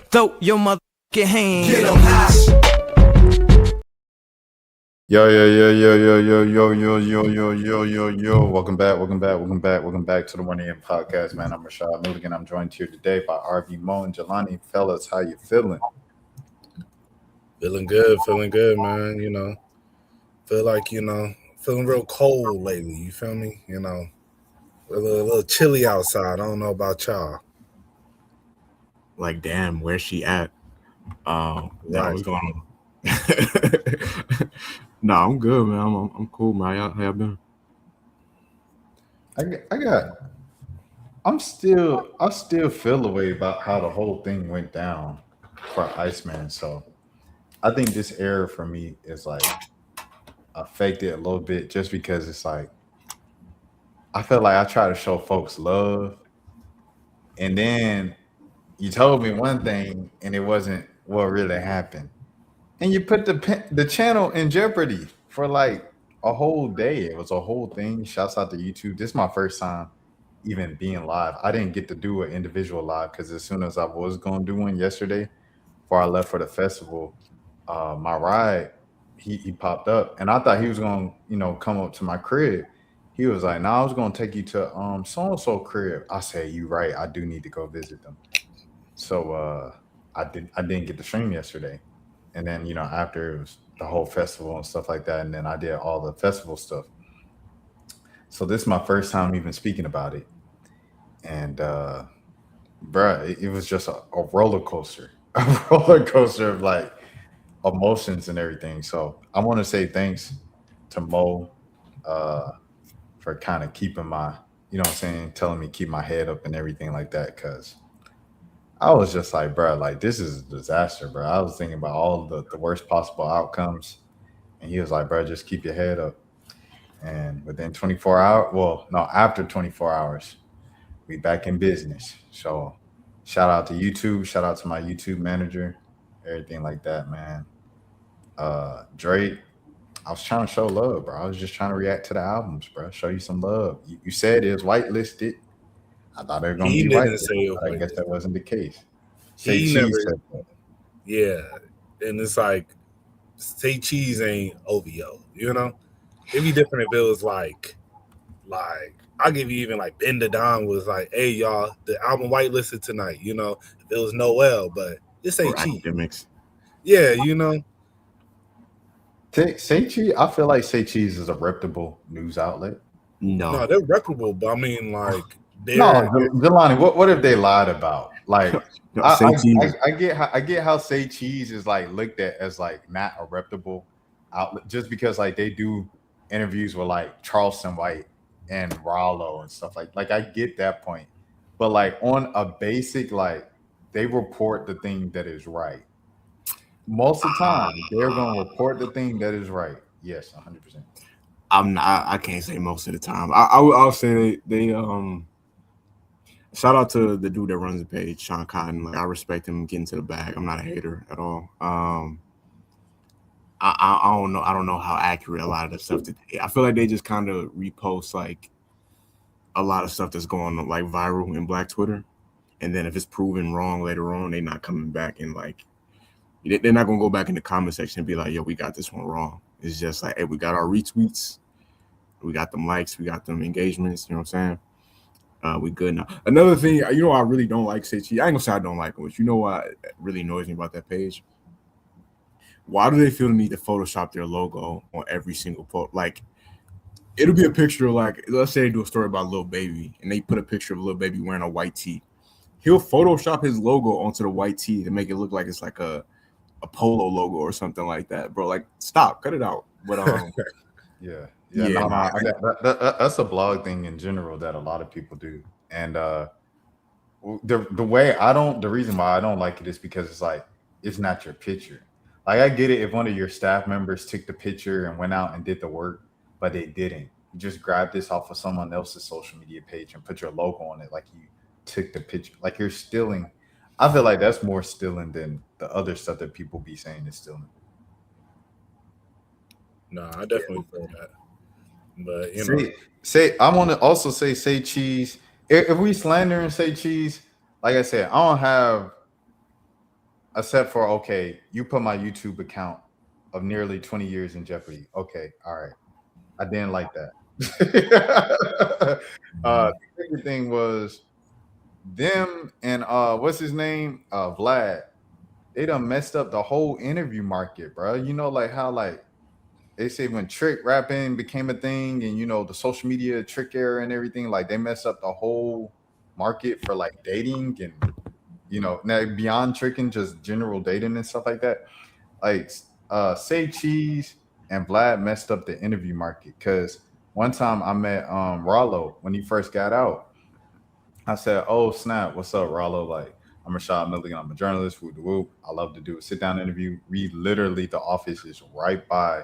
Throw your motherfucking hands. Get 'em high. Yo. Welcome back to the 1 AM podcast, man. I'm Rashad Milligan. I'm joined here today by RV Mo and Jelani. Fellas, how you feeling? Feeling good, man. Feel like, feeling real cold lately. You feel me? A little chilly outside. I don't know about y'all. Like, damn, where's she at? Right. What's going on? No, I'm good, man. I'm cool, man. How y'all been? I still feel the way about how the whole thing went down for Iceman. So I think this era for me is like affected a little bit just because it's like I feel like I try to show folks love, and then you told me one thing and it wasn't what really happened. And you put the channel in jeopardy for like a whole day. It was a whole thing. Shouts out to YouTube. This is my first time even being live. I didn't get to do an individual live because as soon as I was going to do one yesterday before I left for the festival, my ride, he popped up. And I thought he was going to, come up to my crib. He was like, "No, I was going to take you to so-and-so crib." I said, "You right. I do need to go visit them." So I didn't get to stream yesterday. And then, after it was the whole festival and stuff like that, and then I did all the festival stuff. So this is my first time even speaking about it. And bruh, it was just a roller coaster. A roller coaster of like emotions and everything. So I want to say thanks to Mo for kind of keeping my, telling me keep my head up and everything like that, because I was just like, bro, like this is a disaster, bro. I was thinking about all the worst possible outcomes. And he was like, bro, just keep your head up. And within 24 hours, after 24 hours, we back in business. So shout out to YouTube, shout out to my YouTube manager, everything like that, man. Drake, I was trying to show love, bro. I was just trying to react to the albums, bro. Show you some love. You said it was whitelisted. I thought they were going to be whitelisted, but I guess that wasn't the case. He never said that. Yeah, and it's like, Say Cheese ain't OVO, It'd be different if it was like I'll give you even like Ben Don was like, "Hey y'all, the album whitelisted tonight," if it was Noel, but this ain't Cheese. Academics. Yeah, Say Cheese, I feel like Say Cheese is a reputable news outlet. No, they're reputable, but I mean, like, Jelani, what if they lied about? Like, I get how Say Cheese is like looked at as like not a reputable outlet just because like they do interviews with like Charleston White and Rollo and stuff like I get that point, but like on a basic like they report the thing that is right. Most of the time, they're going to report the thing that is right. Yes, 100%. I can't say most of the time. I'll say they shout out to the dude that runs the page, Sean Cotton. Like I respect him getting to the bag. I'm not a hater at all. I don't know. I don't know how accurate a lot of the stuff today. I feel like they just kind of repost like a lot of stuff that's going like viral in Black Twitter, and then if it's proven wrong later on, they're not coming back and like they're not gonna go back in the comment section and be like, "Yo, we got this one wrong." It's just like, "Hey, we got our retweets, we got them likes, we got them engagements." You know what I'm saying? We good now. Another thing, I really don't like Say Cheese. I ain't gonna say I don't like him, but you know what really annoys me about that page? Why do they feel the need to Photoshop their logo on every single post? Like, it'll be a picture of like, let's say they do a story about Lil Baby, and they put a picture of Lil Baby wearing a white tee. He'll Photoshop his logo onto the white tee to make it look like it's like a polo logo or something like that, bro. Like, stop, cut it out. But yeah. That's a blog thing in general that a lot of people do, and the reason why I don't like it is because it's like it's not your picture. Like I get it if one of your staff members took the picture and went out and did the work, but they didn't. You just grabbed this off of someone else's social media page and put your logo on it, like you took the picture. Like you're stealing. I feel like that's more stealing than the other stuff that people be saying is stealing. No, I definitely feel that. But I want to also say Cheese. If we slander and Say Cheese, like I said, I don't have except for okay, you put my YouTube account of nearly 20 years in jeopardy. Okay, all right. I didn't like that. The second thing was them and what's his name? Vlad. They done messed up the whole interview market, bro. You know, like how like they say when trick rapping became a thing and you know the social media trick era and everything, like they messed up the whole market for like dating and you know, now beyond tricking, just general dating and stuff like that. Like Say Cheese and Vlad messed up the interview market because one time I met Rollo when he first got out. I said, "Oh snap, what's up, Rollo? Like, I'm Rashad Milligan. I'm a journalist. Whoop de whoop. I love to do a sit down interview. We literally the office is right by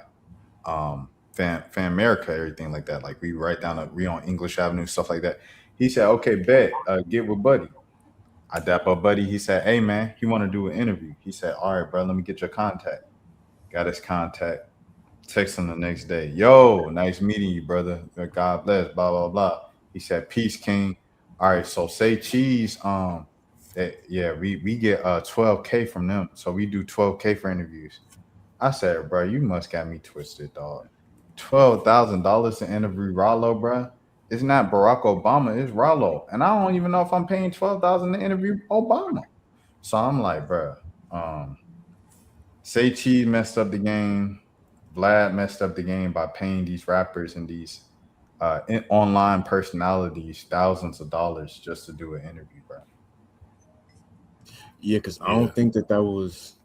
Fan America, everything like that. Like we on English Avenue, stuff like that." He said, "Okay, bet. Get with Buddy." I dap up Buddy. He said, "Hey man, he want to do an interview." He said, "All right, bro. Let me get your contact." Got his contact. Text him the next day. "Yo, nice meeting you, brother. God bless. Blah blah blah." He said, "Peace, King." All right, so Say Cheese. Yeah, we get 12K from them, so we do 12K for interviews. I said, "Bro, you must got me twisted, dog. $12,000 to interview Rollo, bro. It's not Barack Obama, it's Rollo, and I don't even know if I'm paying 12,000 to interview Obama." So I'm like, bro, Say Cheese messed up the game. Vlad messed up the game by paying these rappers and these online personalities thousands of dollars just to do an interview, bro. Yeah, because I don't think that was.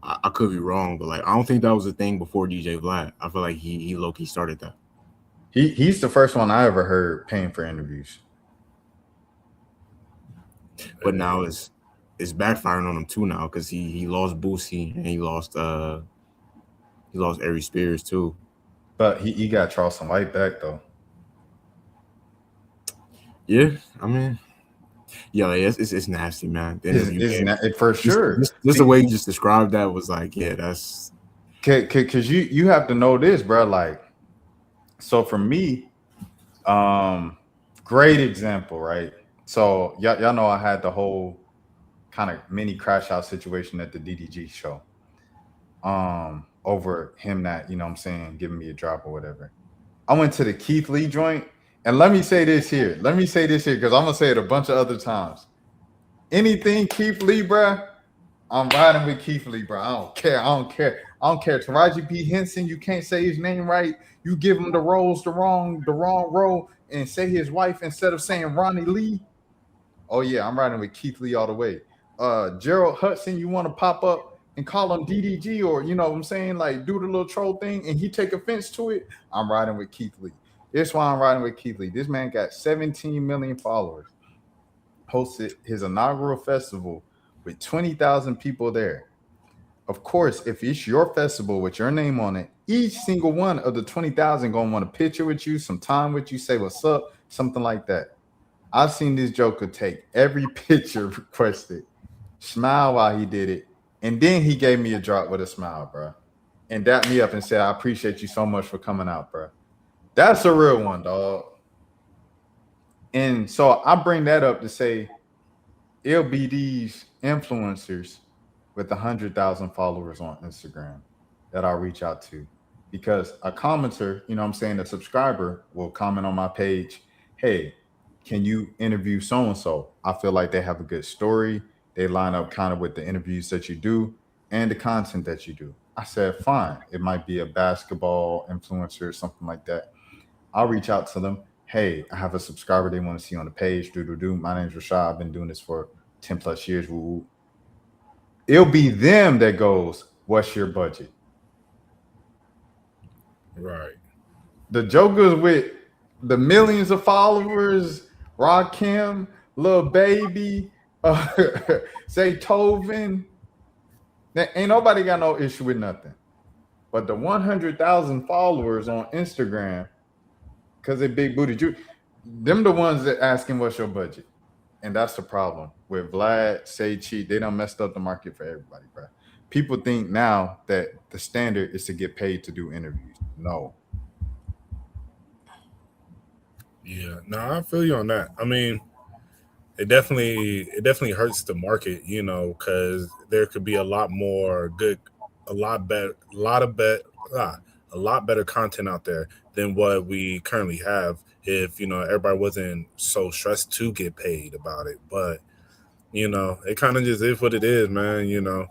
I could be wrong, but like I don't think that was a thing before DJ Vlad. I feel like he low key started that. He's the first one I ever heard paying for interviews. But now it's backfiring on him too now because he lost Boosie and he lost Ari Spears too. But he got Charleston White back though. Yeah, I mean, yeah, it's nasty, man. For sure. Just the way you just described that was like, yeah, that's because you have to know this, bro. Like, so for me, great example, right? So y'all know I had the whole kind of mini crash out situation at the DDG show. Over him that, you know what I'm saying, giving me a drop or whatever. I went to the Keith Lee joint, and let me say this here because I'm gonna say it a bunch of other times. Anything Keith Lee, bro, I'm riding with Keith Lee, bro. I don't care. Taraji P. Henson, you can't say his name right. You give him the wrong role and say his wife instead of saying Ronnie Lee. Oh yeah, I'm riding with Keith Lee all the way. Gerald Hudson, you want to pop up and call him DDG or, you know what I'm saying, like do the little troll thing and he take offense to it, I'm riding with Keith Lee. That's why I'm riding with Keith Lee. This man got 17 million followers. Hosted his inaugural festival with 20,000 people there. Of course, if it's your festival with your name on it, each single one of the 20,000 gonna want a picture with you, some time with you, say what's up, something like that. I've seen this joker take every picture requested, smile while he did it, and then he gave me a drop with a smile, bro, and dapped me up and said, "I appreciate you so much for coming out, bro." That's a real one, dog. And so I bring that up to say it'll be these influencers with 100,000 followers on Instagram that I'll reach out to, because a commenter, you know what I'm saying, a subscriber will comment on my page, "Hey, can you interview so-and-so? I feel like they have a good story. They line up kind of with the interviews that you do and the content that you do." I said, fine. It might be a basketball influencer or something like that. I'll reach out to them. "Hey, I have a subscriber they want to see on the page. My name's Rashad. I've been doing this for 10 plus years. Woo-woo." It'll be them that goes, "What's your budget?" Right. The jokers with the millions of followers, Rakim, Lil Baby, Zaytoven, ain't nobody got no issue with nothing. But the 100,000 followers on Instagram, because they big booty Jew, them the ones that asking what's your budget. And that's the problem with Vlad, Say Cheat. They done messed up the market for everybody, bro. People think now that the standard is to get paid to do interviews. No. Yeah, no, I feel you on that. I mean, it definitely hurts the market, you know, because there could be a lot more good, a lot better, a lot better content out there than what we currently have. If you know everybody wasn't so stressed to get paid about it, but you know, it kind of just is what it is, man. You know,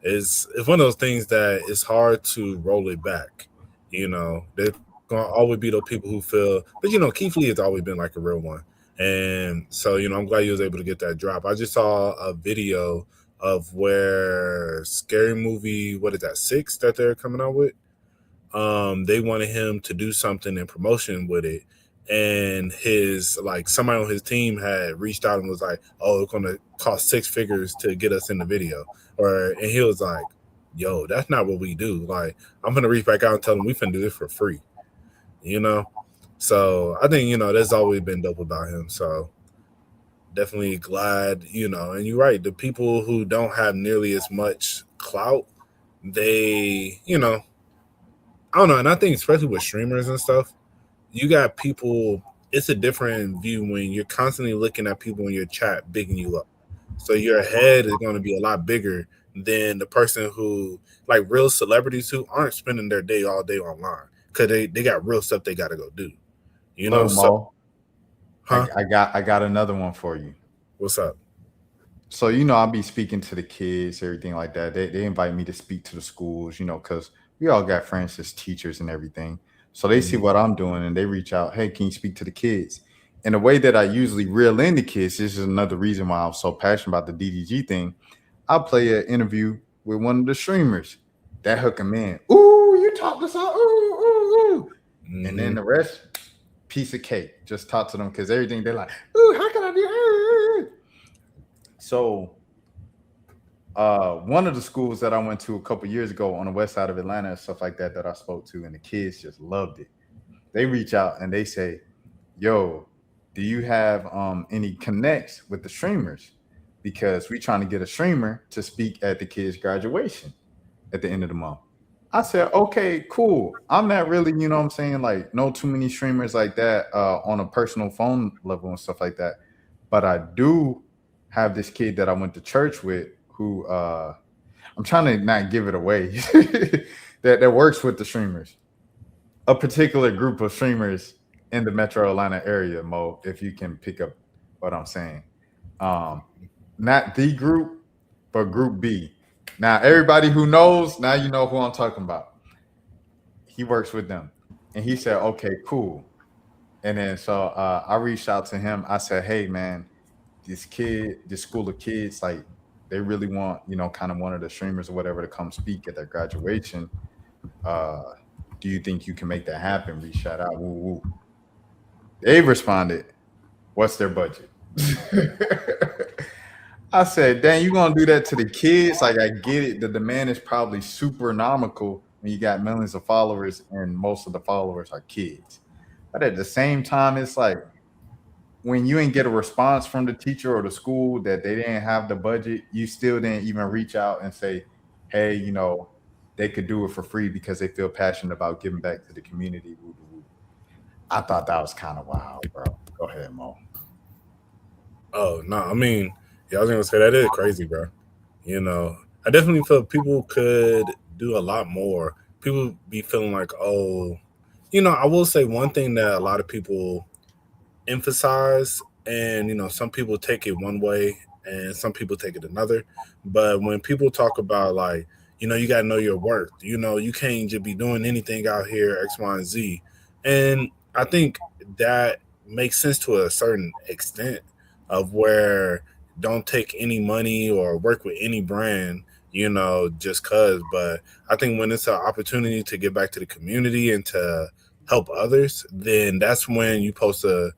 it's one of those things that it's hard to roll it back. You know, there's gonna always be those people who feel, but you know, Keith Lee has always been like a real one, and so you know, I'm glad you was able to get that drop. I just saw a video of where Scary Movie, what is that, 6 that they're coming out with? They wanted him to do something in promotion with it, and his like somebody on his team had reached out and was like, oh, it's gonna cost 6 figures to get us in the video, or and he was like, yo, that's not what we do. Like, I'm gonna reach back out and tell them we finna do this for free, you know. So I think, you know, that's always been dope about him. So definitely glad, you know. And you're right, the people who don't have nearly as much clout, they, you know, I don't know. And I think especially with streamers and stuff, you got people, it's a different view when you're constantly looking at people in your chat bigging you up. So your head is going to be a lot bigger than the person who, like real celebrities who aren't spending their day all day online because they got real stuff they got to go do. You know, Look, so, Mo, huh? I got another one for you. What's up? So, you know, I'll be speaking to the kids, everything like that. They invite me to speak to the schools, you know, because we all got friends as teachers and everything. So they see Mhm. what I'm doing and they reach out, hey, can you speak to the kids? And the way that I usually reel in the kids, this is another reason why I'm so passionate about the DDG thing. I'll play an interview with one of the streamers. That hook them in. Ooh, you talk to some, ooh, ooh, ooh. And then Mhm. the rest, piece of cake. Just talk to them because everything they're like, ooh, how can I do? So one of the schools that I went to a couple years ago on the west side of Atlanta and stuff like that that I spoke to, and the kids just loved it. They reach out and they say, "Yo, do you have any connects with the streamers? Because we trying to get a streamer to speak at the kids' graduation at the end of the month." I said, "Okay, cool. I'm not really, you know what I'm saying, like know too many streamers like that on a personal phone level and stuff like that, but I do have this kid that I went to church with who I'm trying to not give it away that works with the streamers, a particular group of streamers in the Metro Atlanta area, Mo, if you can pick up what I'm saying. Um, not the group, but group B. Now, everybody who knows, now you know who I'm talking about. He works with them. And he said, okay, cool. And then so I reached out to him. I said, hey, man, this school of kids, like, they really want, you know, kind of one of the streamers or whatever to come speak at their graduation. Uh, do you think you can make that happen? We shout out, woo woo. They responded, what's their budget? I said, dang, you gonna do that to the kids? Like, I get it. The demand is probably super nomical when you got millions of followers and most of the followers are kids. But at the same time, it's like when you ain't get a response from the teacher or the school that they didn't have the budget, you still didn't even reach out and say, hey, you know, they could do it for free because they feel passionate about giving back to the community. Woo, woo, woo. I thought that was kind of wild, bro. Go ahead, Mo. Oh no, I mean, yeah, I was gonna say that is crazy, bro. You know, I definitely feel people could do a lot more. People be feeling like, oh, you know, I will say one thing that a lot of people emphasize, and you know, some people take it one way and some people take it another. But when people talk about like, you know, you gotta know your worth, you know, you can't just be doing anything out here, X, Y, and Z. And I think that makes sense to a certain extent of where don't take any money or work with any brand, you know, just cause. But I think when it's an opportunity to get back to the community and to help others, then that's when you're supposed to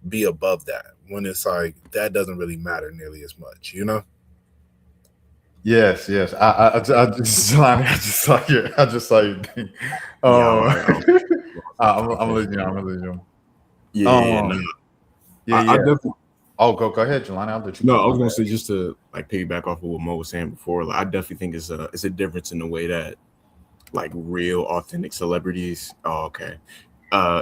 be above that. When it's like that doesn't really matter nearly as much, you know? Yes, yes. I just, I just saw you. I just saw you. Yeah, I'm losing you. I'm losing you. yeah, no. Yeah, I yeah. definitely. Oh, go ahead, Jelani. I'll let you. No, I was gonna say just to like piggyback off of what Mo was saying before. Like, I definitely think it's a difference in the way that like real authentic celebrities. Oh, okay.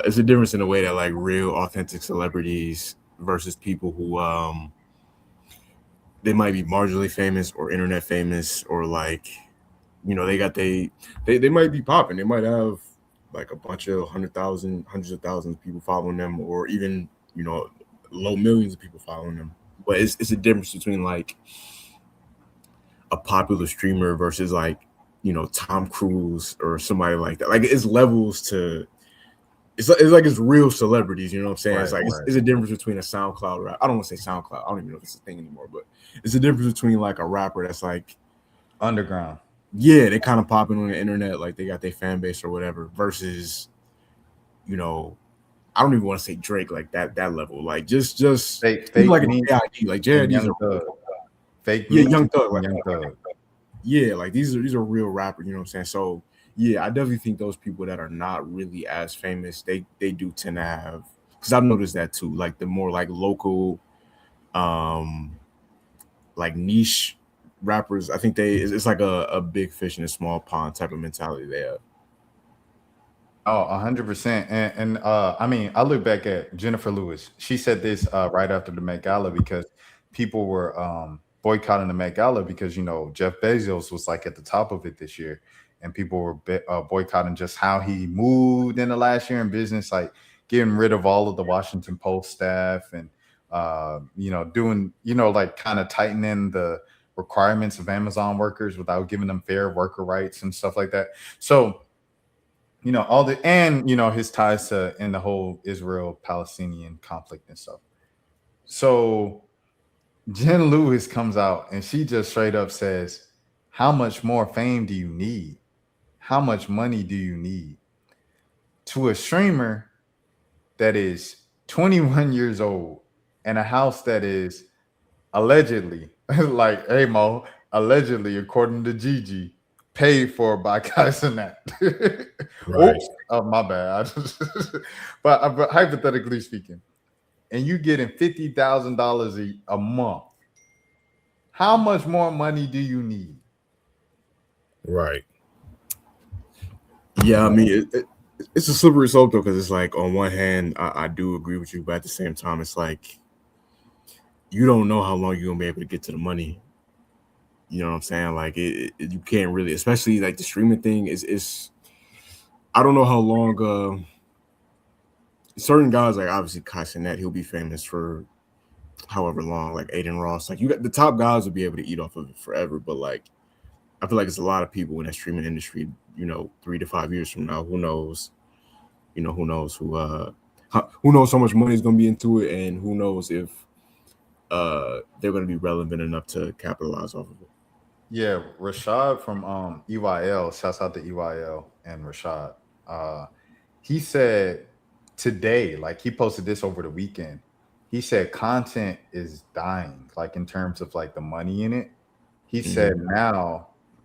It's a difference in the way that like real authentic celebrities versus people who they might be marginally famous or internet famous, or like, you know, they might be popping. They might have like a bunch of hundreds of thousands of people following them, or even, you know, low millions of people following them. But it's a difference between like a popular streamer versus like, you know, Tom Cruise or somebody like that. Like, it's levels to it's like it's real celebrities, you know what I'm saying? Right, it's like right. it's a difference between a SoundCloud rap. I don't want to say SoundCloud. I don't even know if it's a thing anymore, but it's a difference between like a rapper that's like Underground. yeah, they kind of popping on the internet, like they got their fan base or whatever, versus, you know, I don't even want to say Drake like that level. Like just Fake like a Meek JID. Like and JID's Young Thug. Fake yeah, Meek Young Thug. and Like, Young Thug. yeah, like these are real rappers, you know what I'm saying? So yeah, I definitely think those people that are not really as famous, they do tend to have, because I've noticed that too, like the more like local, like niche rappers, I think it's like a big fish in a small pond type of mentality they have. Oh, 100%. And I mean, I look back at Jennifer Lewis. She said this right after the Met Gala because people were boycotting the Met Gala because, you know, Jeff Bezos was like at the top of it this year, and people were boycotting just how he moved in the last year in business, like getting rid of all of the Washington Post staff and you know, doing, you know, like kind of tightening the requirements of Amazon workers without giving them fair worker rights and stuff like that. So you know all the, and you know his ties to in the whole Israel Palestinian conflict and stuff. So Jen Lewis comes out and she just straight up says, how much more fame do you need? How much money do you need? To a streamer that is 21 years old and a house that is allegedly like, hey Mo, allegedly according to Gigi, paid for by Kaiser. Right. Oops, oh my bad. But hypothetically speaking, and you getting $50,000 a month, how much more money do you need? Right. Yeah, I mean, it's a slippery slope though, because it's like on one hand, I do agree with you, but at the same time, it's like you don't know how long you're gonna be able to get to the money. You know what I'm saying? Like you can't really, especially like the streaming thing is. I don't know how long. Certain guys, like obviously Kai Cenat, he'll be famous for however long. Like Aiden Ross, like you got the top guys will be able to eat off of it forever. But like, I feel like it's a lot of people in that streaming industry. You know, 3 to 5 years from now, who knows? You know, who knows who knows how much money is going to be into it, and who knows if they're going to be relevant enough to capitalize off of it. Yeah, Rashad from EYL, shouts out to EYL and Rashad. He said today, like he posted this over the weekend. He said content is dying, like in terms of like the money in it. He said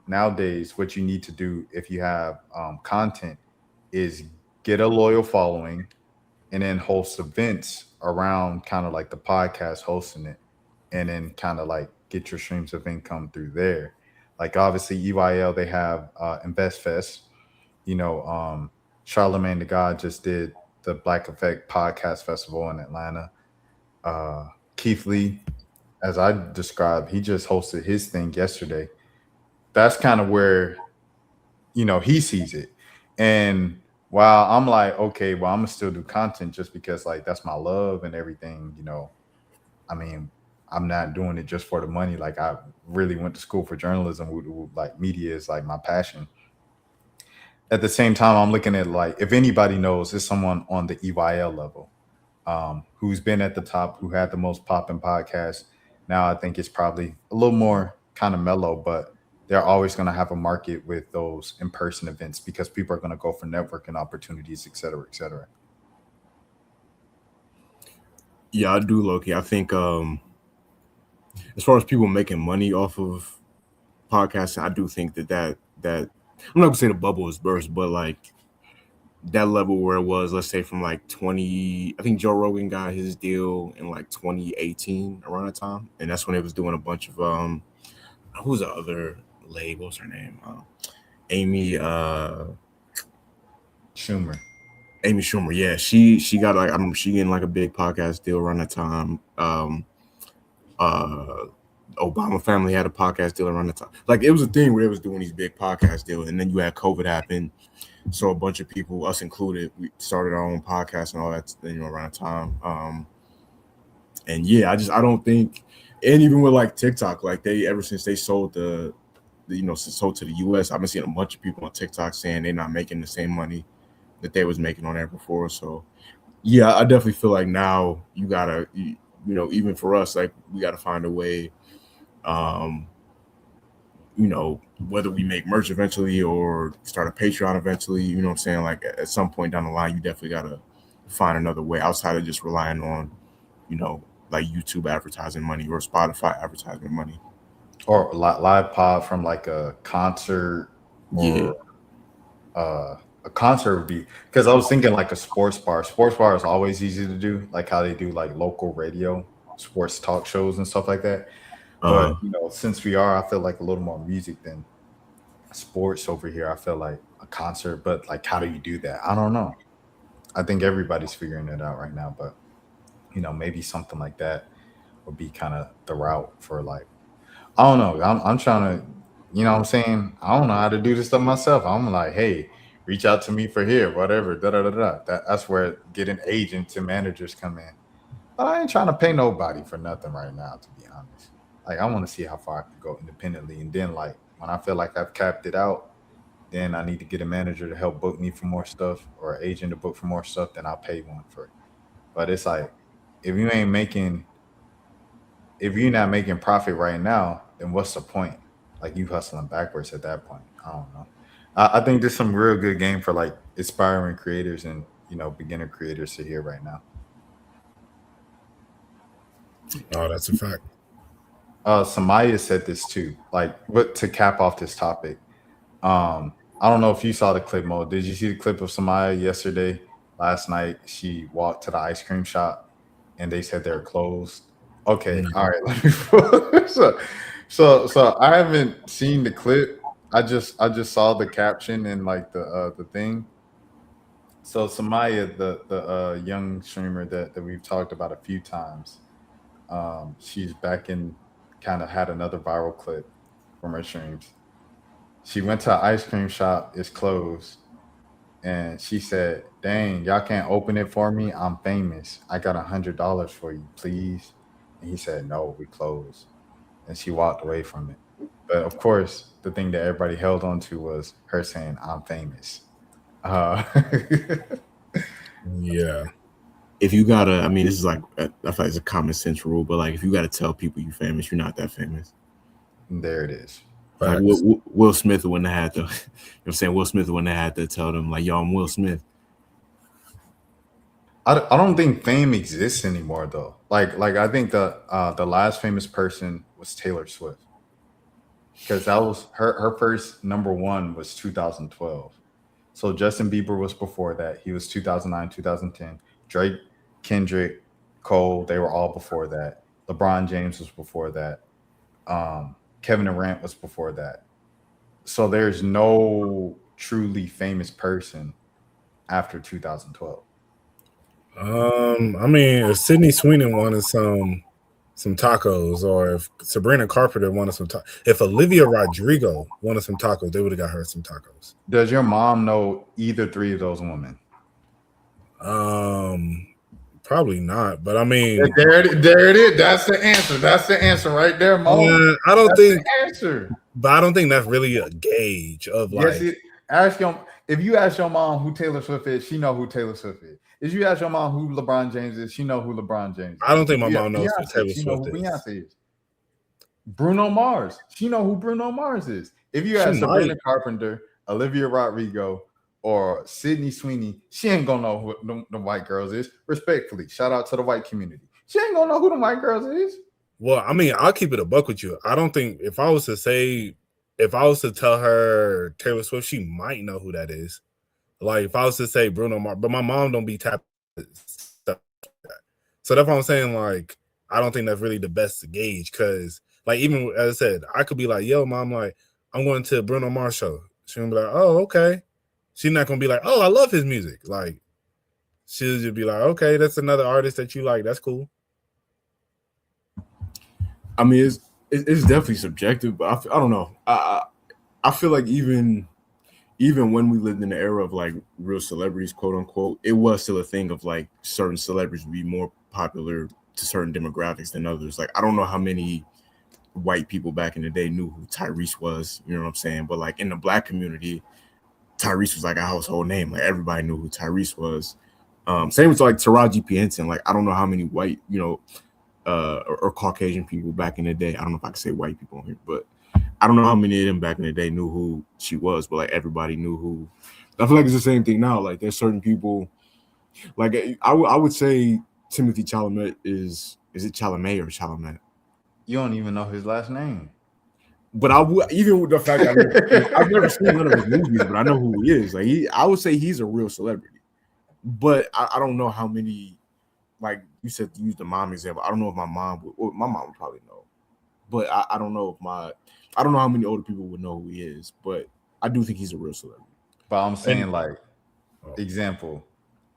nowadays, what you need to do if you have content is get a loyal following and then host events around kind of like the podcast hosting it, and then kind of like get your streams of income through there. Like obviously EYL, they have Invest Fest. You know, Charlemagne the God just did the Black Effect Podcast Festival in Atlanta. Keith Lee, as I described, he just hosted his thing yesterday. That's kind of where, you know, he sees it. And while I'm like, okay, well, I'm gonna still do content just because like that's my love and everything, you know. I mean, I'm not doing it just for the money. Like I really went to school for journalism. Like media is like my passion. At the same time, I'm looking at like if anybody knows, it's someone on the EYL level who's been at the top, who had the most popping podcast. Now I think it's probably a little more kind of mellow, but they're always going to have a market with those in-person events because people are going to go for networking opportunities, et cetera, et cetera. Yeah, I do, Loki. I think as far as people making money off of podcasting, I do think that I'm not gonna say the bubble is burst, but like that level where it was, let's say from like 20, I think Joe Rogan got his deal in like 2018 around the time, and that's when it was doing a bunch of who's the other lady? What's her name? Amy Schumer. Amy Schumer. Yeah, she got like she getting like a big podcast deal around that time. Obama family had a podcast deal around the time. Like it was a thing where they was doing these big podcast deals, and then you had COVID happen. So a bunch of people, us included, we started our own podcast and all that, around the time. And yeah, I don't think, and even with like TikTok, like they ever since they sold sold to the US, I've been seeing a bunch of people on TikTok saying they're not making the same money that they was making on there before. So yeah, I definitely feel like now you gotta, even for us, like we gotta find a way, whether we make merch eventually or start a Patreon eventually, you know what I'm saying? Like at some point down the line, you definitely gotta find another way outside of just relying on, like YouTube advertising money or Spotify advertising money. Or live pod from like a concert, or a concert would be, because I was thinking like a sports bar. Sports bar is always easy to do, like how they do like local radio, sports talk shows and stuff like that. But since I feel like a little more music than sports over here. I feel like a concert, but like, how do you do that? I don't know. I think everybody's figuring it out right now, but maybe something like that would be kind of the route for like, I don't know. I'm trying to, what I'm saying? I don't know how to do this stuff myself. I'm like, hey, reach out to me for here, whatever. Da da da da. That's where getting agents and managers come in. But I ain't trying to pay nobody for nothing right now, to be honest. Like, I want to see how far I can go independently, and then like when I feel like I've capped it out, then I need to get a manager to help book me for more stuff, or an agent to book for more stuff. Then I'll pay one for it. But it's like, if you ain't making, if you're not making profit right now, then what's the point? Like, you hustling backwards at that point. I don't know. I think there's some real good game for like aspiring creators and beginner creators to hear right now. Oh, that's a fact. Samaya said this too. Like, but to cap off this topic, I don't know if you saw the clip, Mo. Did you see the clip of Samaya yesterday? Last night, she walked to the ice cream shop, and they said they're closed. Okay, all right. Let me. So I haven't seen the clip. I just saw the caption and like the thing. So Samaya, the young streamer that we've talked about a few times, she's back in, kind of had another viral clip from her streams. She went to an ice cream shop, it's closed, and she said, "Dang, y'all can't open it for me. I'm famous. I got $100 for you, please." And he said, "No, we closed." And she walked away from it. But of course, the thing that everybody held on to was her saying, "I'm famous." Yeah. If you gotta, I mean, this is like, I feel like it's a common sense rule, but like, if you gotta tell people you're famous, you're not that famous. There it is. Like Will Smith wouldn't have had to, you know what I'm saying? Will Smith wouldn't have had to tell them, like, yo, I'm Will Smith. I don't think fame exists anymore, though. Like I think the last famous person was Taylor Swift, because that was her first number one was 2012. So Justin Bieber was before that. He was 2009, 2010. Drake, Kendrick, Cole, they were all before that. LeBron James was before that. Kevin Durant was before that. So there's no truly famous person after 2012. I mean, if Sydney Sweeney wanted some tacos, or if Sabrina Carpenter wanted some tacos, if Olivia Rodrigo wanted some tacos, they would have got her some tacos. Does your mom know either three of those women? Probably not, but I mean, there it is. That's the answer. That's the answer right there, Mom. I don't think the answer. But I don't think that's really a gauge of like. Yes, if you ask your mom who Taylor Swift is, she know who Taylor Swift is. If you ask your mom who LeBron James is, she know who LeBron James is. I don't think my mom knows Beyonce, who Taylor she know Swift who is. Beyonce is. Bruno Mars, she know who Bruno Mars is. If you ask Sabrina Carpenter, Olivia Rodrigo, or Sydney Sweeney, she ain't gonna know who the white girls is. Respectfully, shout out to the white community. She ain't gonna know who the white girls is. Well, I mean, I'll keep it a buck with you. I don't think if I was to tell her Taylor Swift, she might know who that is. Like if I was to say Bruno Mars, but my mom don't be tapping stuff like that. So that's what I'm saying. Like, I don't think that's really the best gauge, because like, even as I said, I could be like, yo, mom, like, I'm going to a Bruno Mars show. She's gonna be like, oh, okay. She's not gonna be like, oh, I love his music. Like, she'll just be like, okay, that's another artist that you like. That's cool. I mean, it's definitely subjective, but I don't know. I feel like even when we lived in the era of like real celebrities, quote unquote, it was still a thing of like certain celebrities would be more popular to certain demographics than others. Like I don't know how many white people back in the day knew who Tyrese was, you know what I'm saying? But like in the black community, Tyrese was like a household name. Like everybody knew who Tyrese was. Same with like Taraji P. Henson. Like I don't know how many white, or Caucasian people back in the day. I don't know if I can say white people on here, but I don't know how many of them back in the day knew who she was, but like everybody knew who. I feel like it's the same thing now. Like there's certain people, like I would say Timothy Chalamet is it Chalamet or Chalamet? You don't even know his last name. But I would, even with the fact that I've never seen none of his movies, but I know who he is. Like I would say he's a real celebrity. But I don't know how many, like you said, to use the mom example. I don't know if my mom would probably know. But I don't know if I don't know how many older people would know who he is, but I do think he's a real celebrity. But I'm saying, example,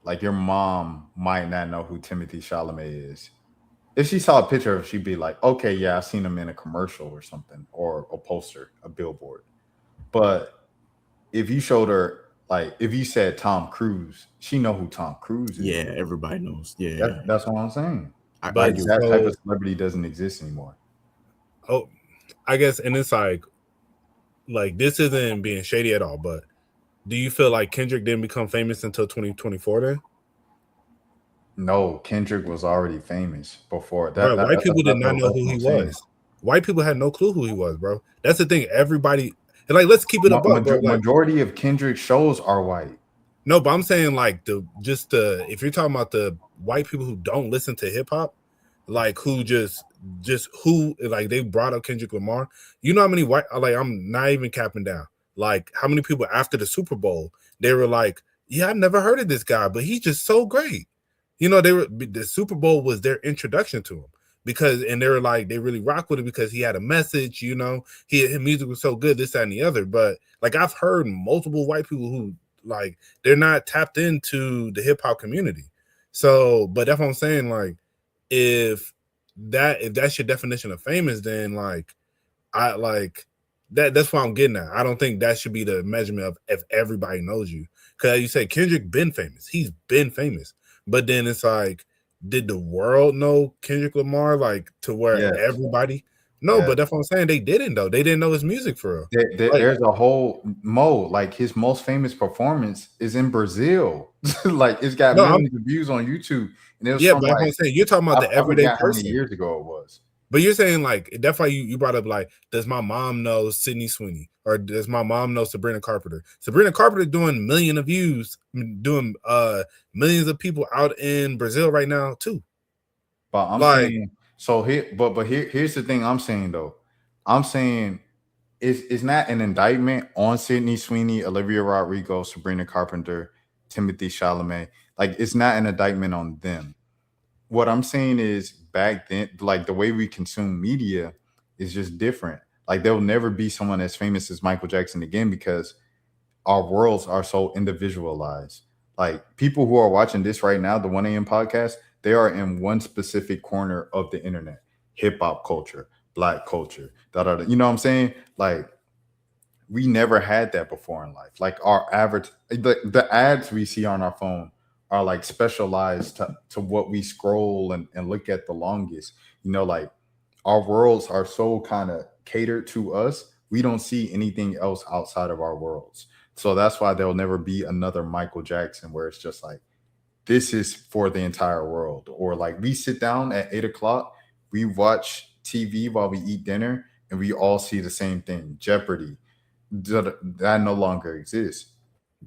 like your mom might not know who Timothy Chalamet is. If she saw a picture of, she'd be like, okay, yeah, I've seen him in a commercial or something, or a poster, a billboard. But if you showed her, like, if you said Tom Cruise, she know who Tom Cruise is. Yeah, everybody knows. Yeah, that's what I'm saying. But that type of celebrity doesn't exist anymore. Oh, I guess, and it's like this isn't being shady at all, but do you feel like Kendrick didn't become famous until 2024 then? No, Kendrick was already famous before that. Bro, white people did not know who he was. White people had no clue who he was, bro. That's the thing. Everybody, and like, let's keep it above, bro. Majority of Kendrick's shows are white. No, but I'm saying like if you're talking about the white people who don't listen to hip hop, like who just who like they brought up Kendrick Lamar. You know how many white, like, I'm not even capping down. Like how many people after the Super Bowl they were like, yeah, I've never heard of this guy, but he's just so great. You know, the Super Bowl was their introduction to him and they were like, they really rock with it because he had a message, you know, his music was so good, this, that, and the other. But like, I've heard multiple white people who like, they're not tapped into the hip hop community. So, but that's what I'm saying. Like, if that's your definition of famous, then like, I like that's what I'm getting at. I don't think that should be the measurement of if everybody knows you. Cause you say Kendrick been famous. He's been famous. But then it's like, did the world know Kendrick Lamar like to where everybody? No, but that's what I'm saying. They didn't though. They didn't know his music for real. There's a whole like his most famous performance is in Brazil. Like it's got millions of views on YouTube. And it was but like, I'm saying you're talking about the everyday person. How many years ago it was? But you're saying like that's why you brought up like, does my mom know Sydney Sweeney or does my mom know Sabrina Carpenter? Sabrina Carpenter doing millions of views, doing millions of people out in Brazil right now too. But I'm saying so here, but here's the thing I'm saying though. I'm saying it's not an indictment on Sydney Sweeney, Olivia Rodrigo, Sabrina Carpenter, Timothy Chalamet. Like it's not an indictment on them. What I'm saying is back then, like the way we consume media is just different. Like there'll never be someone as famous as Michael Jackson again because our worlds are so individualized. Like people who are watching this right now, the 1 a.m. podcast, they are in one specific corner of the internet, hip hop culture, black culture, You know what I'm saying? Like we never had that before in life. Like our average, the ads we see on our phone are like specialized to what we scroll and look at the longest. You know, like our worlds are so kind of catered to us. We don't see anything else outside of our worlds. So that's why there'll never be another Michael Jackson where it's just like, this is for the entire world. Or like we sit down at 8 o'clock, we watch TV while we eat dinner and we all see the same thing. Jeopardy. That no longer exists.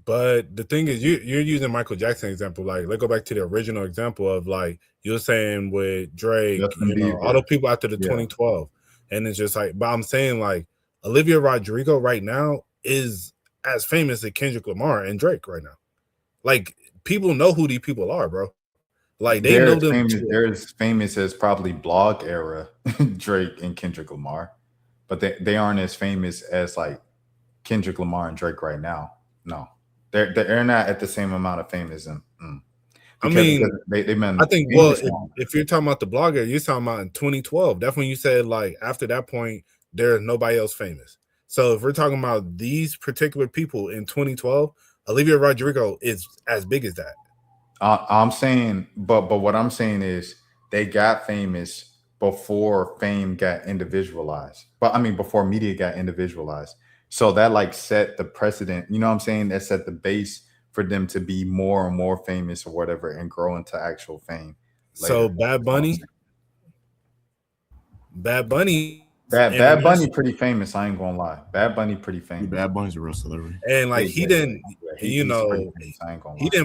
But the thing is, you're using Michael Jackson example. Like, let's go back to the original example of like you're saying with Drake, all the people after the 2012, and it's just like. But I'm saying like Olivia Rodrigo right now is as famous as Kendrick Lamar and Drake right now. Like people know who these people are, bro. Like they know them. They're as famous as probably blog era Drake and Kendrick Lamar, but they aren't as famous as like Kendrick Lamar and Drake right now. No. They're not at the same amount of fame as them. I mean, they meant. I think. Well, if you're talking about the blogger, you're talking about in 2012. That's when you said like after that point, there's nobody else famous. So if we're talking about these particular people in 2012, Olivia Rodrigo is as big as that. I'm saying, but what I'm saying is they got famous before fame got individualized. But I mean, before media got individualized. So that like set the precedent. You know what I'm saying? That set the base for them to be more and more famous or whatever and grow into actual fame. So Bad Bunny, Bad Bunny pretty famous. I ain't gonna lie. Bad Bunny pretty famous. Bad Bunny's a real celebrity, and like he didn't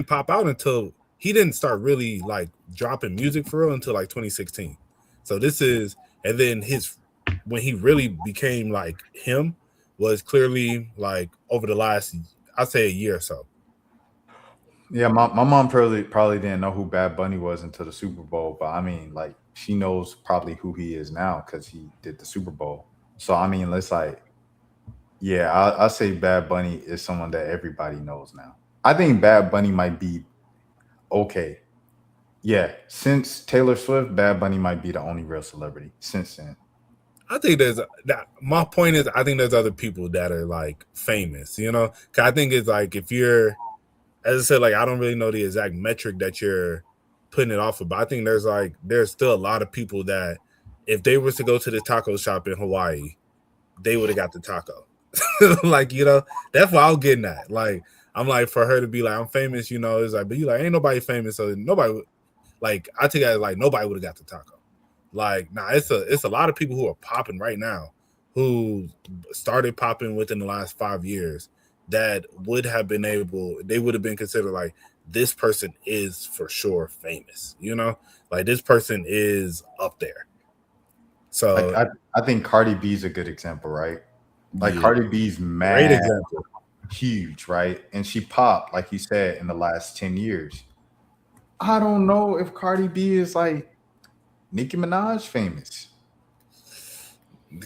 pop out until he didn't start really like dropping music for real until like 2016. So this is, and then when he really became like him was clearly like over the last, I'd say a year or so. Yeah, my mom probably didn't know who Bad Bunny was until the Super Bowl, but I mean, like she knows probably who he is now because he did the Super Bowl. So I mean, let's like, yeah, I'll say Bad Bunny is someone that everybody knows now. I think Bad Bunny might be okay. Yeah, since Taylor Swift, Bad Bunny might be the only real celebrity since then. I think my point is, I think there's other people that are like famous, you know? Cause I think it's like, if you're, as I said, like, I don't really know the exact metric that you're putting it off of, but I think there's still a lot of people that if they was to go to the taco shop in Hawaii, they would have got the taco. Like, you know, that's what I was getting at. Like, I'm like, for her to be like, I'm famous, you know, it's like, but you like, ain't nobody famous. So nobody, like, I take it as like, nobody would have got the taco. Like, nah, it's a lot of people who are popping right now who started popping within the last 5 years that would have been considered like, this person is for sure famous, you know, like this person is up there. So like, I think Cardi B is a good example, right? Like Cardi B's mad, great example, huge, right? And she popped, like you said, in the last 10 years. I don't know if Cardi B is like Nicki Minaj famous.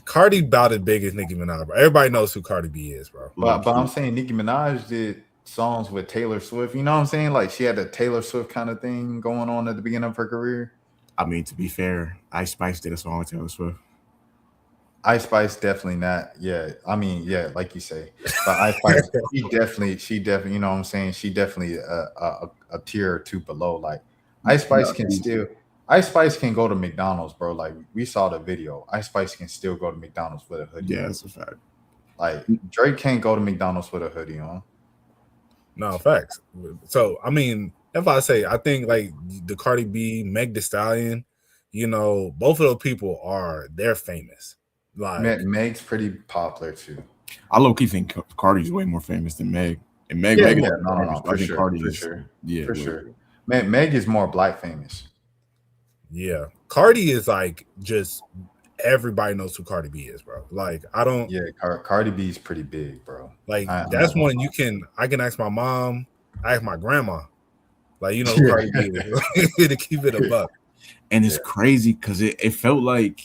Cardi about as big as Nicki Minaj, bro. Everybody knows who Cardi B is, bro. But I'm saying Nicki Minaj did songs with Taylor Swift. You know what I'm saying? Like she had a Taylor Swift kind of thing going on at the beginning of her career. I mean, to be fair, Ice Spice did a song with Taylor Swift. Ice Spice definitely not. Yeah, I mean, yeah, like you say. But Ice Spice, she definitely, you know what I'm saying? She definitely a tier or two below. Like Ice Spice Ice Spice can go to McDonald's, bro. Like we saw the video. Ice Spice can still go to McDonald's with a hoodie. Yeah, that's a fact. Like Drake can't go to McDonald's with a hoodie on. No, facts. So I mean, if I say, I think like the Cardi B, Meg Thee Stallion, you know, both of those people they're famous. Like Meg's pretty popular too. I low key think Cardi's way more famous than Meg. And Meg, no, for sure, Cardi for is, sure, yeah, for sure. Meg is more black famous. Yeah, Cardi is like just everybody knows who Cardi B is, bro. Like I don't. Yeah, Cardi B is pretty big, bro. Like that's one I can ask my mom, I ask my grandma, like you know who Cardi B is, to keep it a buck. And it's crazy because it felt like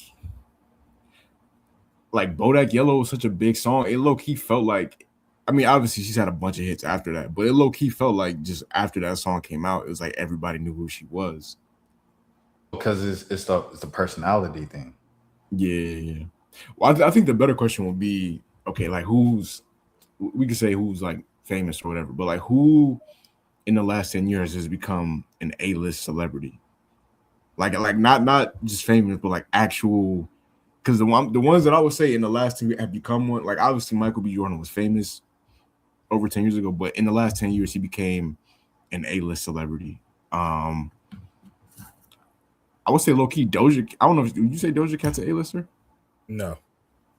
Bodak Yellow was such a big song. It low key felt like, I mean, obviously she's had a bunch of hits after that, but it low key felt like just after that song came out, it was like everybody knew who she was. Because it's the personality thing. Yeah. Well, I think the better question would be, okay, like we could say who's like famous or whatever, but like who in the last 10 years has become an A-list celebrity? Like not just famous, but like actual. Because the ones that I would say in the last 10 years have become one, like obviously Michael B. Jordan was famous over 10 years ago, but in the last 10 years he became an A-list celebrity. I would say low key Doja. I don't know. Would you say Doja Cat's an A-lister? No,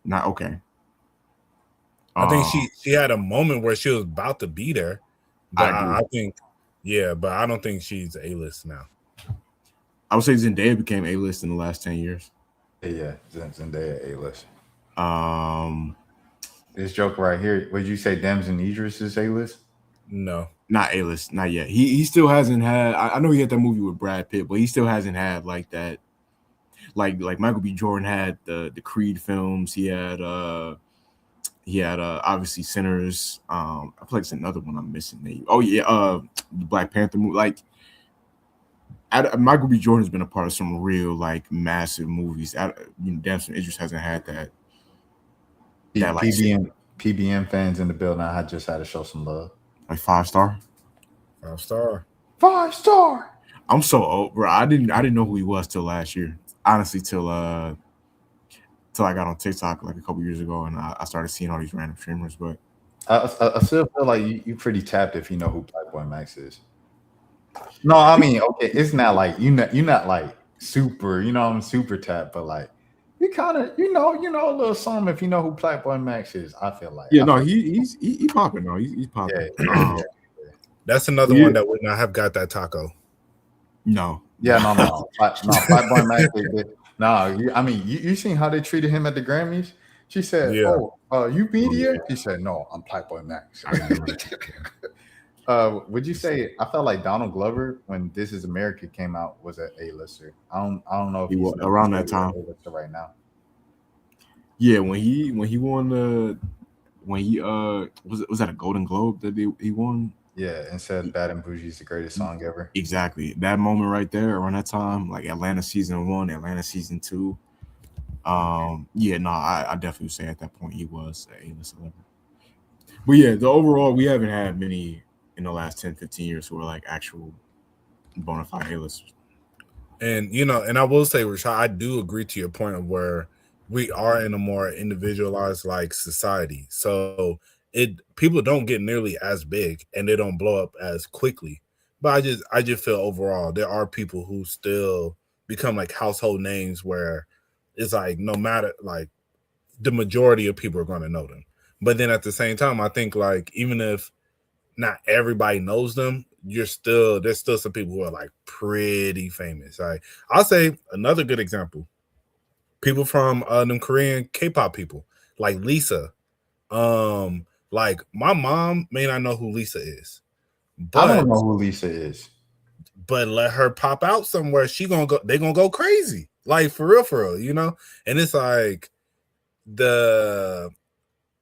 not okay. I think she had a moment where she was about to be there, but I think, yeah, but I don't think she's A-list now. I would say Zendaya became A-list in the last 10 years. Yeah, Zendaya A-list. This joke right here. Would you say Damson Idris is A-list? No, not A-list, not yet. He still hasn't had. I know he had that movie with Brad Pitt, but he still hasn't had like that. Like Michael B. Jordan had the Creed films. He had obviously Sinners. I feel like it's another one I'm missing. Oh yeah, the Black Panther movie. Like Michael B. Jordan's been a part of some real like massive movies. Damson Idris hasn't had that. That like PBM fans in the building. I just had to show some love. Like 5-star. 5-star. 5-star. I'm so old, bro. I didn't know who he was till last year. Honestly, till I got on TikTok like a couple years ago, and I started seeing all these random streamers. But I still feel like you pretty tapped if you know who Black Boy Max is. No, I mean, okay, it's not like you're not like super, I'm super tapped, but like you kind of, you know a little something if you know who Black Boy Max is. I feel like he's popping. No, he's popping. Yeah. That's another one that would not have got that taco. No. Yeah, no. Black Boy Max. I mean, you seen how they treated him at the Grammys? She said, you media? He said, no, I'm Black Boy Max. Would you say I felt like Donald Glover when This Is America came out was an A-lister? I don't know if he was around that time right now. Yeah, when he won was that a Golden Globe that he won? Yeah, and said Bad and Bougie is the greatest song ever. Exactly. That moment right there around that time, like Atlanta season 1, Atlanta season 2. I definitely would say at that point he was an A-list celebrity. But yeah, the overall we haven't had many in the last 10, 15 years who are like actual bona fide A-listers. And and I will say, Rashad, I do agree to your point of where we are in a more individualized like society. So people don't get nearly as big and they don't blow up as quickly. But I just feel overall there are people who still become like household names where it's like no matter like the majority of people are going to know them. But then at the same time, I think like even if not everybody knows them, there's still some people who are like pretty famous. Like I'll say another good example. People from them Korean K-pop people, like Lisa. Like my mom may not know who Lisa is. But I don't know who Lisa is. But let her pop out somewhere, they're gonna go crazy. Like for real, And it's like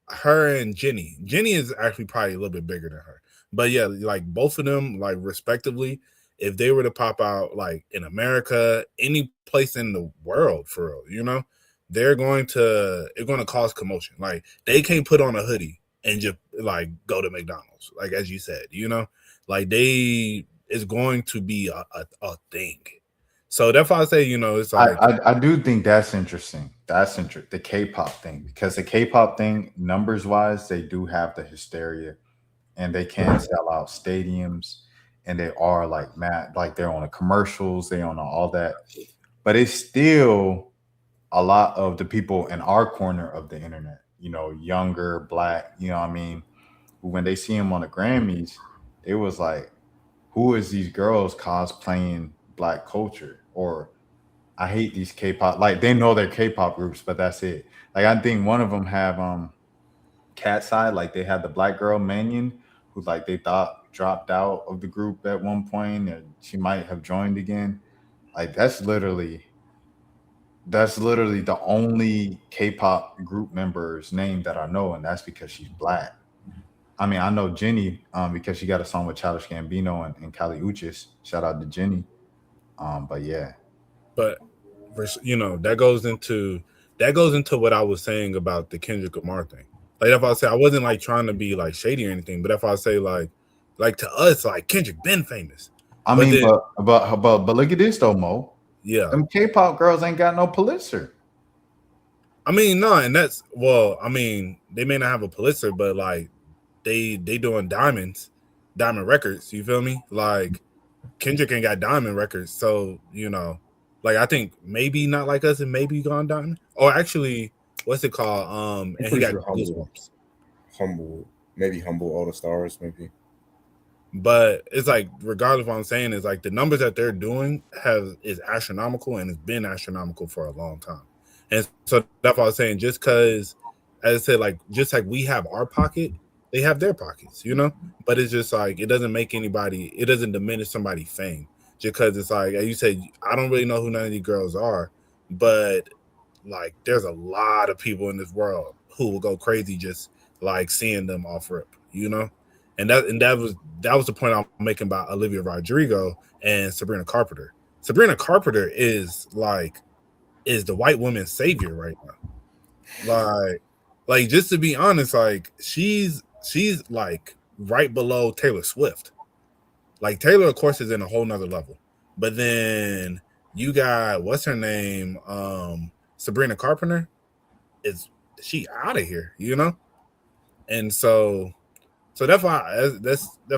her and Jenny. Jenny is actually probably a little bit bigger than her. But yeah, like both of them, like respectively, if they were to pop out like in America, any place in the world for real, it's going to cause commotion. Like they can't put on a hoodie and just like go to McDonald's, like as you said, like it's going to be a thing. So that's why I say, it's like I do think that's interesting. That's interesting, the K-pop thing, because the K-pop thing, numbers wise, they do have the hysteria, and they can sell out stadiums, and they are like mad, like they're on the commercials, they on all that, but it's still a lot of the people in our corner of the internet, younger, black, what I mean, when they see him on the Grammys, it was like, who is these girls cosplaying black culture? Or I hate these K-pop, like they know they're K-pop groups, but that's it. Like I think one of them have Cat's Eye, like they had the black girl Mannion, who like they thought dropped out of the group at one point, and she might have joined again. Like that's literally the only K-pop group member's name that I know, and that's because she's black. I mean, I know Jenny because she got a song with Childish Gambino and Kali Uchis. Shout out to Jenny. But yeah. But that goes into what I was saying about the Kendrick Lamar thing. Like if I say I wasn't like trying to be like shady or anything, but if I say like to us, like Kendrick been famous. But look at this though, Mo. Yeah. Them K-pop girls ain't got no Pulitzer. I mean, no, and that's I mean, they may not have a Pulitzer, but like they doing diamond records, you feel me? Like Kendrick ain't got diamond records, so like I think maybe Not Like Us and maybe gone diamond, or actually what's it called? And he got Humble, maybe Humble All the Stars, maybe. But it's like, regardless of what I'm saying, is like the numbers that they're doing is astronomical, and it's been astronomical for a long time. And so that's what I was saying, just because, as I said, like just like we have our pocket, they have their pockets, But it's just like it doesn't diminish somebody's fame. Just because it's like you said, I don't really know who none of these girls are, but like there's a lot of people in this world who will go crazy just like seeing them off rip, And that was the point I'm making about Olivia Rodrigo and Sabrina Carpenter. Sabrina Carpenter is the white woman's savior right now. Like just to be honest, like she's like right below Taylor Swift. Like Taylor, of course, is in a whole nother level. But then you got what's her name? Sabrina Carpenter. Is she out of here, you know? And so that's why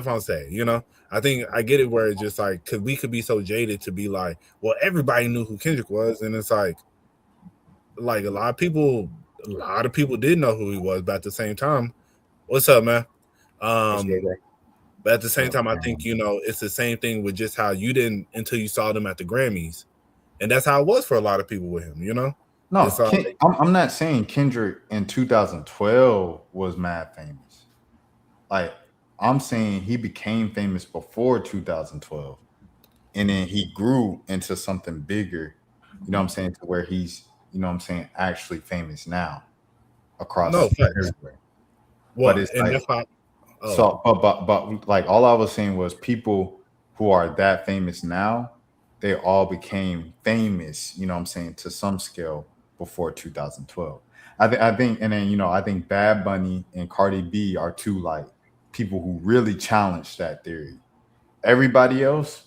I'm saying, you know, I think I get it where it's just like, cause we could be so jaded to be like, well, everybody knew who Kendrick was, and it's like a lot of people did know who he was, but at the same time, what's up, man? But at the same time, I think, you know, it's the same thing with just how you didn't until you saw them at the Grammys, and that's how it was for a lot of people with him, you know. No, I'm not saying Kendrick in 2012 was mad famous. Like, I'm saying he became famous before 2012. And then he grew into something bigger, you know what I'm saying, to where he's, you know what I'm saying, actually famous now across everywhere. Well, but it's and like, that's why, so, but like all I was saying was people who are that famous now, they all became famous, you know what I'm saying, to some scale before 2012. I think, and then, you know, I think Bad Bunny and Cardi B are two like people who really challenged that theory. Everybody else,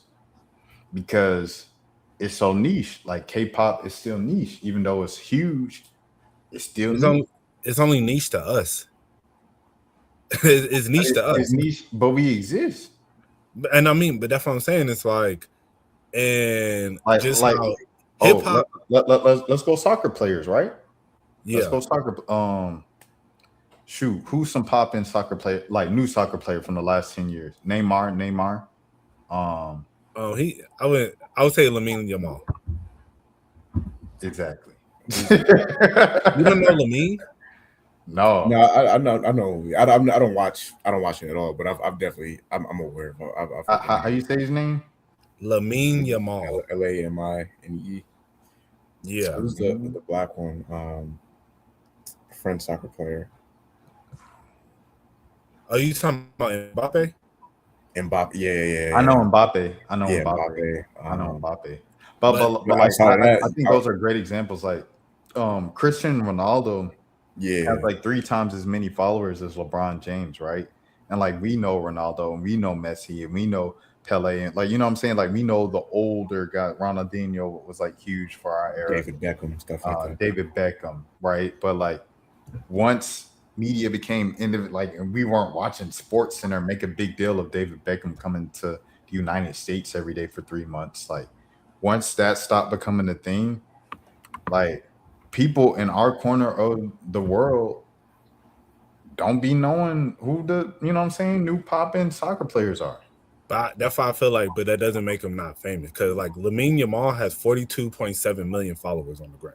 because it's so niche, like K-pop is still niche, even though it's huge, it's still niche. It's only niche to us. It's niche to us. It's niche, but we exist. And I mean, but that's what I'm saying. It's like, and just like how hip hop. Let's go soccer players, right? Yeah. Let's go soccer. Shoot, who's some poppin' soccer player, like new soccer player from the last 10 years? Neymar. I would say Lamine Yamal. Exactly. You don't know Lamine? No, I know. I don't watch it at all, but I'm aware of. How you say his name? Lamine Yamal. Lamine. Yeah. Who's the black one? French soccer player. Are you talking about Mbappe? Mbappe, yeah. I know Mbappe. I know Mbappe. But like, I think those are great examples. Like, Cristiano Ronaldo, has like 3 times as many followers as LeBron James, right? And like we know Ronaldo, and we know Messi, and we know Pele, and like, you know what I'm saying, like we know the older guy. Ronaldinho was like huge for our era. David Beckham, stuff like that. David Beckham, right? But like once media became like, and we weren't watching Sports Center make a big deal of David Beckham coming to the United States every day for 3 months. Like once that stopped becoming a thing, like people in our corner of the world don't be knowing who the, you know what I'm saying, new pop-in soccer players are. But that's why I feel like, but that doesn't make him not famous, because like Lamine Yamal has 42.7 million followers on the gram.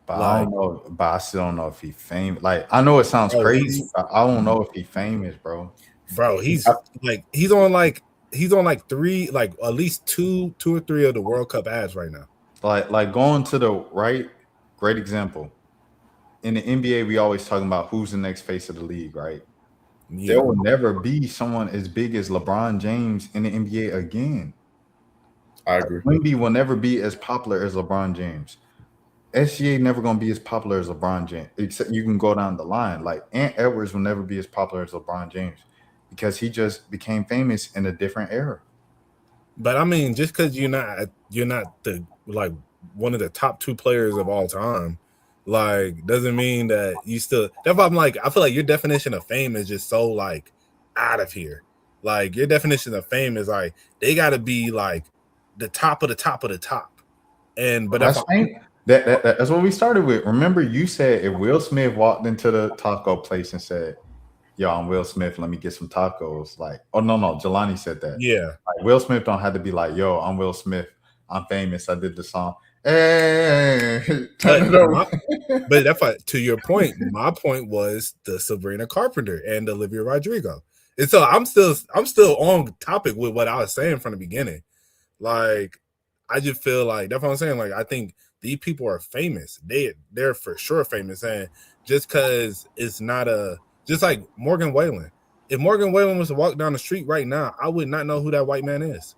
But like, I don't know, but I still don't know if he's famous. Like I know it sounds crazy, but I don't know if he's famous, bro. Bro, he's on like 3, like at least two or three of the World Cup ads right now. Like going to the right, great example. In the NBA, we always talking about who's the next face of the league, right? Yeah. There will never be someone as big as LeBron James in the NBA again. I agree. Wemby will never be as popular as LeBron James. SGA never gonna be as popular as LeBron James. Except you can go down the line. Like Ant Edwards will never be as popular as LeBron James because he just became famous in a different era. But I mean, just because you're not the like one of the top 2 players of all time, like doesn't mean that you still. That's why I'm like, I feel like your definition of fame is just so like out of here. Like your definition of fame is like they got to be like the top of the top of the top. And but that's fame. That's what we started with. Remember, you said if Will Smith walked into the taco place and said, "Yo, I'm Will Smith. Let me get some tacos." Like, oh no, Jelani said that. Yeah, like, Will Smith don't have to be like, "Yo, I'm Will Smith. I'm famous. I did the song." Hey, but that's why, to your point. My point was the Sabrina Carpenter and Olivia Rodrigo, and so I'm still on topic with what I was saying from the beginning. Like, I just feel like that's what I'm saying. Like, I think these people are famous. They're for sure famous, and just because it's not just like Morgan Wallen. If Morgan Wallen was to walk down the street right now, I would not know who that white man is.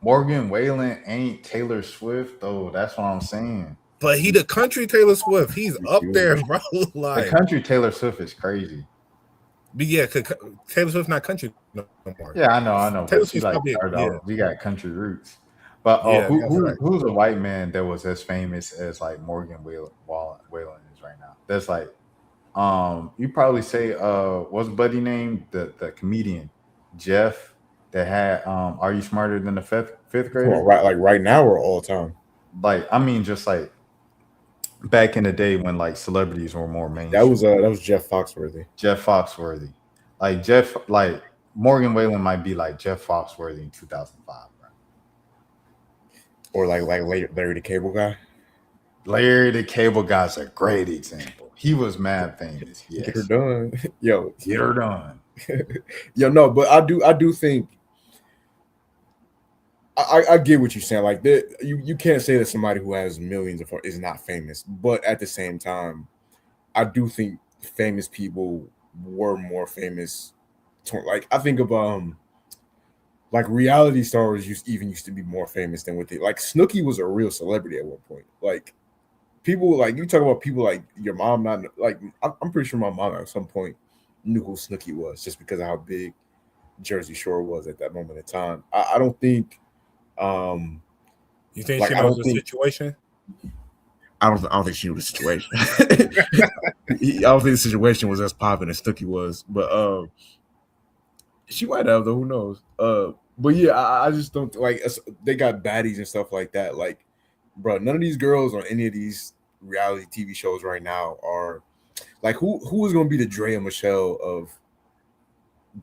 Morgan Wallen ain't Taylor Swift though. That's what I'm saying. But he the country Taylor Swift. He's up there, bro. The Like, country Taylor Swift is crazy. but yeah, Taylor Swift not country no more. Yeah, I know. Taylor But she Swift's like probably, started yeah. off. We got country roots. But Yeah, that's right. who's a white man that was as famous as like Morgan Wallen is right now? That's like you probably say what's Buddy name? The comedian Jeff that had Are You Smarter Than the Fifth Grader? Well, right, like right now or all time? Like I mean just like back in the day when like celebrities were more mainstream. That was Jeff Foxworthy. Jeff Foxworthy. Like Morgan Wallen might be like Jeff Foxworthy in 2005, bro. Or like Larry the Cable Guy. Larry the Cable Guy's a great example. He was mad famous. Yes. Get her done. Yo, Get her done. Yo, no, but I do think I get what you're saying. Like you can't say that somebody who has millions of is not famous, but at the same time, I do think famous people were more famous. Like I think of like reality stars used to be more famous than what they like. Snooki was a real celebrity at one point. Like people like you talk about people like your mom not like I'm pretty sure my mom at some point knew who Snooki was just because of how big Jersey Shore was at that moment in time. I don't think you think like, she knows the situation? I don't think she knew the situation. I don't think the situation was as popping as Snooki was, but she might have though. Who knows? But yeah, I just don't like. They got baddies and stuff like that. Like, bro, none of these girls on any of these reality TV shows right now are like who is going to be the Drea Michelle of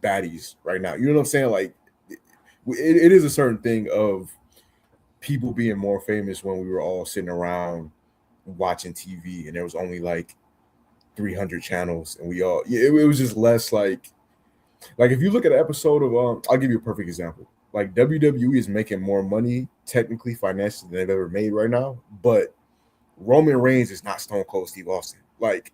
baddies right now? You know what I'm saying? Like, it is a certain thing of people being more famous when we were all sitting around watching TV and there was only like 300 channels and we all it was just less like if you look at an episode of I'll give you a perfect example. Like WWE is making more money technically financially than they've ever made right now, but Roman Reigns is not Stone Cold Steve Austin. Like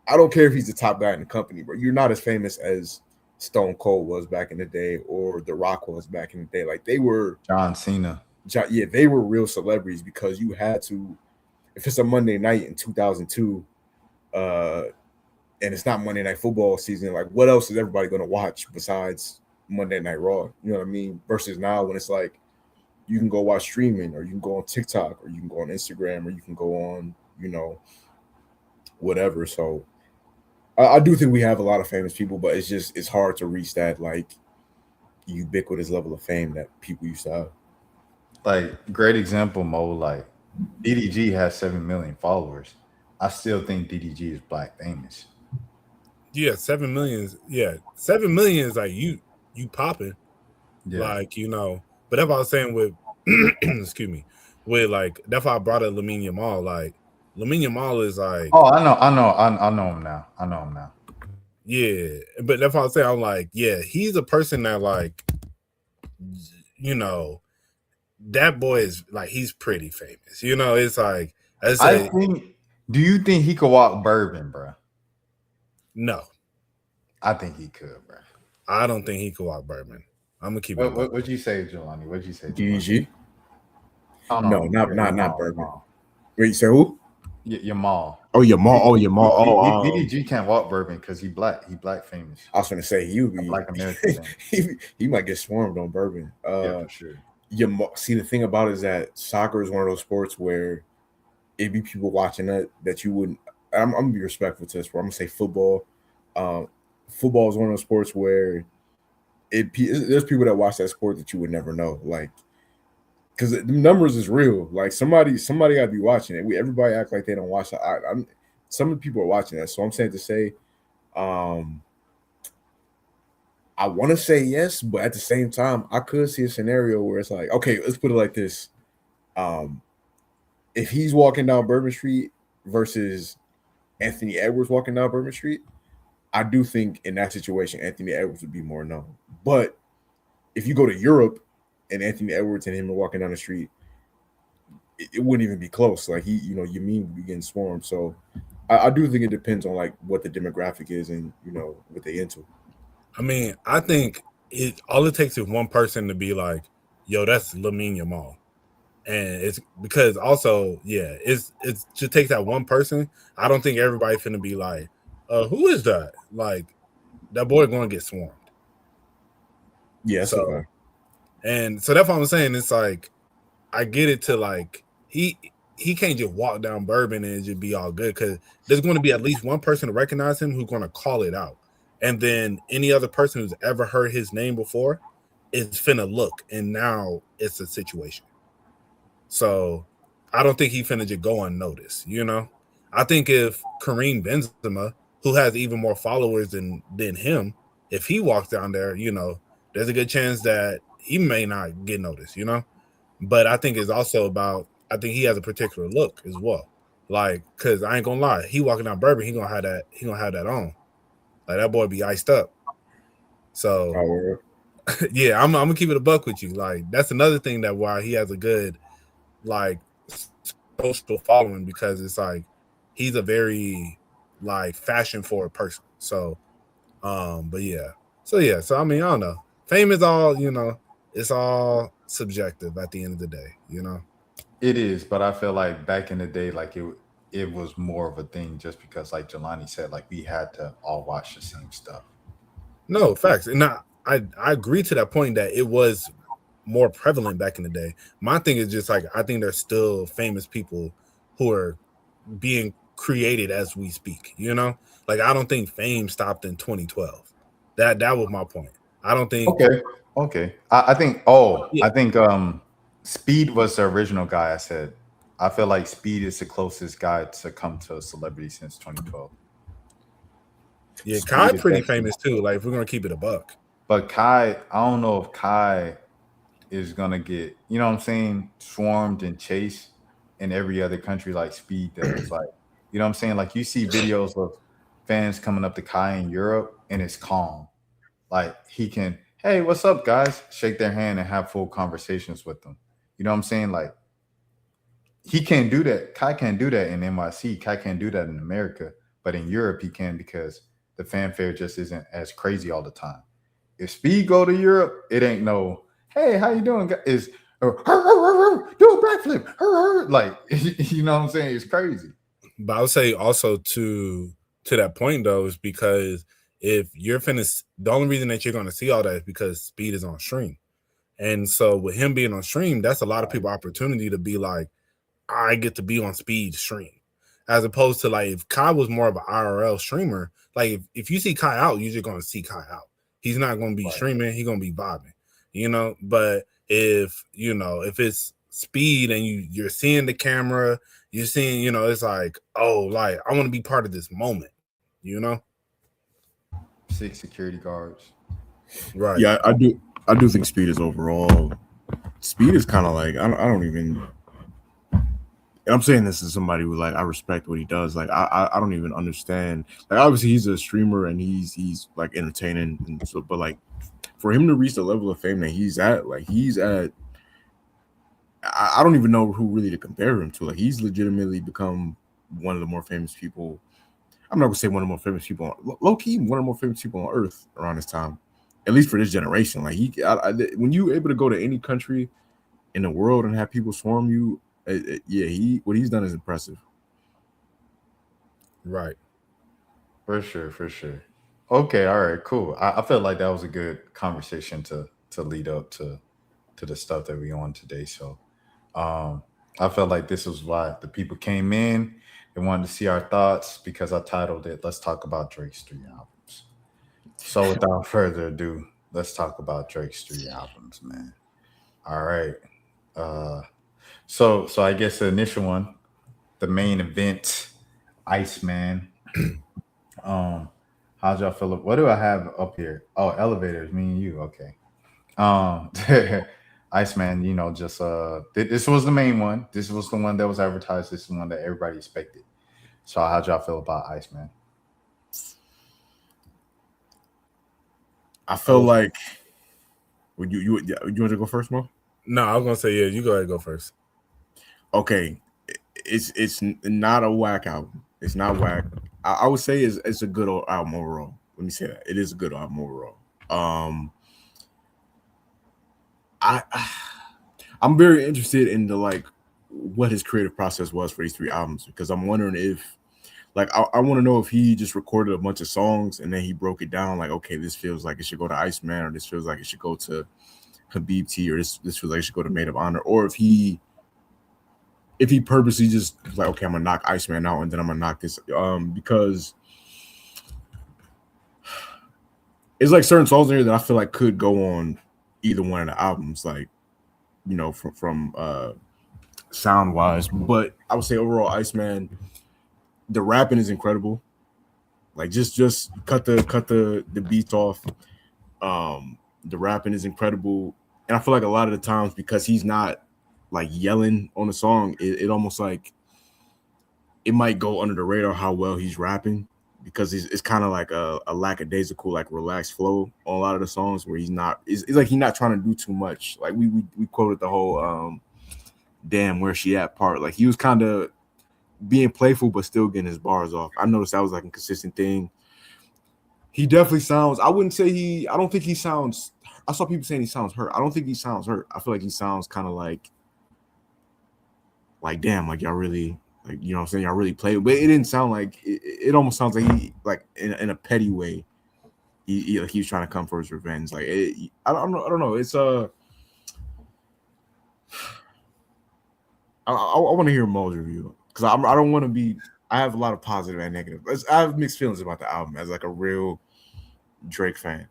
I don't care if he's the top guy in the company, but you're not as famous as Stone Cold was back in the day or The Rock was back in the day. Like they were John Cena. Yeah, they were real celebrities because you had to, if it's a Monday night in 2002, and it's not Monday Night Football season, like what else is everybody going to watch besides Monday Night Raw? You know what I mean? Versus now when it's like you can go watch streaming or you can go on TikTok or you can go on Instagram or you can go on, you know, whatever. So I do think we have a lot of famous people, but it's hard to reach that like ubiquitous level of fame that people used to have. Like great example, Mo. Like DDG has 7 million followers. I still think DDG is black famous. Yeah, 7 million. Yeah, 7 million is like you popping. Yeah. Like you know. But that's what I was saying with, excuse me, with like that's why I brought up Lamine Yamal. Like Lamine Yamal is like. Oh, I know him now. I know him now. Yeah, but that's what I was saying. I'm like, yeah, he's a person that like, you know. That boy is like he's pretty famous. You know, it's like I think. Do you think he could walk Bourbon, bro? No, I think he could, bro. I don't think he could walk Bourbon. I'm gonna keep it. What'd you say, Jelani? What'd you say? DDG? Oh, no, not Bourbon. Wait, you say who? Yamal. Oh, Yamal. Oh, DDG can't walk Bourbon because he black. He black famous. I was gonna say he would be black American. he might get swarmed on Bourbon. Yeah, for sure. See, the thing about it is that soccer is one of those sports where it'd be people watching that you wouldn't. I'm gonna be respectful to this sport. I'm gonna say football. Football is one of those sports where there's people that watch that sport that you would never know, like because the numbers is real. Like somebody got to be watching it. Everybody act like they don't watch it. Some of the people are watching that, so I'm saying to say, I want to say yes, but at the same time, I could see a scenario where it's like, okay, let's put it like this. If he's walking down Bourbon Street versus Anthony Edwards walking down Bourbon Street, I do think in that situation, Anthony Edwards would be more known. But if you go to Europe and Anthony Edwards and him are walking down the street, it wouldn't even be close. Like Yamin would be getting swarmed. So I do think it depends on like what the demographic is and what they into. I mean, I think all it takes is one person to be like, yo, that's Lamine Yamal. And it's because also, yeah, it's just take that one person. I don't think everybody finna be like, who is that? Like, that boy gonna get swarmed. Yeah, so and so that's what I'm saying. It's like I get it to like he can't just walk down Bourbon and just be all good because there's going to be at least one person to recognize him who's going to call it out, and then any other person who's ever heard his name before is finna look, and now it's a situation. So I don't think he finna just go unnoticed. You know, I think if Kareem Benzema, who has even more followers than him, if he walks down there, you know, there's a good chance that he may not get noticed. You know, but I think it's also about I think he has a particular look as well. Like, cause I ain't gonna lie, he walking down Bourbon, he gonna have that on. Like that boy be iced up. So yeah, I'm gonna keep it a buck with you. Like that's another thing that why he has a good like social following because it's like he's a very like fashion forward person. So but yeah. So I mean, I don't know. Fame is all, you know, it's all subjective at the end of the day, you know. It is, but I feel like back in the day, like it was more of a thing just because, like Jelani said, like we had to all watch the same stuff. No, facts. And I agree to that point that it was more prevalent back in the day. My thing is just like I think there's still famous people who are being created as we speak, you know? Like I don't think fame stopped in 2012. That was my point. I don't think Okay. I think I think Speed was the original guy I said. I feel like Speed is the closest guy to come to a celebrity since 2012. Yeah, Kai pretty famous too. Like if we're gonna keep it a buck. But Kai, I don't know if Kai is gonna get, you know what I'm saying, swarmed and chased in every other country like Speed does. Like, you know what I'm saying? Like you see videos of fans coming up to Kai in Europe and it's calm. Like he can, hey, what's up, guys? Shake their hand and have full conversations with them. You know what I'm saying? Like he can't do that. Kai can't do that in NYC. Kai can't do that in America. But in Europe, he can because the fanfare just isn't as crazy all the time. If Speed go to Europe, it ain't no, hey, how you doing? Is do a backflip. Like, you know what I'm saying? It's crazy. But I would say also to that point though, is because if you're finished, the only reason that you're going to see all that is because Speed is on stream. And so with him being on stream, that's a lot of people opportunity to be like, I get to be on Speed stream. As opposed to like if Kai was more of an IRL streamer, like if you see Kai out, you're just going to see Kai out. He's not going to be streaming, he's going to be vibing, you know? But if, you know, if it's Speed and you're seeing the camera, you're seeing, you know, it's like, oh, like I want to be part of this moment, you know? 6 security guards. Right. Yeah, I do think Speed is overall. Speed is kind of like I don't even. I'm saying this as somebody who like I respect what he does. Like I don't even understand. Like obviously he's a streamer and he's like entertaining and so, but like for him to reach the level of fame that he's at, I don't even know who really to compare him to. Like he's legitimately become one of the more famous people. I'm not gonna say one of the more famous people, low key, one of the more famous people on earth around this time, at least for this generation. Like when you're able to go to any country in the world and have people swarm you, what he's done is impressive. Right. For sure. Okay, all right, cool. I felt like that was a good conversation to lead up to the stuff that we on today. So I felt like this was why the people came in. They wanted to see our thoughts because I titled it, Let's Talk About Drake's 3 albums. So without further ado, let's talk about Drake's 3 albums, man. All right. So I guess the initial one, the main event, Iceman. How'd y'all feel? What do I have up here? Oh, elevators, me and you. Okay. Iceman, you know, just this was the main one. This was the one that was advertised. This is the one that everybody expected. So how'd y'all feel about Iceman? I feel like would you want to go first, Mo? No, I was gonna say, yeah, you go ahead and go first. Okay. It's not a whack album. It's not whack. I would say it's a good album overall. Let me say that. It is a good album overall. I'm very interested in the like what his creative process was for these 3 albums, because I'm wondering if like I want to know if he just recorded a bunch of songs and then he broke it down like, okay, this feels like it should go to Iceman, or this feels like it should go to Habib T, or this feels like it should go to Maid of Honor, or if he purposely just like, okay, I'm gonna knock Iceman out and then I'm gonna knock this because it's like certain songs in here that I feel like could go on either one of the albums, like, you know, from sound wise. But I would say overall, Iceman, the rapping is incredible. Like just cut the beats off. The rapping is incredible, and I feel like a lot of the times, because he's not like yelling on the song, it almost like it might go under the radar how well he's rapping, because it's kind of like a lackadaisical, like relaxed flow on a lot of the songs where he's not. It's like he's not trying to do too much. Like we quoted the whole "damn, where she at" part. Like he was kind of being playful but still getting his bars off. I noticed that was like a consistent thing. He definitely sounds. I wouldn't say he. I don't think he sounds. I saw people saying he sounds hurt. I don't think he sounds hurt. I feel like he sounds kind of like damn, like y'all really, like, you know what I'm saying, y'all really played. But it didn't sound like it almost sounds like he, like in a petty way, he like he was trying to come for his revenge. Like I don't know. It's I want to hear Mo's review, because I don't want to be. I have a lot of positive and negative. I have mixed feelings about the album as like a real Drake fan.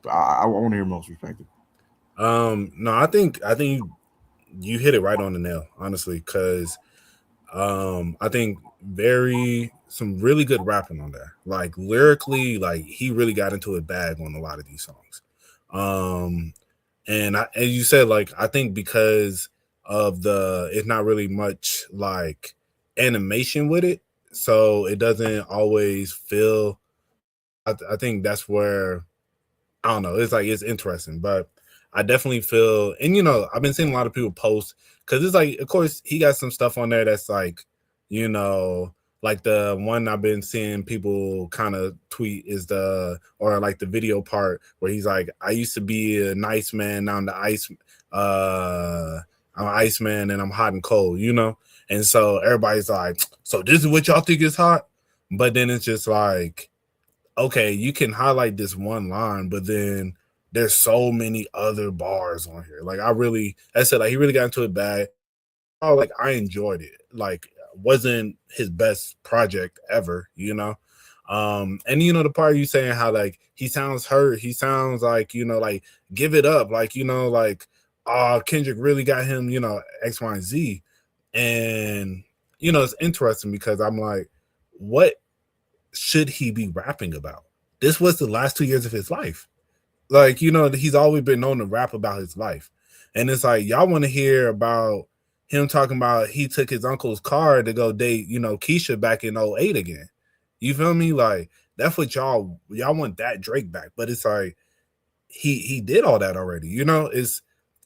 But I want to hear Mo's perspective. No, I think you hit it right on the nail, honestly, because I think some really good rapping on there. Like lyrically, like he really got into a bag on a lot of these songs. And as you said, like I think because of it's not really much like animation with it, so it doesn't always feel. I think that's where, I don't know. It's like it's interesting, but I definitely feel, and you know, I've been seeing a lot of people post, because it's like, of course, he got some stuff on there that's like, you know, like the one I've been seeing people kind of tweet is or like the video part where he's like, I used to be a nice man, now I'm the ice, I'm an ice man and I'm hot and cold, you know? And so everybody's like, so this is what y'all think is hot? But then it's just like, okay, you can highlight this one line, but then there's so many other bars on here. Like I said, like he really got into it bad. Oh, like I enjoyed it. Like wasn't his best project ever, you know? And you know, the part you saying how like he sounds hurt, he sounds like, you know, like give it up, like, you know, like Kendrick really got him, you know, X, Y, and Z. And you know, it's interesting because I'm like, what should he be rapping about? This was the last 2 years of his life. Like, you know, he's always been known to rap about his life. And it's like, y'all want to hear about him talking about he took his uncle's car to go date, you know, Keisha back in 08 again. You feel me? Like, that's what y'all want, that Drake back. But it's like, he did all that already, you know?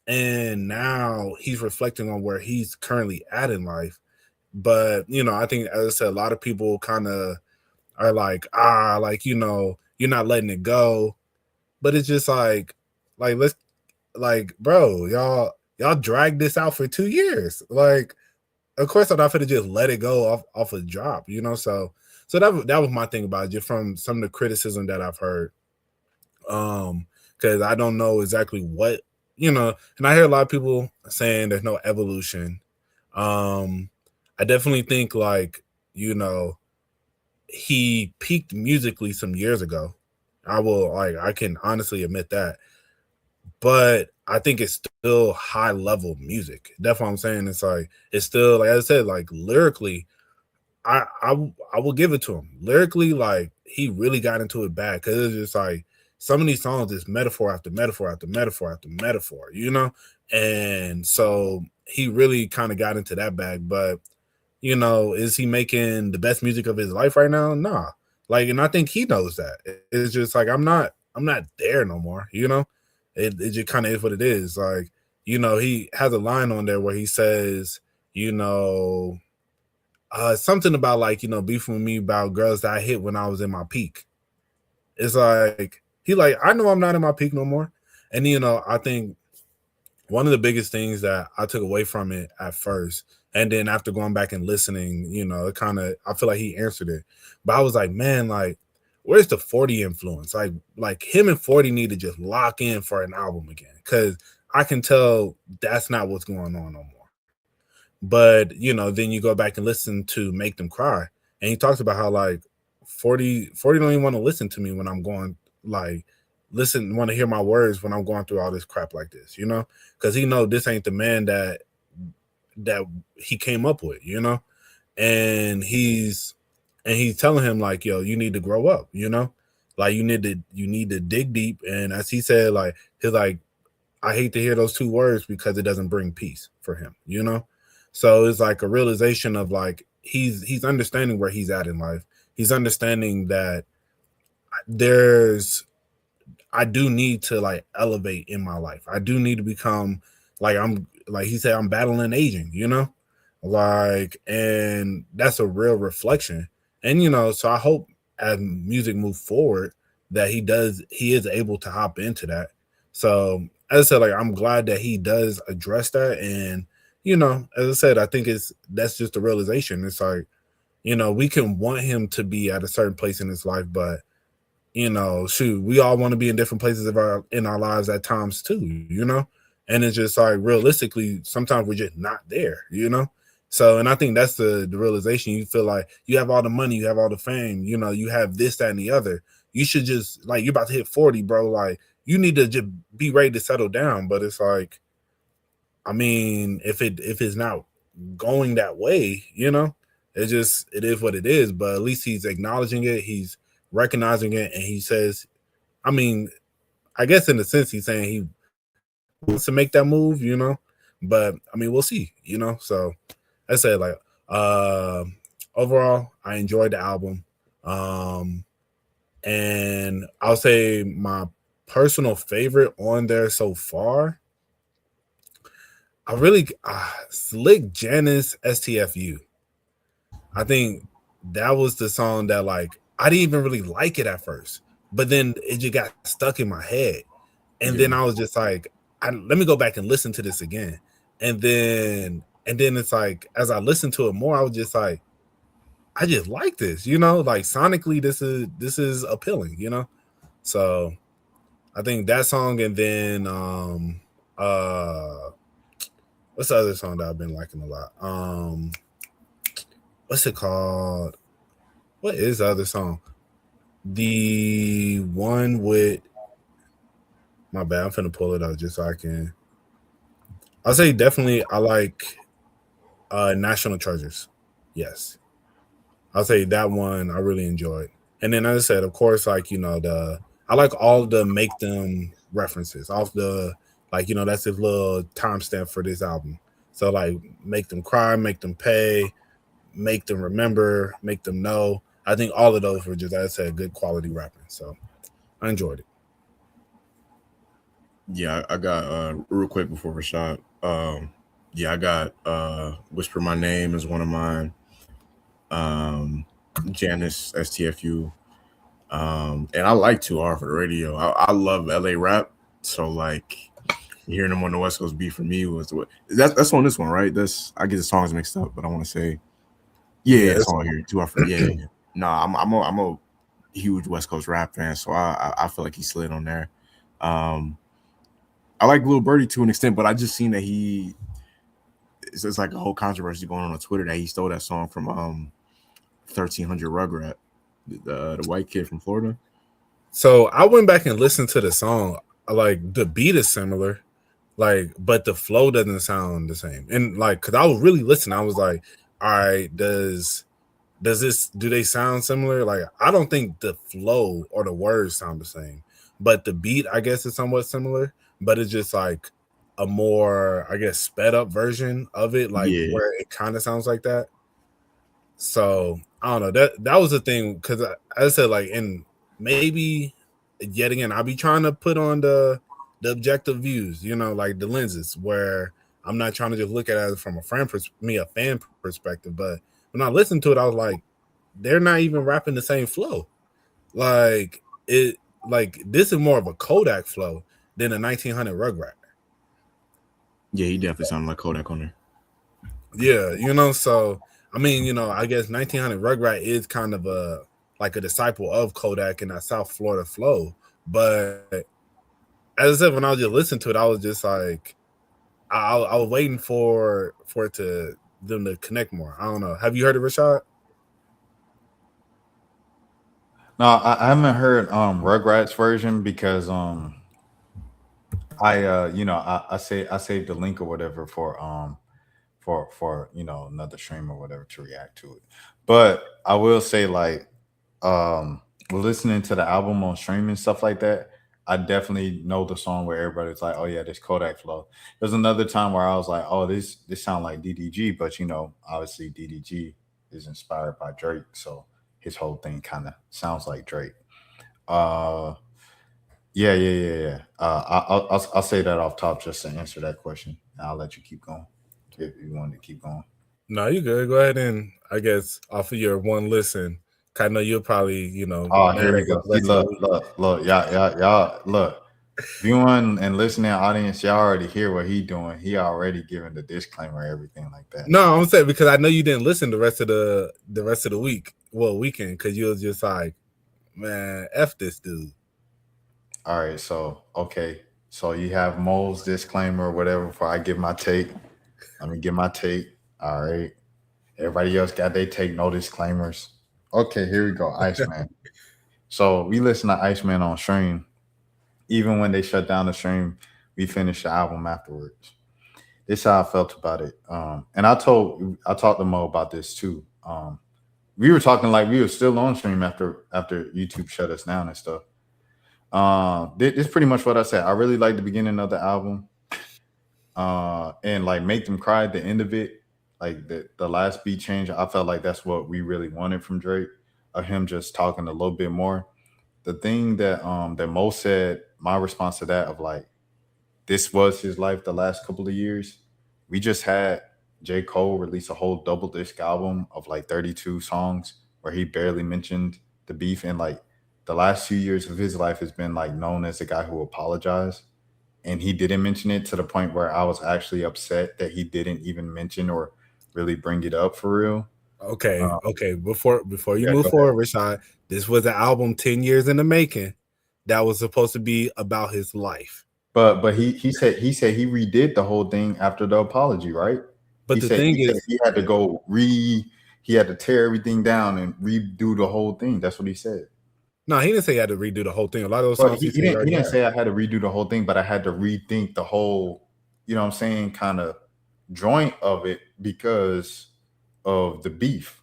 And now he's reflecting on where he's currently at in life. But, you know, I think, as I said, a lot of people kind of are like, like, you know, you're not letting it go. But it's just like let's, like, bro, y'all dragged this out for 2 years. Like, of course I'm not gonna just let it go off a drop, you know. So that was my thing about it, just from some of the criticism that I've heard. Because I don't know exactly what, you know, and I hear a lot of people saying there's no evolution. I definitely think, like, you know, he peaked musically some years ago. I can honestly admit that. But I think it's still high level music. That's what I'm saying. It's like, it's still, like I said, like lyrically, I will give it to him. Lyrically, like he really got into it bad, because it's just like some of these songs is metaphor after metaphor after metaphor after metaphor, you know? And so he really kind of got into that bag. But, you know, is he making the best music of his life right now? Nah. Like, and I think he knows that. It's just like, I'm not there no more, you know? It just kind of is what it is. Like, you know, he has a line on there where he says, you know, something about, like, you know, beefing with me about girls that I hit when I was in my peak. It's like, he like, I know I'm not in my peak no more. And, you know, I think one of the biggest things that I took away from it at first, and then after going back and listening, it kind of I feel like he answered it. But I was like, man, like, where's the 40 influence? Like him and 40 need to just lock in for an album again, because I can tell that's not what's going on no more. But then you go back and listen to Make Them Cry, and he talks about how like 40 don't even want to listen to me when I'm going like want to hear my words when I'm going through all this crap like this, because he know this ain't the man that he came up with, and he's telling him like, yo, you need to grow up, like you need to dig deep. And as he said, like he's like, I hate to hear those two words because it doesn't bring peace for him, So it's like a realization of like he's understanding where he's at in life. He's understanding that I do need to like elevate in my life. I do need to become like he said, I'm battling aging, like, and that's a real reflection. And so I hope as music moves forward that he is able to hop into that. So as I said, like I'm glad that he does address that. And as I said, I think that's just a realization. It's like, we can want him to be at a certain place in his life, but shoot, we all want to be in different places in our lives at times too, and it's just like realistically, sometimes we're just not there, So, and I think that's the realization. You feel like you have all the money, you have all the fame, you have this, that, and the other. You should just like, you're about to hit 40, bro. Like you need to just be ready to settle down. But it's like, I mean, if it's not going that way, it is what it is. But at least he's acknowledging it. He's recognizing it. And he says, I mean, I guess in a sense, he's saying he wants to make that move, but I mean, we'll see, So I say like, overall, I enjoyed the album. And I'll say my personal favorite on there so far, I really Slick Janice STFU. I think that was the song that like I didn't even really like it at first, but then it just got stuck in my head, and then I was just like, let me go back and listen to this again, and then it's like as I listened to it more, I was just like, I just like this, like sonically, this is appealing, So I think that song, and then what's the other song that I've been liking a lot? What's it called? What is the other song? The one with my bad. I'm finna pull it out just so I can. I'll say definitely I like National Treasures. Yes. I'll say that one I really enjoyed. And then as I said, of course, like I like all the Make Them references. Off the like, that's his little timestamp for this album. So like Make Them Cry, Make Them Pay, Make Them Remember, Make Them Know. I think all of those were just, as I said, good quality rapping. So I enjoyed it. Yeah, I got real quick before Rashad. I got Whisper My Name is one of mine. Janice STFU. And I like 2R for the radio. I love LA rap. So like hearing them on the West Coast beat for me was that's on this one, right? I get the songs mixed up, but I want to say it's on here. 2R for yeah. No, I'm a huge West Coast rap fan, so I feel like he slid on there. I like Lil Birdie to an extent, but I just seen that it's like a whole controversy going on Twitter that he stole that song from 1300 Rugrat, the white kid from Florida. So I went back and listened to the song. Like the beat is similar, like, but the flow doesn't sound the same. And like, cause I was really listening, I was like, all right, do they sound similar? Like, I don't think the flow or the words sound the same, but the beat, I guess, is somewhat similar, but it's just like a more, I guess, sped up version of it, like where it kind of sounds like that. So I don't know, that was the thing, because as I said, like, and maybe yet again, I'll be trying to put on the objective views, like the lenses, where I'm not trying to just look at it from a fan perspective, but when I listened to it, I was like, they're not even rapping the same flow. Like this is more of a Kodak flow than a 1900 Rugrat. Yeah, he definitely sounded like Kodak on there. Yeah, so I mean, I guess 1900 Rugrat is kind of a disciple of Kodak and that South Florida flow. But as I said, when I was just listening to it, I was just like, I was waiting for it to them to connect more. I don't know. Have you heard of Rashad? No, I haven't heard Rugrats version because I saved the link or whatever for another stream or whatever to react to it. But I will say like listening to the album on streaming stuff like that, I definitely know the song where everybody's like, "Oh yeah, this Kodak flow." There's another time where I was like, "Oh, this sound like DDG," but obviously DDG is inspired by Drake, so his whole thing kind of sounds like Drake. Uh, yeah. I'll say that off top just to answer that question. And I'll let you keep going if you want to keep going. No, you good. Go ahead and I guess off of your one listen, I know you'll probably Oh, here we go. See, look, y'all, look. Viewing and listening audience, y'all already hear what he doing. He already giving the disclaimer, everything like that. No, I'm saying because I know you didn't listen the rest of the week, weekend, because you was just like, man, F this dude. All right, so okay, so you have Mo's disclaimer or whatever before I give my take. Let me give my take. All right, everybody else got their take, no disclaimers. Okay, here we go, Iceman. So we listen to Iceman on stream. Even when they shut down the stream, we finished the album afterwards. This is how I felt about it. And I talked to Mo about this too. We were talking like we were still on stream after YouTube shut us down and stuff. This is pretty much what I said. I really like the beginning of the album. And like Make Them Cry at the end of it, like the last beat change, I felt like that's what we really wanted from Drake, of him just talking a little bit more. The thing that Mo said, my response to that of like, this was his life the last couple of years. We just had J. Cole release a whole double disc album of like 32 songs where he barely mentioned the beef. And like the last few years of his life has been like known as the guy who apologized. And he didn't mention it to the point where I was actually upset that he didn't even mention or really bring it up for real. Okay. Before you move forward, Rashad, this was an album 10 years in the making that was supposed to be about his life. But he said he redid the whole thing after the apology, right? But he had to go he had to tear everything down and redo the whole thing. That's what he said. No, he didn't say he had to redo the whole thing. A lot of those songs he didn't say I had to redo the whole thing, but I had to rethink the whole, you know what I'm saying, kind of joint of it because of the beef.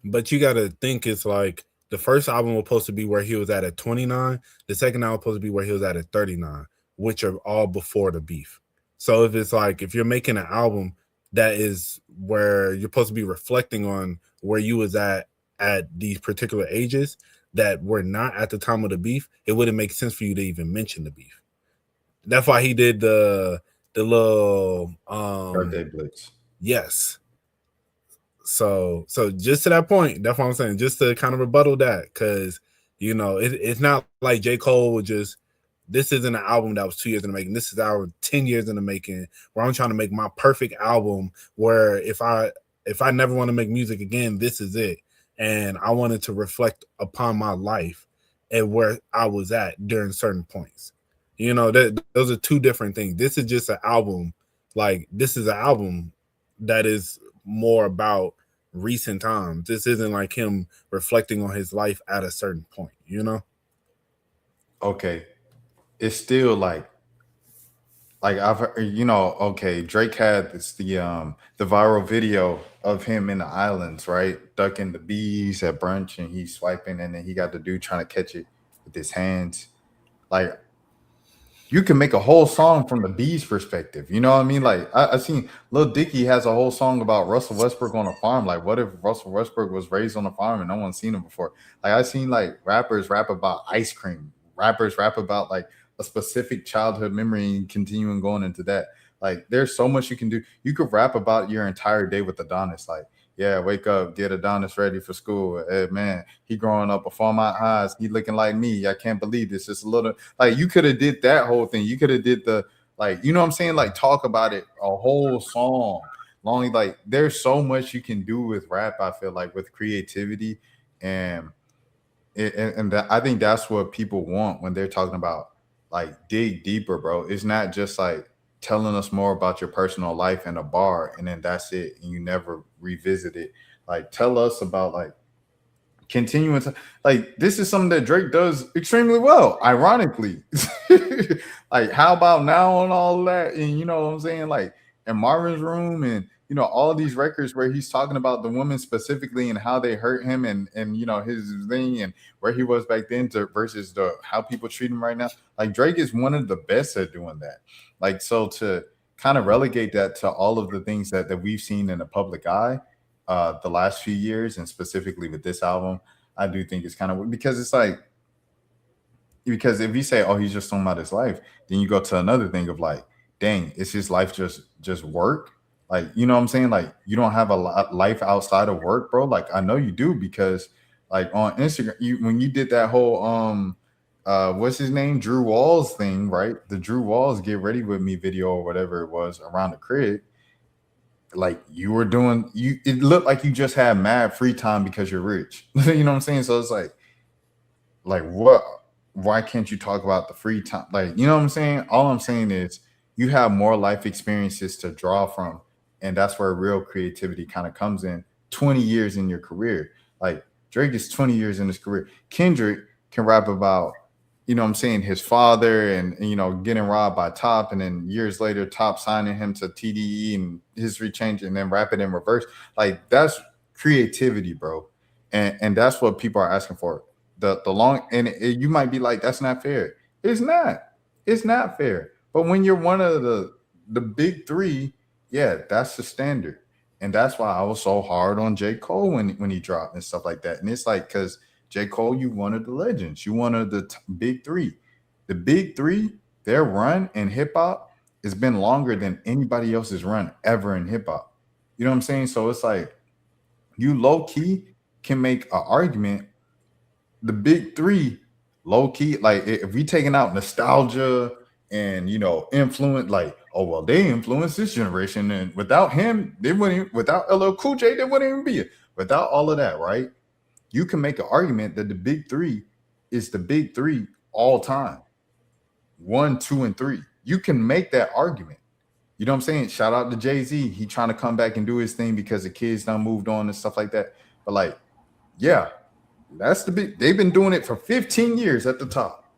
But you got to think it's like the first album was supposed to be where he was at 29. The second album was supposed to be where he was at 39, which are all before the beef. So if it's like, if you're making an album that is where you're supposed to be reflecting on where you was at these particular ages that were not at the time of the beef, it wouldn't make sense for you to even mention the beef. That's why he did the little Birthday Blitz. Yes. So just to that point, that's what I'm saying, just to kind of rebuttal that, because it's not like J. Cole would just, this isn't an album that was 2 years in the making. This is our 10 years in the making, where I'm trying to make my perfect album where if I never want to make music again, this is it. And I wanted to reflect upon my life and where I was at during certain points. Those are two different things. This is just an album. Like, this is an album that is more about recent times. This isn't like him reflecting on his life at a certain point, Okay. It's still like I've heard, okay, Drake had the viral video of him in the islands, right? Ducking the bees at brunch and he's swiping, and then he got the dude trying to catch it with his hands. Like, you can make a whole song from the bees perspective. You know what I mean? Like, I seen Lil Dicky has a whole song about Russell Westbrook on a farm. Like, what if Russell Westbrook was raised on a farm and no one's seen him before? Like, I seen like rappers rap about ice cream. Rappers rap about like a specific childhood memory and continuing going into that. Like, there's so much you can do. You could rap about your entire day with Adonis. Like, yeah, wake up, get Adonis ready for school. Hey, man, he growing up before my eyes. He looking like me. I can't believe this. It's a little like you could have did that whole thing. You could have did the like, you know what I'm saying? Like, talk about it a whole song long. Like, there's so much you can do with rap. I feel like with creativity, and I think that's what people want when they're talking about like dig deeper, bro. It's not just like telling us more about your personal life in a bar and then that's it, and you never revisit it. Like, tell us about like continuing to, like, this is something that Drake does extremely well, ironically. Like, how about now and all of that, and you know what I'm saying, like, in Marvin's Room, and you know all of these records where he's talking about the women specifically and how they hurt him, and you know his thing and where he was back then to versus the how people treat him right now. Like, Drake is one of the best at doing that. Like, so to kind of relegate that to all of the things that we've seen in the public eye the last few years, and specifically with this album, I do think it's kind of, because it's like, because if you say, oh, he's just talking about his life, then you go to another thing of like, dang, is his life just work? Like, you know what I'm saying? Like, you don't have a life outside of work, bro. Like, I know you do, because like on Instagram, when you did that whole what's his name, Drew Walls thing, right? The Drew Walls Get Ready With Me video or whatever it was around the crib. Like, you were doing, it looked like you just had mad free time because you're rich. You know what I'm saying? So it's like what, why can't you talk about the free time? Like, you know what I'm saying? All I'm saying is you have more life experiences to draw from, and that's where real creativity kind of comes in. 20 years in your career. Like, Drake is 20 years in his career. Kendrick can rap about, you know what I'm saying, his father and you know, getting robbed by Top, and then years later Top signing him to TDE and history changing, and then rap it in reverse. Like, that's creativity, bro. And that's what people are asking for. The long, and you might be like, that's not fair. It's not fair. But when you're one of the big three, yeah, that's the standard. And that's why I was so hard on J. Cole when he dropped and stuff like that. And it's like, because J. Cole, you one of the legends. You one of the big three. The big three, their run in hip hop has been longer than anybody else's run ever in hip hop. You know what I'm saying? So it's like, you low key can make an argument. The big three, low key, like, if we taking out nostalgia and, you know, influence, like, oh, well, they influenced this generation, and without him, they wouldn't, without LL Cool J, they wouldn't even be it. Without all of that, right? You can make an argument that the big three is the big three all time. 1, 2, and 3. You can make that argument. You know what I'm saying? Shout out to Jay-Z. He trying to come back and do his thing because the kids done moved on and stuff like that. But like, yeah, that's the big, they've been doing it for 15 years at the top.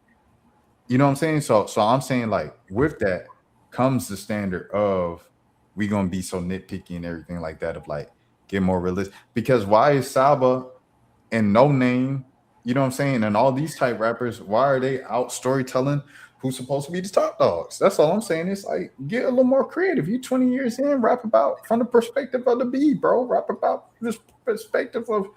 You know what I'm saying? So I'm saying, like, with that comes the standard of, we gonna be so nitpicky and everything like that, of like, get more realistic. Because why is Saba and No Name, you know what I'm saying, and all these type rappers, why are they out storytelling who's supposed to be the top dogs? That's all I'm saying. It's like, get a little more creative. You 20 years in, rap about from the perspective of the B, bro. Rap about this perspective of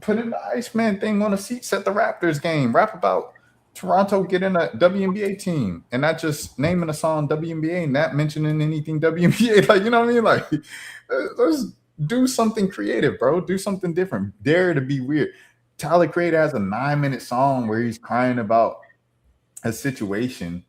putting the Iceman thing on a seat, set the Raptors game. Rap about Toronto getting a WNBA team, and not just naming a song WNBA and not mentioning anything WNBA. Like, you know what I mean? Like, let's do something creative, bro. Do something different. Dare to be weird. Tyler Creator has a 9-minute song where he's crying about a situation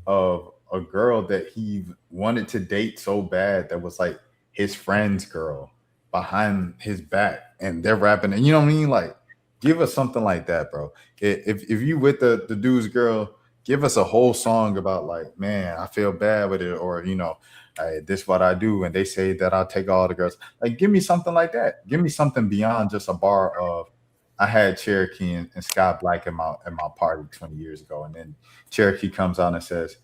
of a girl that he wanted to date so bad that was like his friend's girl behind his back, and they're rapping, and you know what I mean? Like, give us something like that, bro. If you with the dude's girl, give us a whole song about, like, man, I feel bad with it, or, you know, hey, this what I do, and they say that I'll take all the girls. Like, give me something like that. Give me something beyond just a bar of, I had Cherokee and Scott Black in my party 20 years ago, and then Cherokee comes on and says,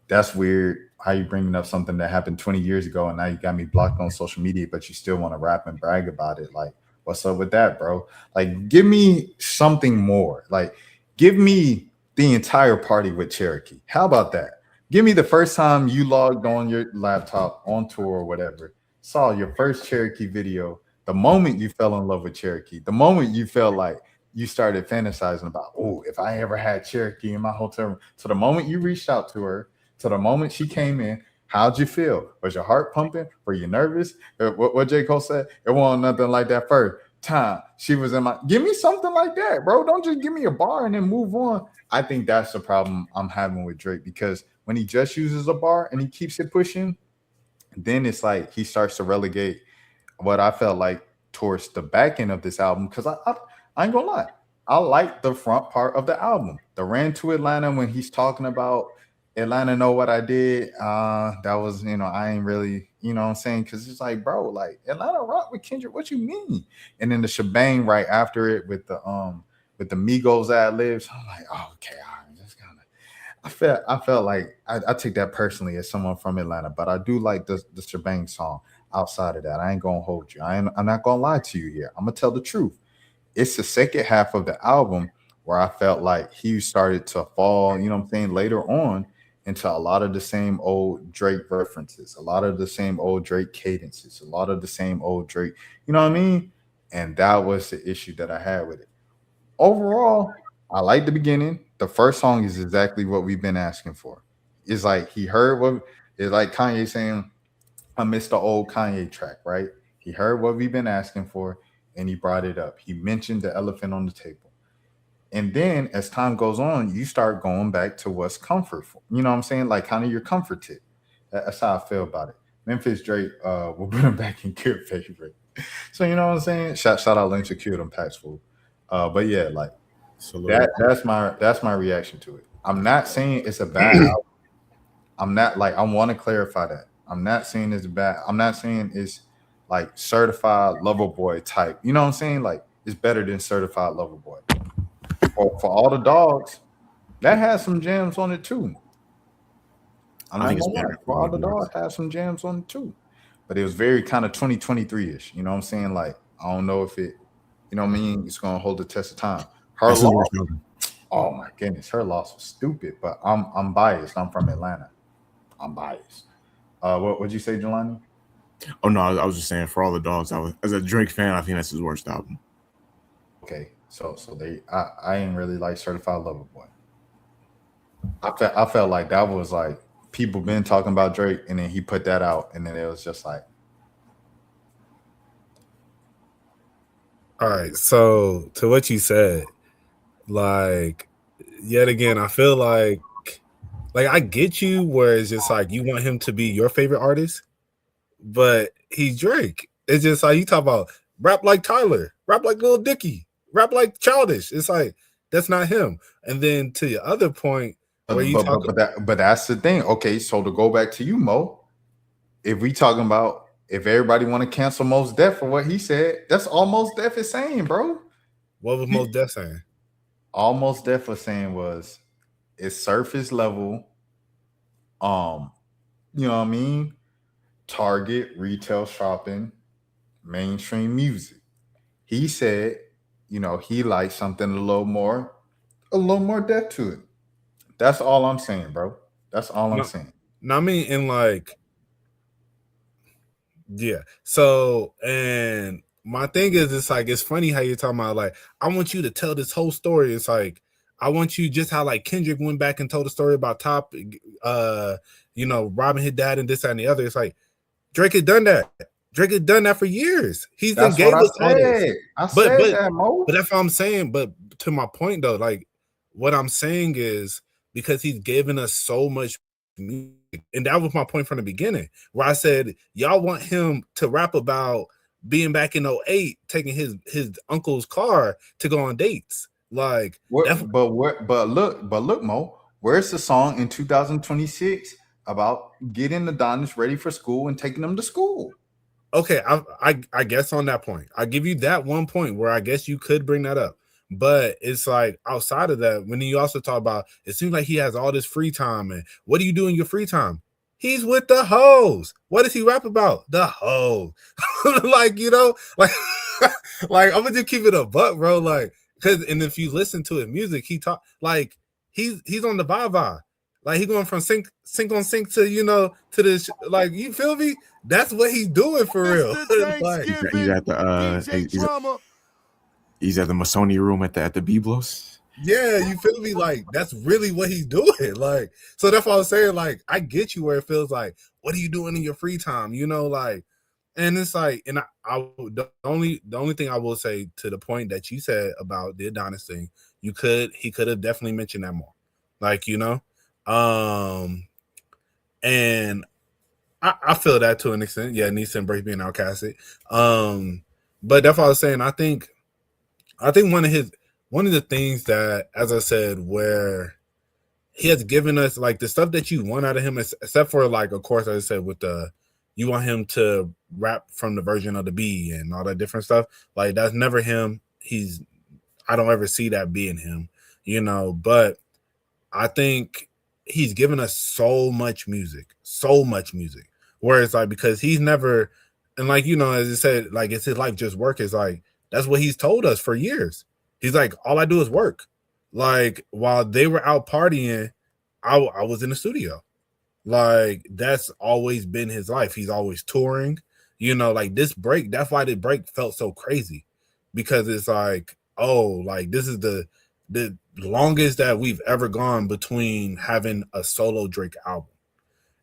that's weird. How you bringing up something that happened 20 years ago, and now you got me blocked on social media, but you still want to rap and brag about it? Like, what's up with that, bro? Like, give me something more. Like, give me the entire party with Cherokee. How about that? Give me the first time you logged on your laptop on tour or whatever, saw your first Cherokee video, the moment you fell in love with Cherokee, the moment you felt like you started fantasizing about, oh, if I ever had Cherokee in my hotel room, to the moment you reached out to her, to the moment she came in, how'd you feel? Was your heart pumping? Were you nervous? What J. Cole said, it wasn't nothing like that first time. She was in my, give me something like that, bro. Don't just give me a bar and then move on. I think that's the problem I'm having with Drake, because when he just uses a bar and he keeps it pushing, then it's like he starts to relegate what I felt like towards the back end of this album. Because I ain't gonna lie, I like the front part of the album. The Ran to Atlanta when he's talking about Atlanta know what I did. That was, I ain't really, what I'm saying? Because it's like, bro, like Atlanta rock with Kendrick. What you mean? And then the shebang right after it with the Migos ad libs. I'm like, oh, okay, all right, that's kind of. I felt like I take that personally as someone from Atlanta, but I do like the shebang song. Outside of that, I ain't gonna hold you. I'm not gonna lie to you here. I'm gonna tell the truth. It's the second half of the album where I felt like he started to fall, later on into a lot of the same old Drake references, a lot of the same old Drake cadences, a lot of the same old Drake, you know what I mean? And that was the issue that I had with it. Overall, I like the beginning. The first song is exactly what we've been asking for. It's like he heard what it's like Kanye saying, I missed the old Kanye track, right? He heard what we've been asking for and he brought it up. He mentioned the elephant on the table. And then as time goes on, you start going back to what's comfort for. You know what I'm saying? Like kind of you're comforted. That's how I feel about it. Memphis Drake will bring him back in good favorite. So you know what I'm saying? Shout out Link Secure them packs fool. But yeah, like that's my reaction to it. I'm not saying it's a bad album. I'm not like I want to clarify that. I'm not saying it's bad. I'm not saying it's like certified lover boy type. You know what I'm saying? Like it's better than certified lover boy. For all the dogs, that has some jams on it too. I think it's better. For all the dogs, has some jams on it too. But it was very kind of 2023-ish. You know what I'm saying? Like I don't know if it, you know what I mean? It's gonna hold the test of time. Her loss, oh my goodness, her loss was stupid. But I'm biased. I'm from Atlanta. I'm biased. What would you say, Jelani? Oh no, I was just saying for all the dogs. As a Drake fan, I think that's his worst album. Okay, so I ain't really like Certified Lover Boy. I felt like that was like people been talking about Drake, and then he put that out, and then it was just like. All right, so to what you said, like yet again, I feel like I get you where it's just like you want him to be your favorite artist, but he's Drake. It's just like you talk about rap like Tyler, rap like Lil Dicky, rap like Childish. It's like that's not him. And then to your other point, where you talk but that's the thing. Okay, so to go back to you, Mo, if we talking about if everybody want to cancel Mos Def for what he said, that's all Mos Def is saying, bro. What was Mos Def saying? All Mos Def was saying was it's surface level. You know what I mean? Target, retail shopping, mainstream music. He said, he likes something a little more depth to it. That's all I'm saying, bro. That's all I'm saying. No, I mean, in like, yeah. So, and my thing is, it's like, it's funny how you're talking about, like, I want you to tell this whole story. It's like, I want you just how like Kendrick went back and told a story about Top, robbing his dad and this, that, and the other. It's like, Drake had done that. Drake had done that for years. He's been gave us all this. I said that, Mo. But that's what I'm saying. But to my point, though, like, what I'm saying is because he's given us so much music. And that was my point from the beginning, where I said, y'all want him to rap about being back in 08, taking his uncle's car to go on dates. Like, but look, Mo, where's the song in 2026 about getting Adonis ready for school and taking them to school? Okay, I guess on that point, I give you that one point where I guess you could bring that up. But it's like outside of that, when you also talk about, it seems like he has all this free time. And what do you do in your free time? He's with the hoes. What does he rap about? The hoes. like, like I'm gonna just keep it a buck, bro. Like, and if you listen to his music, he talk like he's on the vibe. Like he going from sync on sync to to this, like, you feel me? That's what he's doing for real. Like, he's at the Masoni room at the Biblos. Yeah, you feel me? Like that's really what he's doing. Like, so that's what I was saying. Like, I get you where it feels like, what are you doing in your free time? Like, and it's like, and the only thing I will say to the point that you said about the Adonis thing, he could have definitely mentioned that more. Like, And I feel that to an extent. Yeah, Nisa embraced being outcasted. But that's what I was saying. I think one of the things that, as I said, where he has given us like the stuff that you want out of him, except for like, of course, as I said, with the you want him to rap from the version of the B and all that different stuff. Like that's never him. I don't ever see that being him, but I think he's given us so much music. Where it's like, because he's never, and like, as I said, like it's his life just work. It's like, that's what he's told us for years. He's like, all I do is work. Like while they were out partying, I was in the studio. Like that's always been his life. He's always touring, like this break. That's why the break felt so crazy, because it's like, oh, like this is the longest that we've ever gone between having a solo Drake album.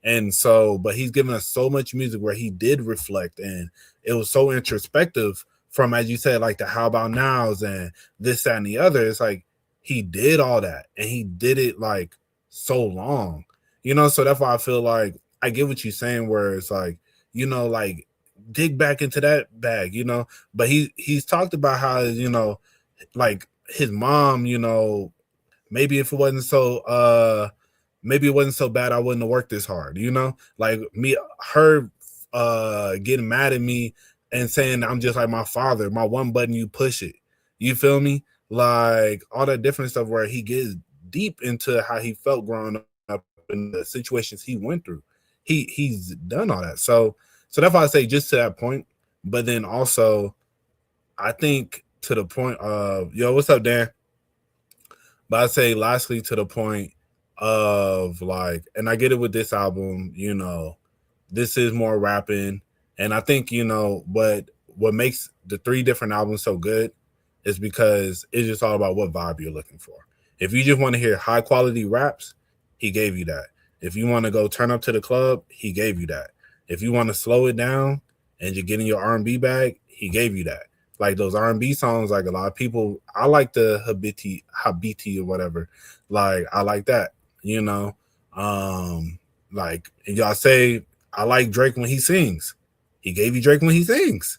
And so, but he's given us so much music where he did reflect, and it was so introspective from, as you said, like the How About Nows and this, that, and the other. It's like he did all that, and he did it like so long, so that's why I feel like I get what you're saying, where it's like, like dig back into that bag, but he's talked about how, like his mom, maybe if it wasn't so maybe it wasn't so bad, I wouldn't have worked this hard, like her getting mad at me and saying I'm just like my father, my one button, you push it, you feel me, like all that different stuff where he gets deep into how he felt growing up and the situations he went through. He's done all that, so that's why I say just to that point. But then also I think to the point of, yo, what's up, Dan? But I say lastly, to the point of like, and I get it with this album, this is more rapping. And I think, what makes the 3 different albums so good is because it's just all about what vibe you're looking for. If you just want to hear high quality raps, he gave you that. If you want to go turn up to the club, he gave you that. If you want to slow it down and you're getting your R&B bag, he gave you that. Like those R&B songs, like a lot of people, I like the Habiti or whatever. Like I like that, like, and y'all say I like Drake when he sings. He gave you Drake when he sings.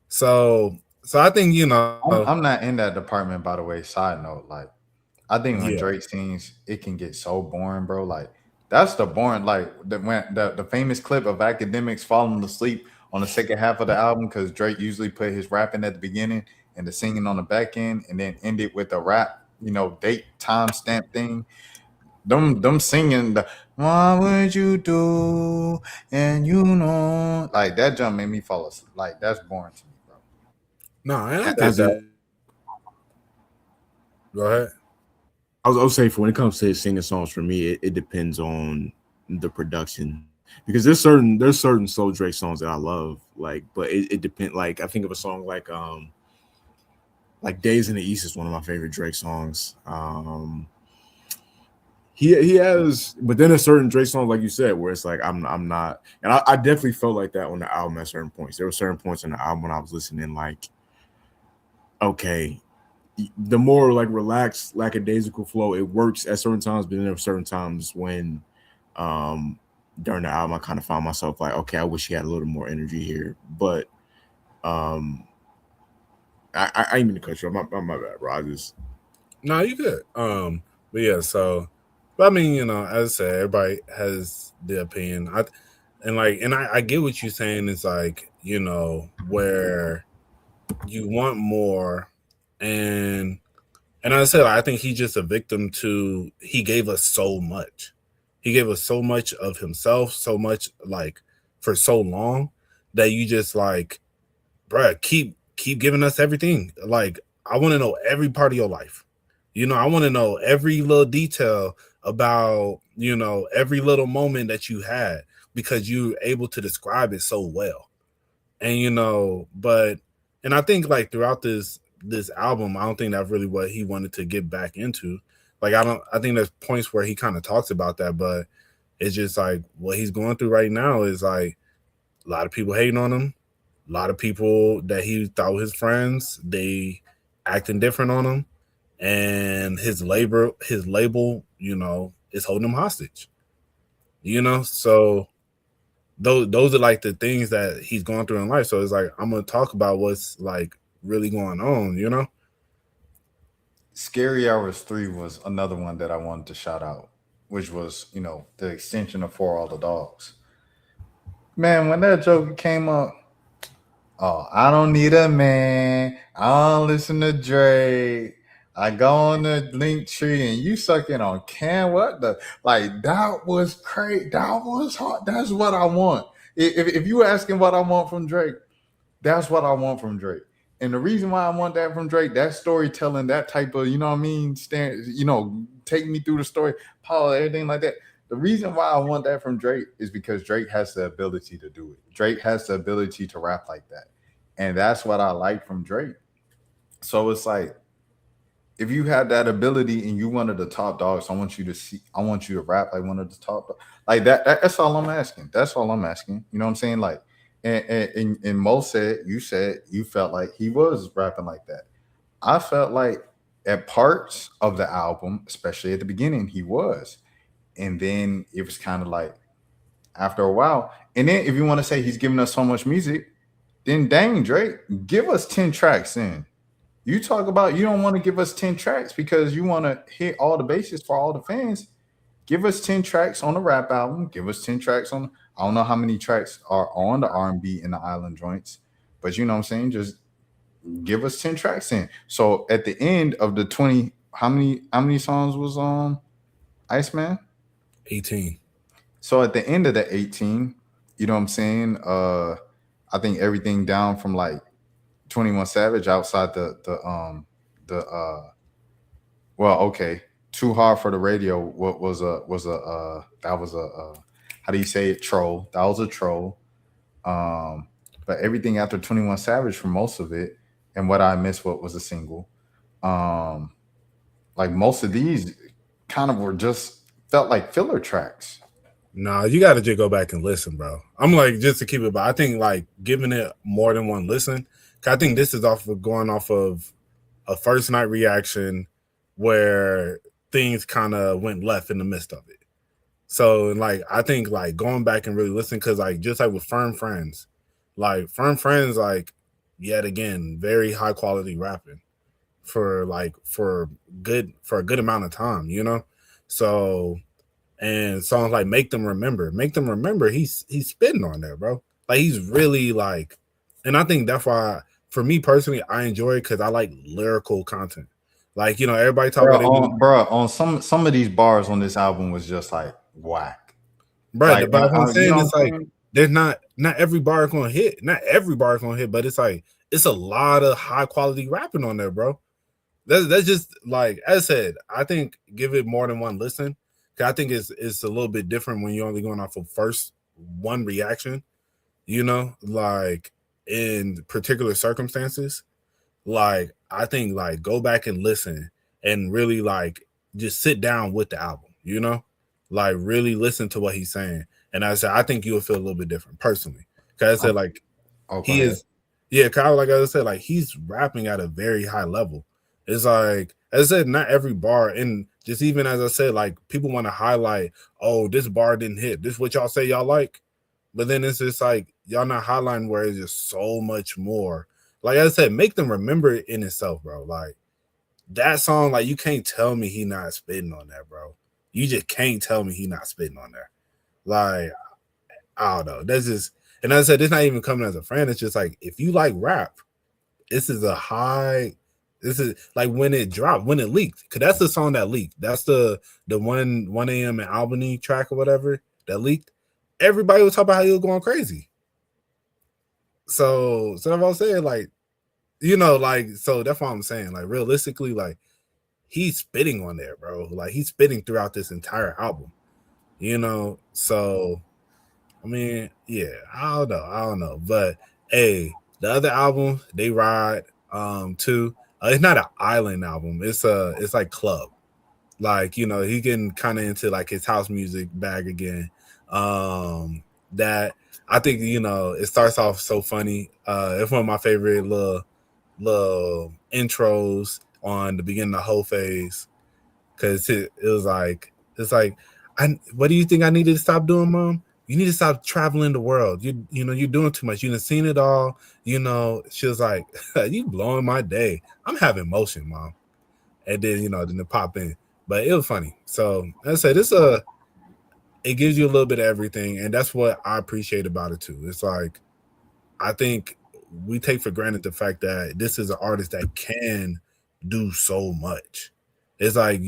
So I think, I'm not in that department, by the way. Side note, like I think when Yeah. Drake sings, it can get so boring, bro. Like that's the boring, like the famous clip of Academics falling asleep on the second half of the album, because Drake usually put his rapping at the beginning and the singing on the back end, and then end it with a rap, date timestamp thing. Them singing the "What would you do?" and like that jump made me fall asleep. Like that's boring to me, bro. No, and I get As that. Go ahead. I was saying, for when it comes to singing songs, for me, it depends on the production, because there's certain slow Drake songs that I love, like, but it depends. Like I think of a song like Days in the East is one of my favorite Drake songs. He has, but then there's certain Drake songs, like you said, where it's like I'm not, and I definitely felt like that on the album at certain points. There were certain points on the album when I was listening, like, okay, the more like relaxed, lackadaisical flow, it works at certain times, but then there were certain times when during the album I kind of found myself like, okay, I wish he had a little more energy here. But I ain't mean to cut you off. My bad, bro. No, you good. But yeah, so, but I mean, as I said, everybody has their opinion. I get what you're saying. It's like, where you want more, and as I said, I think he's just a victim to, he gave us so much. He gave us so much of himself, so much, like, for so long, that you just like, bruh, keep giving us everything. Like, I want to know every part of your life. I want to know every little detail about, every little moment that you had, because you're able to describe it so well. And, and I think like throughout this album, I don't think that's really what he wanted to get back into. Like, I think there's points where he kind of talks about that, but it's just like what he's going through right now is like a lot of people hating on him. A lot of people that he thought were his friends, they acting different on him. And his label, is holding him hostage. you know. So those are like the things that he's going through in life. So it's like I'm gonna talk about what's like really going on, you know. Scary Hours 3 was another one that I wanted to shout out, which was, the extension of For All the Dogs. Man, when that Joker came up, oh, I don't need a man. I don't listen to Drake. I go on the link tree and you sucking on can what the like that was crazy. That was hard. That's what I want. If you asking what I want from Drake, that's what I want from Drake. And the reason why I want that from Drake, that storytelling, that type of, you know what I mean, take me through the story, Paul, everything like that. The reason why I want that from Drake is because Drake has the ability to do it. Drake has the ability to rap like that. And that's what I like from Drake. So it's like, if you have that ability and you one of the top dogs, I want you to rap like one of the top dogs. Like that's all I'm asking. That's all I'm asking. You know what I'm saying? Like, and Mo said you felt like he was rapping like that. I felt like at parts of the album, especially at the beginning, he was. And then it was kind of like after a while. And then if you want to say he's giving us so much music, then dang Drake, give us 10 tracks in. You talk about you don't want to give us 10 tracks because you want to hit all the bases for all the fans. Give us 10 tracks on the rap album. Give us 10 tracks on, I don't know how many tracks are on the R&B and the island joints, but you know what I'm saying? Just give us 10 tracks in. So at the end of the 20, how many songs was on Iceman? 18. So at the end of the 18, you know what I'm saying? I think everything down from like 21 Savage outside the well, okay, Too Hard for the Radio. What was a that was a how do you say it? Troll. That was a troll. Um, but everything after 21 Savage for most of it, and what I missed, what was a single. Um, like most of these kind of were just felt like filler tracks. Nah, you got to just go back and listen, bro. I'm like, just to keep it, but I think like giving it more than one listen. 'Cause I think this is going off of a first night reaction where things kind of went left in the midst of it. So like, I think like going back and really listening, because like just like with Firm Friends, like yet again, very high quality rapping for a good amount of time, you know. So and songs like Make Them Remember, he's spitting on there, bro. Like he's really like, and I think that's why for me personally, I enjoy it because I like lyrical content. Like, you know, everybody talk about On some of these bars on this album was just like whack. bro. Like, But what I'm you saying know is what I'm like saying? there's not every bar gonna hit. Not every bar gonna hit, but it's like it's a lot of high quality rapping on there, bro. That's just like as I said, I think give it more than one listen. 'Cause I think it's a little bit different when you're only going off of first one reaction, you know, like in particular circumstances. Like I think like go back and listen and really like just sit down with the album, you know, like really listen to what he's saying. And I said I think you'll feel a little bit different personally. Cause I said like Oh, go he ahead. is, yeah, Kyle, like I said, like he's rapping at a very high level. It's like, as I said, not every bar, and just even as I said, like people want to highlight, oh, this bar didn't hit. This is what y'all say y'all like, but then it's just like y'all not highlighting where it's just so much more. Like I said, Make Them Remember it in itself, bro. Like that song, like you can't tell me he not spitting on that, bro. You just can't tell me he not spitting on there. Like I don't know. That's just, and as I said, it's not even coming as a friend. It's just like if you like rap, this is a high. This is like when it dropped, when it leaked, because that's the song that leaked. That's the 1 a.m. in Albany track or whatever that leaked. Everybody was talking about how he was going crazy. So that's what I'm saying. Like, you know, like so that's what I'm saying. Like realistically, like he's spitting on there, bro. Like he's spitting throughout this entire album. You know, so I mean, yeah, I don't know. But hey, the other album, They Ride, too. It's not an island album. It's like club. Like, you know, he getting kind of into like his house music bag again. That I think, you know, it starts off so funny. It's one of my favorite little intros on the beginning of the whole phase. Cause it was like it's like what do you think I needed to stop doing, Mom? You need to stop traveling the world. You know, you're doing too much. You done seen it all. You know, she was like, you blowing my day. I'm having motion, Mom. And then, you know, then it pop in. But it was funny. So as I said, it gives you a little bit of everything. And that's what I appreciate about it too. It's like, I think we take for granted the fact that this is an artist that can do so much. It's like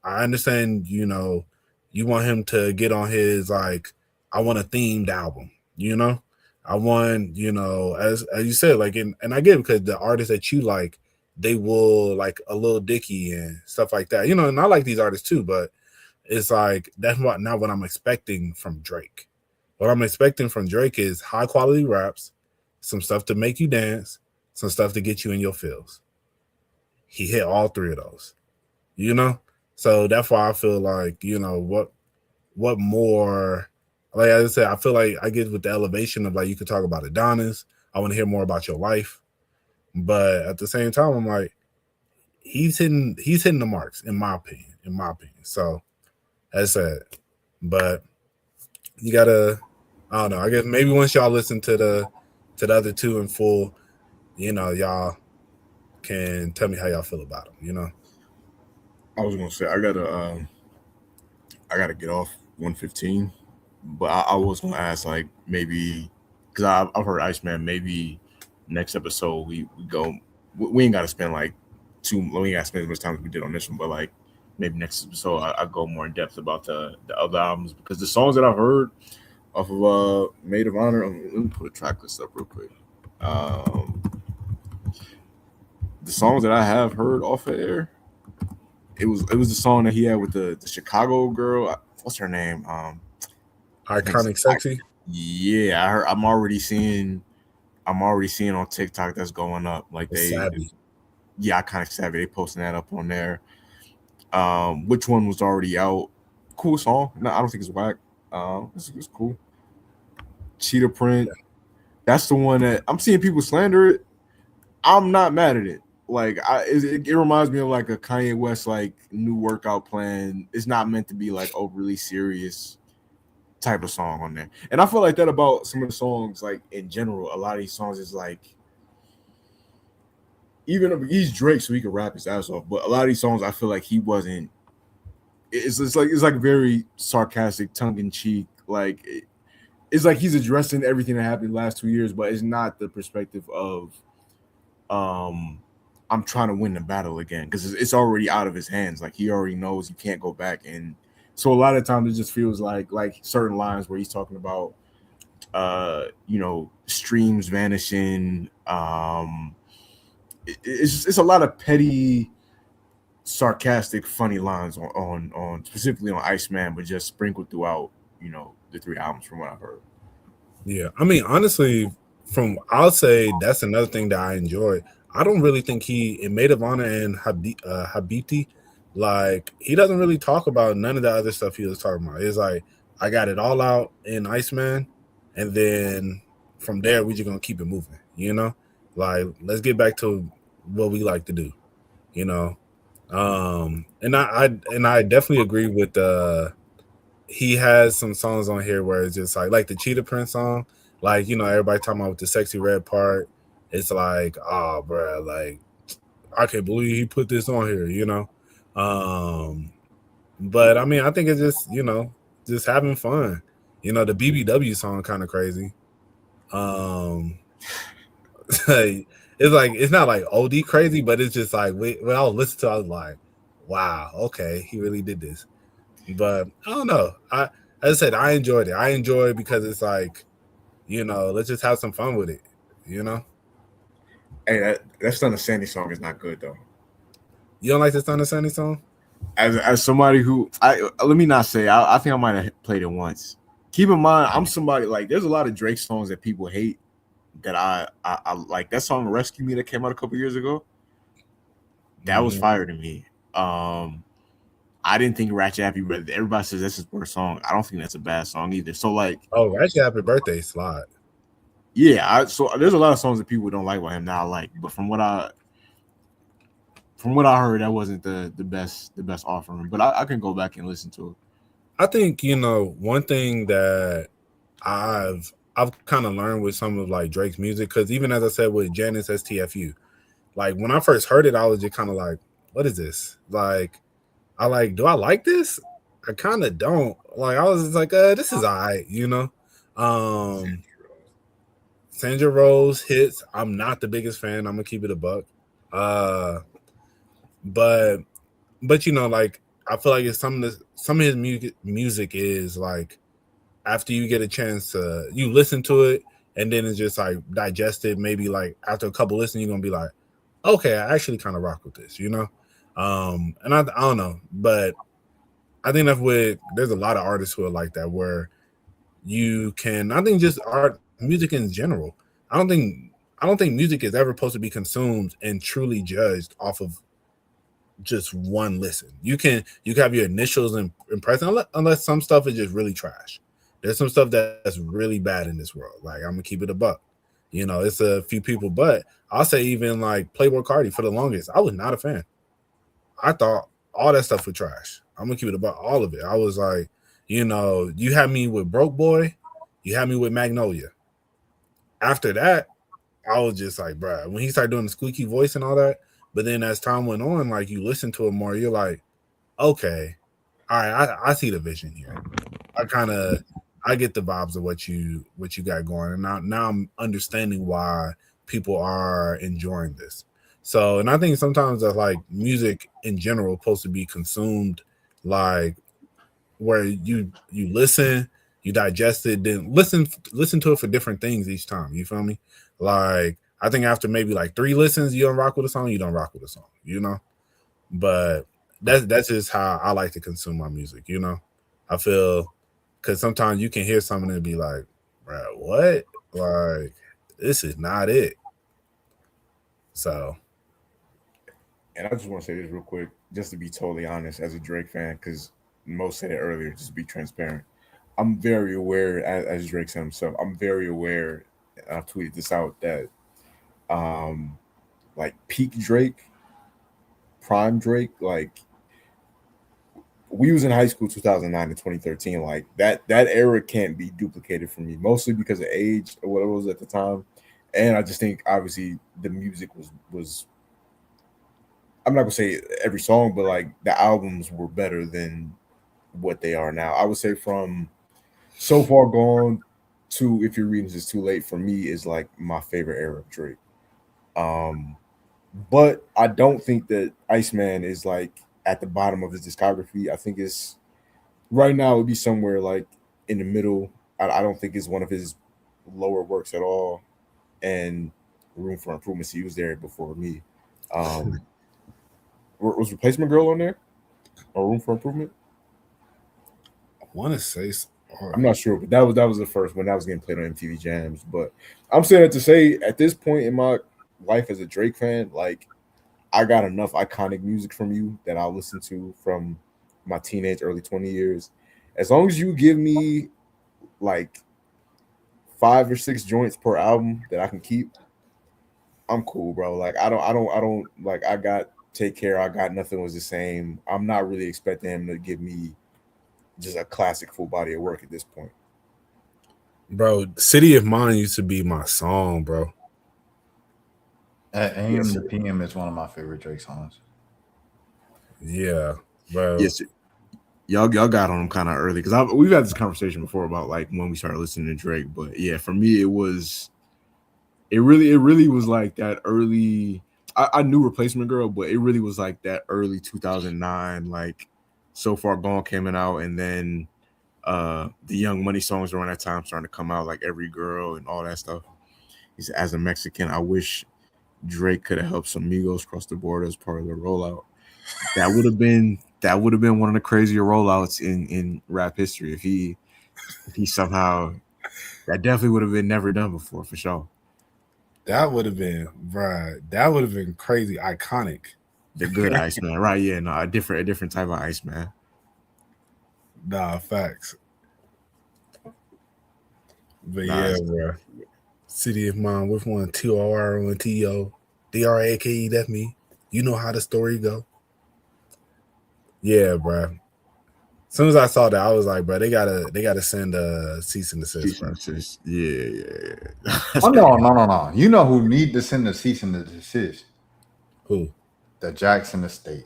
I understand, you know, you want him to get on his like, I want a themed album, you know? I want, you know, as you said, like, and I get it because the artists that you like, they will like a Lil Dicky and stuff like that, you know, and I like these artists too, but it's like that's not what I'm expecting from Drake. What I'm expecting from Drake is high quality raps, some stuff to make you dance, some stuff to get you in your feels. He hit all three of those, you know? So that's why I feel like, you know, what more, like I said, I feel like I get with the elevation of like, you could talk about Adonis. I want to hear more about your life. But at the same time, I'm like, he's hitting the marks, in my opinion. So as I said, but you gotta, I don't know, I guess maybe once y'all listen to the other two in full, you know, y'all can tell me how y'all feel about them, you know. I was gonna say I gotta get off 115, but I was gonna ask like maybe because I've heard Iceman, maybe next episode we ain't gotta spend like we ain't gotta spend as much time as we did on this one, but like maybe next episode I go more in depth about the other albums because the songs that I've heard off of Maid of Honor. Let me put a track list up real quick. The songs that I have heard off of air, it was the song that he had with the Chicago girl. What's her name? Iconic Sexy. Yeah, I heard. I'm already seeing on TikTok that's going up. Like Savvy. Yeah, Iconic Savvy. They posting that up on there. Which one was already out? Cool song. No, I don't think it's whack. It's cool. Cheetah Print. That's the one that I'm seeing people slander it. I'm not mad at it. Like it reminds me of like a Kanye West like new workout plan. It's not meant to be like overly serious type of song on there. And I feel like that about some of the songs, like in general. A lot of these songs is like, even if he's Drake, so he can rap his ass off. But a lot of these songs, I feel like he wasn't. It's like very sarcastic, tongue in cheek. Like it's like he's addressing everything that happened the last 2 years, but it's not the perspective of I'm trying to win the battle again because it's already out of his hands. Like he already knows you can't go back. And so a lot of times it just feels like certain lines where he's talking about, you know, streams vanishing. It's a lot of petty, sarcastic, funny lines on specifically on Iceman, but just sprinkled throughout, you know, the three albums from what I've heard. Yeah, I mean, honestly, I'll say that's another thing that I enjoy. I don't really think in Maid of Honor and Habibti, like he doesn't really talk about none of the other stuff he was talking about. It's like I got it all out in Iceman, and then from there we just gonna keep it moving. You know, like let's get back to what we like to do. You know, and I definitely agree with he has some songs on here where it's just like the Cheetah Print song. Like, you know, everybody talking about with the Sexy Red part. It's like, oh, bro, like, I can't believe he put this on here, you know? But, I mean, I think it's just, you know, just having fun. You know, the BBW song kind of crazy. It's like, it's not like OD crazy, but it's just like, when I was listening to it, I was like, wow, okay, he really did this. But I don't know. As I said, I enjoyed it. I enjoy it because it's like, you know, let's just have some fun with it, you know? Hey, that Son of Sandy song is not good, though. You don't like the Son of Sandy song? As somebody who, let me not say, I think I might have played it once. Keep in mind, I'm somebody, like, there's a lot of Drake songs that people hate that I like. That song, Rescue Me, that came out a couple years ago, that was fire to me. I didn't think Ratchet Happy Birthday. Everybody says that's his worst song. I don't think that's a bad song either. So like, oh, Ratchet Happy Birthday slide. Yeah, so there's a lot of songs that people don't like about him that I like, but from what I heard, that wasn't the best offering. But I can go back and listen to it. I think, you know, one thing that I've kind of learned with some of like Drake's music, because even as I said with Janice STFU, like when I first heard it, I was just kind of like, what is this? Like, do I like this? I kind of don't. Like, I was just like, this is all right, you know? Sandra Rose hits. I'm not the biggest fan. I'm gonna keep it a buck. But you know, like I feel like it's some of his music is like after you get a chance to you listen to it and then it's just like digested. Maybe like after a couple listens, you're gonna be like, okay, I actually kind of rock with this, you know. And I don't know, but I think there's a lot of artists who are like that where you can. I think just art music in general. I don't think music is ever supposed to be consumed and truly judged off of just one listen. You can have your initials and impression unless some stuff is just really trash. There's some stuff that's really bad in this world. Like I'm gonna keep it a buck. You know, it's a few people, but I'll say even like Playboi Carti for the longest, I was not a fan. I thought all that stuff was trash. I'm gonna keep it about all of it. I was like, you know, you had me with Broke Boy, you had me with Magnolia. After that, I was just like, bruh, when he started doing the squeaky voice and all that, but then as time went on, like you listen to it more, you're like, okay, all right, I see the vision here. I get the vibes of what you got going, and now I'm understanding why people are enjoying this. So, and I think sometimes that like music in general is supposed to be consumed like where you listen, you digest it, then listen to it for different things each time. You feel me? Like I think after maybe like 3 listens, you don't rock with a song, you don't rock with a song, you know. But that's just how I like to consume my music, you know. I feel because sometimes you can hear something and be like, bro, what? Like this is not it. So. And I just want to say this real quick, just to be totally honest, as a Drake fan, because Mo said it earlier, just to be transparent. I'm very aware, as Drake said himself, I'm very aware, I've tweeted this out, that like peak Drake, prime Drake, like we was in high school 2009 to 2013. Like that era can't be duplicated for me, mostly because of age or what it was at the time. And I just think obviously the music was I'm not gonna say every song, but like the albums were better than what they are now. I would say from So Far Gone to If You're Reading This Too Late for me is like my favorite era of Drake. But I don't think that Iceman is like at the bottom of his discography. I think it's right now it would be somewhere like in the middle. I don't think it's one of his lower works at all. And Room for Improvement, he was there before me. Was Replacement Girl on there or Room for Improvement? I want to say I'm not sure, but that was the first one that was getting played on MTV Jams. But I'm saying it to say at this point in my life as a Drake fan, like I got enough iconic music from you that I'll listen to from my teenage, early 20 years. As long as you give me like 5 or 6 joints per album that I can keep, I'm cool, bro. Like I don't like I got Take Care, I Got Nothing Was the Same. I'm not really expecting him to give me just a classic full body of work at this point. Bro, City of Mine used to be my song, bro. AM to PM is one of my favorite Drake songs. Yeah, bro. Yes, y'all got on him kind of early because we've had this conversation before about like when we started listening to Drake. But yeah, for me, it really was like that early. I knew Replacement Girl, but it really was like that early 2009, like So Far Gone came out, and then the Young Money songs around that time starting to come out, like Every Girl and all that stuff. He said, as a Mexican, I wish Drake could have helped some Migos cross the border as part of the rollout. That would have been one of the crazier rollouts in rap history if he somehow, that definitely would have been never done before for sure. That would have been, bro. That would have been crazy, iconic. The good Iceman, right? Yeah, no, a different type of Iceman. Nah, facts. But yeah, bro. City of Mine, which one? TOR and TO, DRAKE. That's me. You know how the story go. Yeah, bro. As soon as I saw that, I was like, bro, they gotta send a cease and desist, bro. Yeah. Oh no. You know who need to send a cease and desist? Who? The Jackson estate.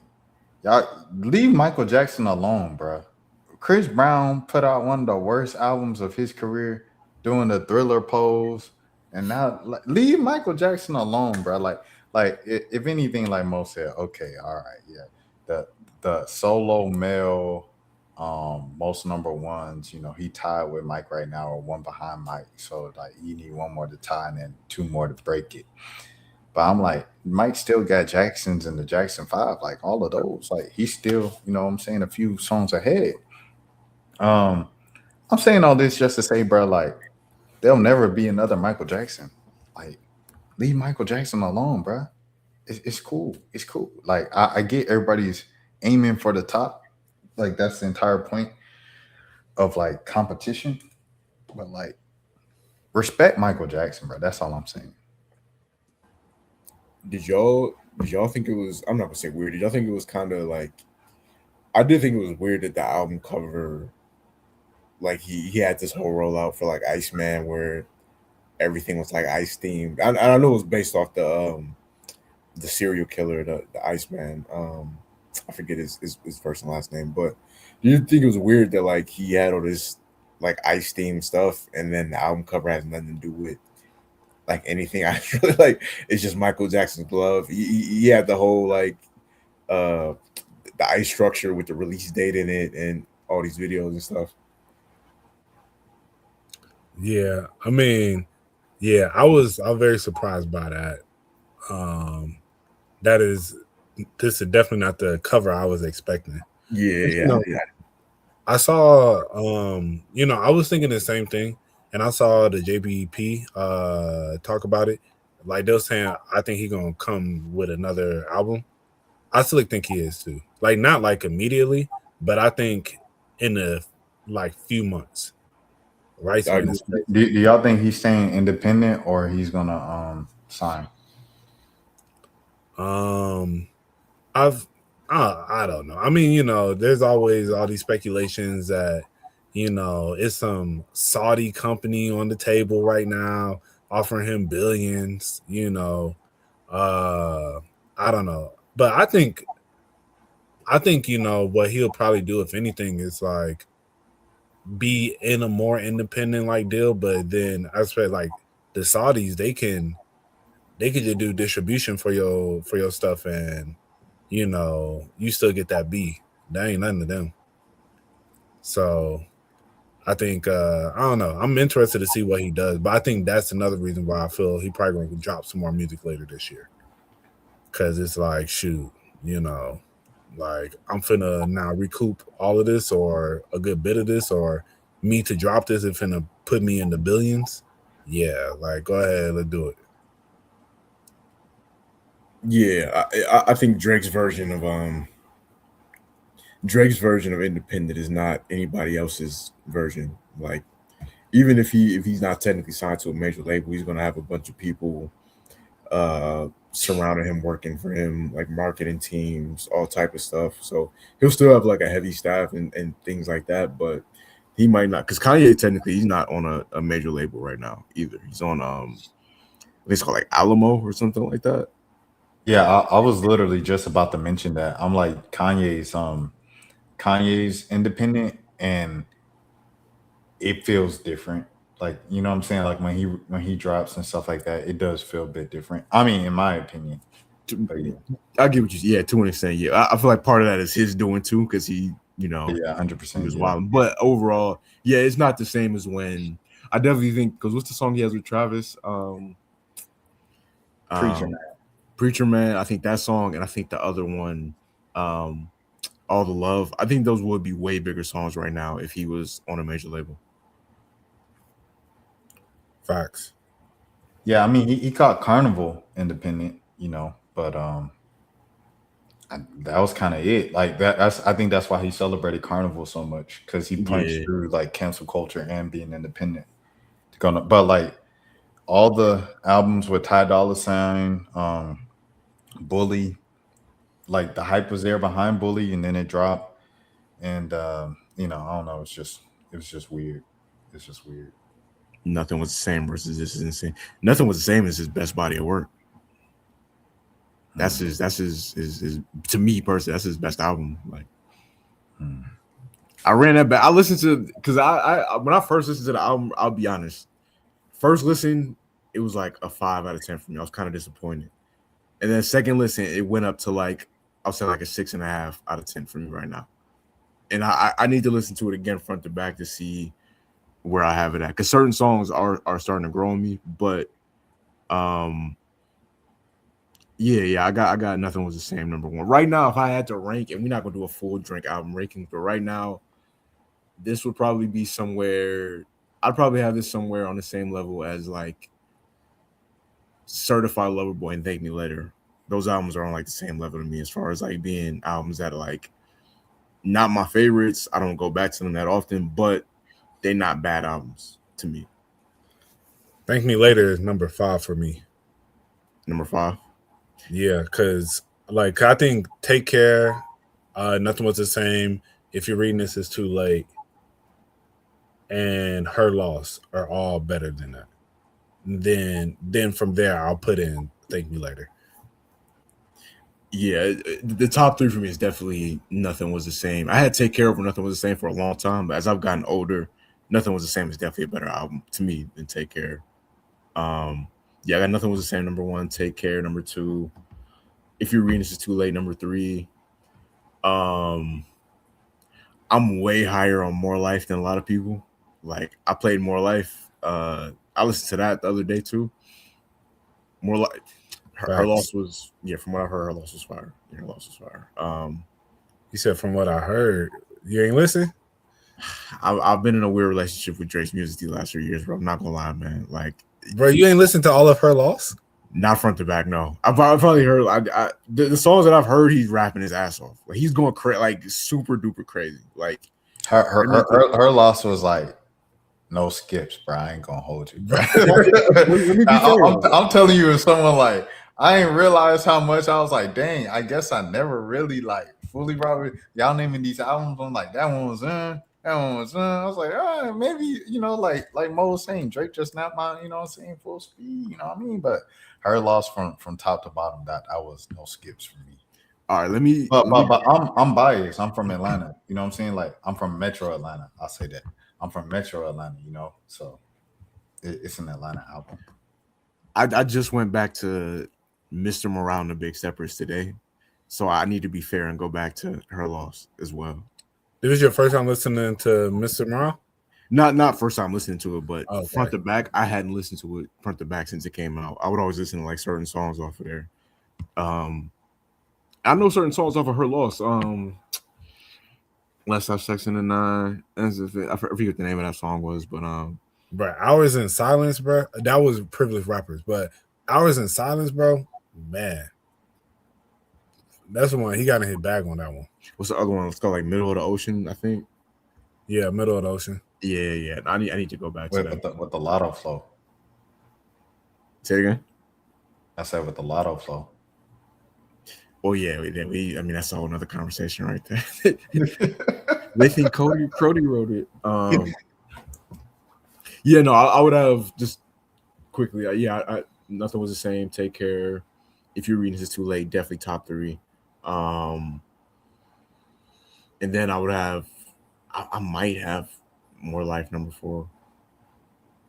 Y'all leave Michael Jackson alone, bro. Chris Brown put out one of the worst albums of his career, doing the Thriller pose, and now leave Michael Jackson alone, bro. If anything, like Mo said, okay, all right, yeah, the solo male, most number ones, you know, he tied with Mike right now, or one behind Mike, so like you need one more to tie and then two more to break it. But I'm like, Mike still got Jacksons and the Jackson 5, like all of those. Like he's still, you know what I'm saying, a few songs ahead. Um, I'm saying all this just to say, bro, like there'll never be another Michael Jackson. Like, leave Michael Jackson alone, bro. It's cool. It's cool. Like I get everybody's aiming for the top. Like that's the entire point of like competition. But like respect Michael Jackson, bro. That's all I'm saying. Did y'all think it was? I'm not gonna say weird. Did y'all think it was kind of like? I did think it was weird that the album cover, like he had this whole rollout for like Iceman, where everything was like ice themed. I know it was based off the serial killer, the Iceman. I forget his first and last name, but do you think it was weird that like he had all this like ice themed stuff, and then the album cover has nothing to do with like anything? I really like it's just Michael Jackson's glove. He had the whole like the ice structure with the release date in it and all these videos and stuff. Yeah, I mean, yeah, I'm very surprised by that. This is definitely not the cover I was expecting. Yeah. I saw, I was thinking the same thing, and I saw the JBP talk about it. Like they were saying, I think he's gonna come with another album. I still think he is too. Like not like immediately, but I think in the like few months. Right? Do y'all think he's staying independent or he's gonna sign? I don't know. I mean, there's always all these speculations that, it's some Saudi company on the table right now offering him billions, I don't know. But I think, what he'll probably do, if anything, is like be in a more independent like deal. But then I expect like the Saudis, they can just do distribution for your stuff, and you still get that B. That ain't nothing to them. So I think I don't know. I'm interested to see what he does, but I think that's another reason why I feel he probably going to drop some more music later this year. Cause it's like, shoot, like I'm finna now recoup all of this or a good bit of this, or me to drop this is finna put me in the billions. Yeah, like go ahead, let's do it. Yeah, I think Drake's version of independent is not anybody else's version. Like even if he's not technically signed to a major label, he's gonna have a bunch of people surrounding him, working for him, like marketing teams, all type of stuff. So he'll still have like a heavy staff and things like that, but he might not, because Kanye technically he's not on a major label right now either. He's on it's called like Alamo or something like that. Yeah, I was literally just about to mention that. I'm like Kanye's independent, and it feels different. Like, you know what I'm saying? Like when he drops and stuff like that, it does feel a bit different. I mean, in my opinion. But yeah. I get what you to an extent. Yeah. I feel like part of that is his doing too, because he, yeah, 100%. He was wild. But overall, yeah, it's not the same as when I definitely think, because what's the song he has with Travis? Preacher Man. I think that song, and I think the other one, All the Love. I think those would be way bigger songs right now if he was on a major label. Facts. Yeah, I mean he caught Carnival independent, but that was kind of it. Like I think that's why he celebrated Carnival so much, because he punched through like cancel culture and being independent. But like all the albums with Ty Dolla $ign, Bully, like the hype was there behind Bully, and then it dropped. And I don't know. It was just weird. It's just weird. Nothing Was the Same versus This Is Insane. Nothing Was the Same is his best body of work. That's his to me personally, that's his best album. Like I ran that back. I listened to because I when I first listened to the album, I'll be honest. First listen, it was like a 5 out of 10 for me. I was kind of disappointed. And then second listen, it went up to like I'll say like a 6.5 out of 10 for me right now. And I need to listen to it again front to back to see where I have it at. Because certain songs are starting to grow on me, but yeah, I got Nothing Was the Same number one. Right now, if I had to rank, and we're not gonna do a full Drake album ranking, but right now, this would probably be somewhere. I'd probably have this somewhere on the same level as like Certified Lover Boy and Thank Me Later. Those albums are on like the same level to me as far as like being albums that are like not my favorites. I don't go back to them that often, but they're not bad albums to me. Thank Me Later is number 5 for me. Number 5. Yeah, because like I think Take Care, Nothing Was the Same, If You're Reading This Is Too Late, and Her Loss are all better than that. Then from there I'll put in Thank Me Later. Yeah, the top 3 for me is definitely Nothing Was the Same. I had Take Care over Nothing Was the Same for a long time, but as I've gotten older, Nothing Was the Same is definitely a better album to me than Take Care. Yeah, I got Nothing Was the Same number 1, Take Care number 2, If You're Reading This Is Too Late number 3. I'm way higher on More Life than a lot of people. Like I played More Life. I listened to that the other day too. More Life. Her Loss was from what I heard, Her Loss was fire. Yeah, Her Loss was fire. You said from what I heard, you ain't listen? I've been in a weird relationship with Drake's music these last 3 years, bro. I'm not gonna lie, man. Like, bro, you ain't listened to all of Her Loss? Not front to back, no. I've probably heard the songs that I've heard. He's rapping his ass off. Like he's going like super duper crazy. Like her loss was like no skips, bro. I ain't gonna hold you, bro. I'm telling you, as someone like I ain't realized how much I was like, dang. I guess I never really like fully rock with y'all naming these albums. I'm like that one was in. That one was I was like, maybe, like Mo was saying, Drake just not my, saying full speed, you know what I mean? But Her Loss from top to bottom, that was no skips for me. All right, let me. But I'm biased. I'm from Atlanta. You know what I'm saying? Like I'm from Metro Atlanta. I'll say that. I'm from Metro Atlanta. So it's an Atlanta album. I just went back to Mr. Morale and the Big Steppers today, so I need to be fair and go back to Her Loss as well. This was your first time listening to Mr. Morale? Not first time listening to it, but front to back, I hadn't listened to it front to back since it came out. I would always listen to like certain songs off of there. I know certain songs off of Her Loss. Let's Have Sex in the Nine. I forget what the name of that song was, but bro, Hours in Silence, bro. That was Privileged Rappers, but Hours in Silence, bro, man. That's the one he got in his bag on that one. What's the other one? It's called like Middle of the Ocean, I think. Yeah, Middle of the Ocean. Yeah. I need to go back to that. With the Lotto flow. Say it again. I said with the Lotto flow. Oh yeah, I mean that's a whole another conversation right there. They think Cody wrote it. Yeah, no, I would have just quickly. I Nothing Was the Same. Take Care. If You're Reading This Is Too Late, definitely top 3. And then I would have, I might have More Life number 4,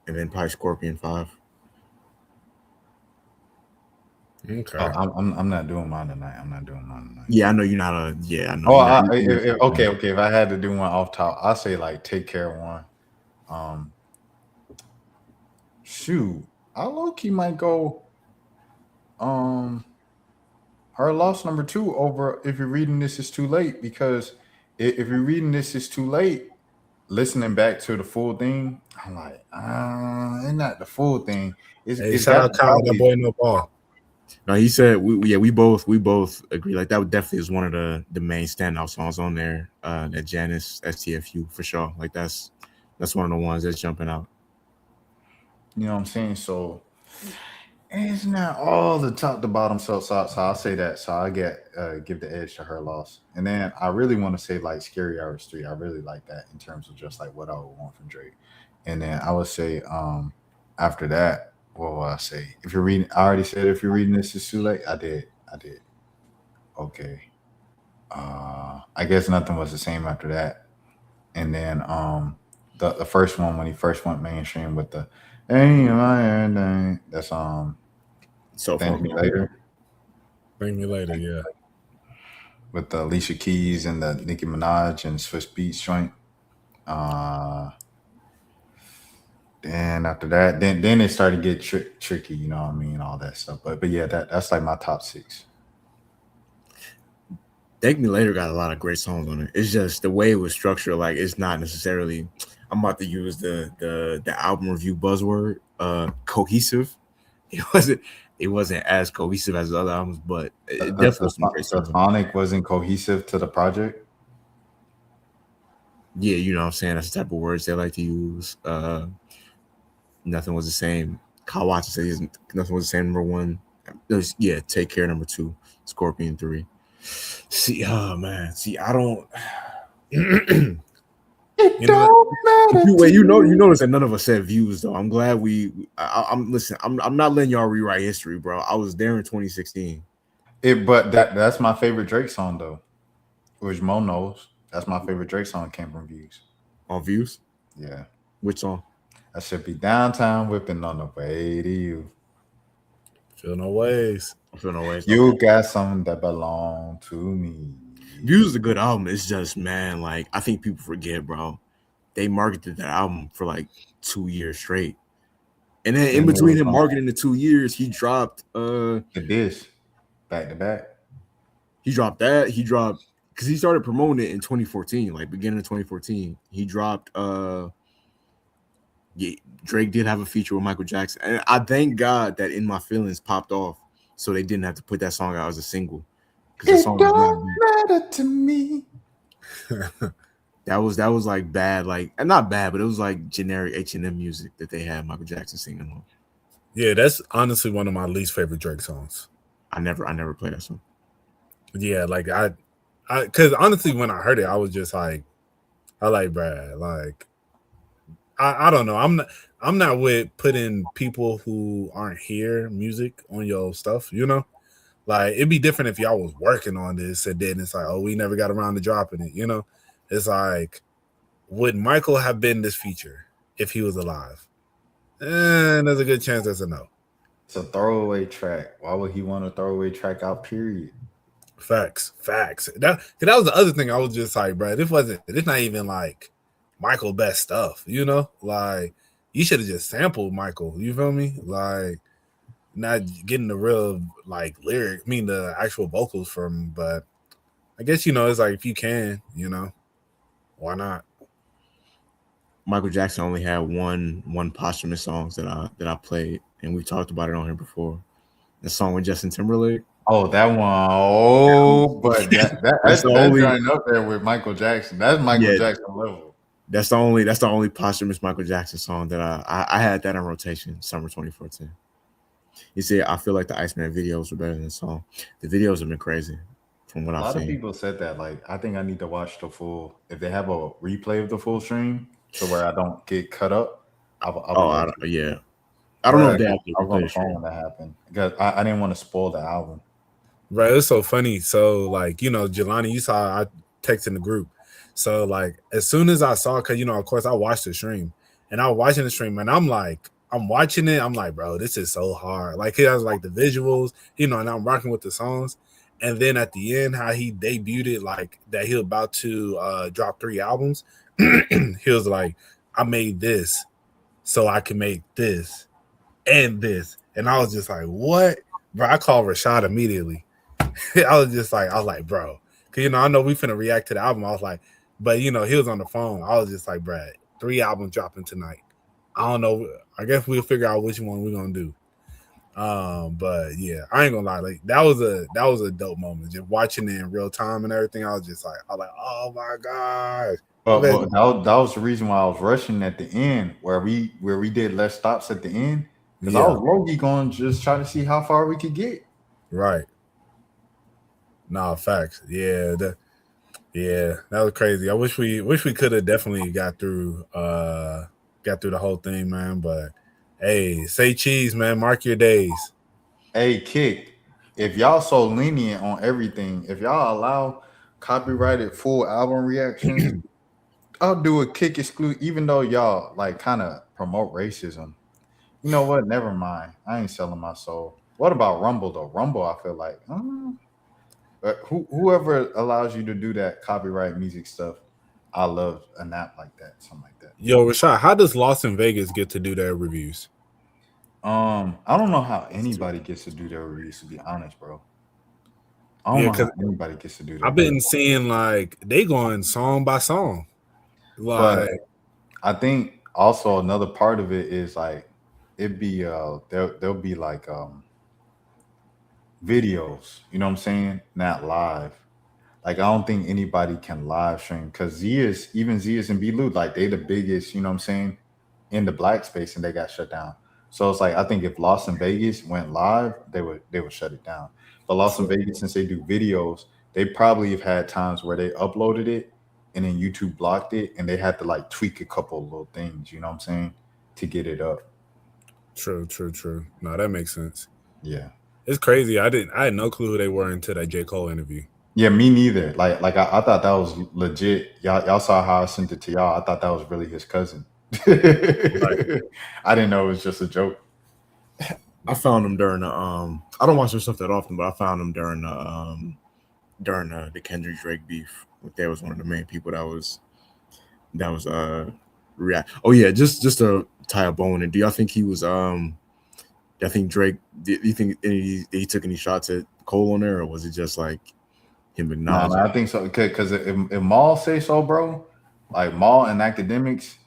and then probably Scorpion 5. Okay. I'm not doing mine tonight. Yeah, I know you're not a. Yeah, I know. Okay. If I had to do one off top, I'll say like Take Care 1. Shoot, I low key might go. Her Loss number 2 over If You're Reading This Is Too Late, because if you're reading This Is Too Late, listening back to the full thing, I'm like, it's not the full thing. It's shout out Kyle, that boy no ball. No, he said we both agree. Like that definitely is one of the main standout songs on there. That Janice STFU for sure. Like that's one of the ones that's jumping out. You know what I'm saying? So It's not all the top to bottom. So I'll say that. So I give the edge to Her Loss, and then I really want to say like Scary Hours 3. I really like that in terms of just like what I would want from Drake. And then I would say after that, what will I say? If you're reading, I already said if you're reading this is too late. I did. Okay. I guess nothing was the same after that. And then the first one when he first went mainstream with the "Ain't my everything," that's So Thank far, Me Later Bring me later, yeah. with the Alicia Keys and the Nicki Minaj and Swiss Beats joint. Uh, then after that, then it started to get tricky, you know what I mean, all that stuff. But yeah, that's like my top 6. Thank Me Later got a lot of great songs on it. It's just the way it was structured. Like it's not necessarily. I'm about to use the album review buzzword. Cohesive. It wasn't as cohesive as the other albums, but it definitely was some great songs. The Sonic wasn't cohesive to the project. Yeah, you know what I'm saying? That's the type of words they like to use. Nothing was the same. Kyle Watson says nothing was the same. Number 1. Yeah, Take Care. Number 2. Scorpion 3. See, oh man. See, I don't. It don't matter. You notice that none of us said Views though. I'm glad I'm listen. I'm not letting y'all rewrite history, bro. I was there in 2016. But that's my favorite Drake song though, which Mo knows. That's my favorite Drake song. Came from Views. On Views? Yeah. Which song? I should be downtown whipping on the way to you. Feel no ways. I feel no ways. You got something that belong to me. Views is a good album. It's just, man, like I think people forget, bro. They marketed that album for like 2 years straight. And then in between him marketing the 2 years, he dropped the dish back to back. He dropped that. He dropped because he started promoting it in 2014, like beginning of 2014. He dropped yeah, Drake did have a feature with Michael Jackson. And I thank God that In My Feelings popped off so they didn't have to put that song out as a single. It don't matter to me. That was like bad, like and not bad, but it was like generic H&M music that they had Michael Jackson singing on. Yeah, that's honestly one of my least favorite Drake songs. I never played that song. Yeah, like I because honestly, when I heard it, I was just like, I like Brad. Like, I don't know. I'm not with putting people who aren't here music on your stuff. You know, like it'd be different if y'all was working on this and then it's like, oh, we never got around to dropping it. You know, it's like, would Michael have been this feature if he was alive? And there's a good chance that's a no. It's a throwaway track. Why would he want a throwaway track out? Period. Facts. That was the other thing. I was just like, bro, this not even like Michael best stuff, you know? Like, you should have just sampled Michael, you feel me? Like, not getting the real like lyric, the actual vocals from, but I guess, it's like if you can, why not? Michael Jackson only had one posthumous songs that I played, and we talked about it on here before. The song with Justin Timberlake. Oh, that one. Oh, but that's right up there with Michael Jackson. That's Michael Jackson level. That's the only posthumous Michael Jackson song that I had that on rotation summer 2014. You see, I feel like the Iceman videos were better than the song. The videos have been crazy from what I've seen. A lot of people said that. Like, I think I need to watch the full. If they have a replay of the full stream, so where I don't get cut up. I don't know if they have to I was on the phone when that happened because I didn't want to spoil the album. Right, it's so funny. So, like, Jelani, you saw I texted in the group. So, like, as soon as I saw, because, of course, I watched the stream. And I was watching the stream, and I'm watching it. I'm like, bro, this is so hard. Like, he has, like, the visuals, and I'm rocking with the songs. And then at the end, how he debuted it, like, that he was about to drop 3 albums. He was like, I made this so I can make this and this. And I was just like, what? Bro, I called Rashad immediately. I was like, bro, because I know we finna react to the album. I was like, but he was on the phone. I was just like, Brad, 3 albums dropping tonight. I don't know. I guess we'll figure out which one we're gonna do. But yeah, I ain't gonna lie. Like that was a dope moment. Just watching it in real time and everything. I was like, oh my gosh. But that was the reason why I was rushing at the end, where we did less stops at the end. Because I was low-key going just try to see how far we could get. Right. Nah, facts. Yeah, that was crazy. I wish we could have definitely got through the whole thing, man. But hey, say cheese, man. Mark your days. Hey, Kick, if y'all so lenient on everything, if y'all allow copyrighted full album reactions, I'll do a Kick exclude, even though y'all like kind of promote racism. You know what? Never mind. I ain't selling my soul. What about Rumble though? Rumble, I feel like whoever allows you to do that copyright music stuff, I love a nap like that, something like that. Yo, Rashad, how does Lost in Vegas get to do their reviews? I don't know how anybody gets to do their reviews, to be honest, bro. I don't know how anybody gets to do that. I've been seeing like they going song by song. But I think also another part of it is like it'd be there'll be like videos, you know what I'm saying? Not live. Like I don't think anybody can live stream because Zias and B-Lou, like they the biggest, you know what I'm saying, in the black space and they got shut down. So it's like I think if Lost in Vegas went live, they would shut it down. But Lost in Vegas, since they do videos, they probably have had times where they uploaded it and then YouTube blocked it and they had to like tweak a couple of little things, you know what I'm saying, to get it up. True. No, that makes sense. Yeah. It's crazy. I had no clue who they were until that J. Cole interview. Yeah, me neither. Like I thought that was legit. Y'all saw how I sent it to y'all. I thought that was really his cousin. Right. I didn't know it was just a joke. I found him during the I don't watch their stuff that often, but I found him during the Kendrick Drake beef. That was one of the main people that was react. Oh yeah, just to tie a bone in. Do y'all think he was I think Drake? Do you think he took any shots at Cole on there, or was it just like him acknowledging? No, I think so. Because if Maul say so, bro, like Maul and Academics,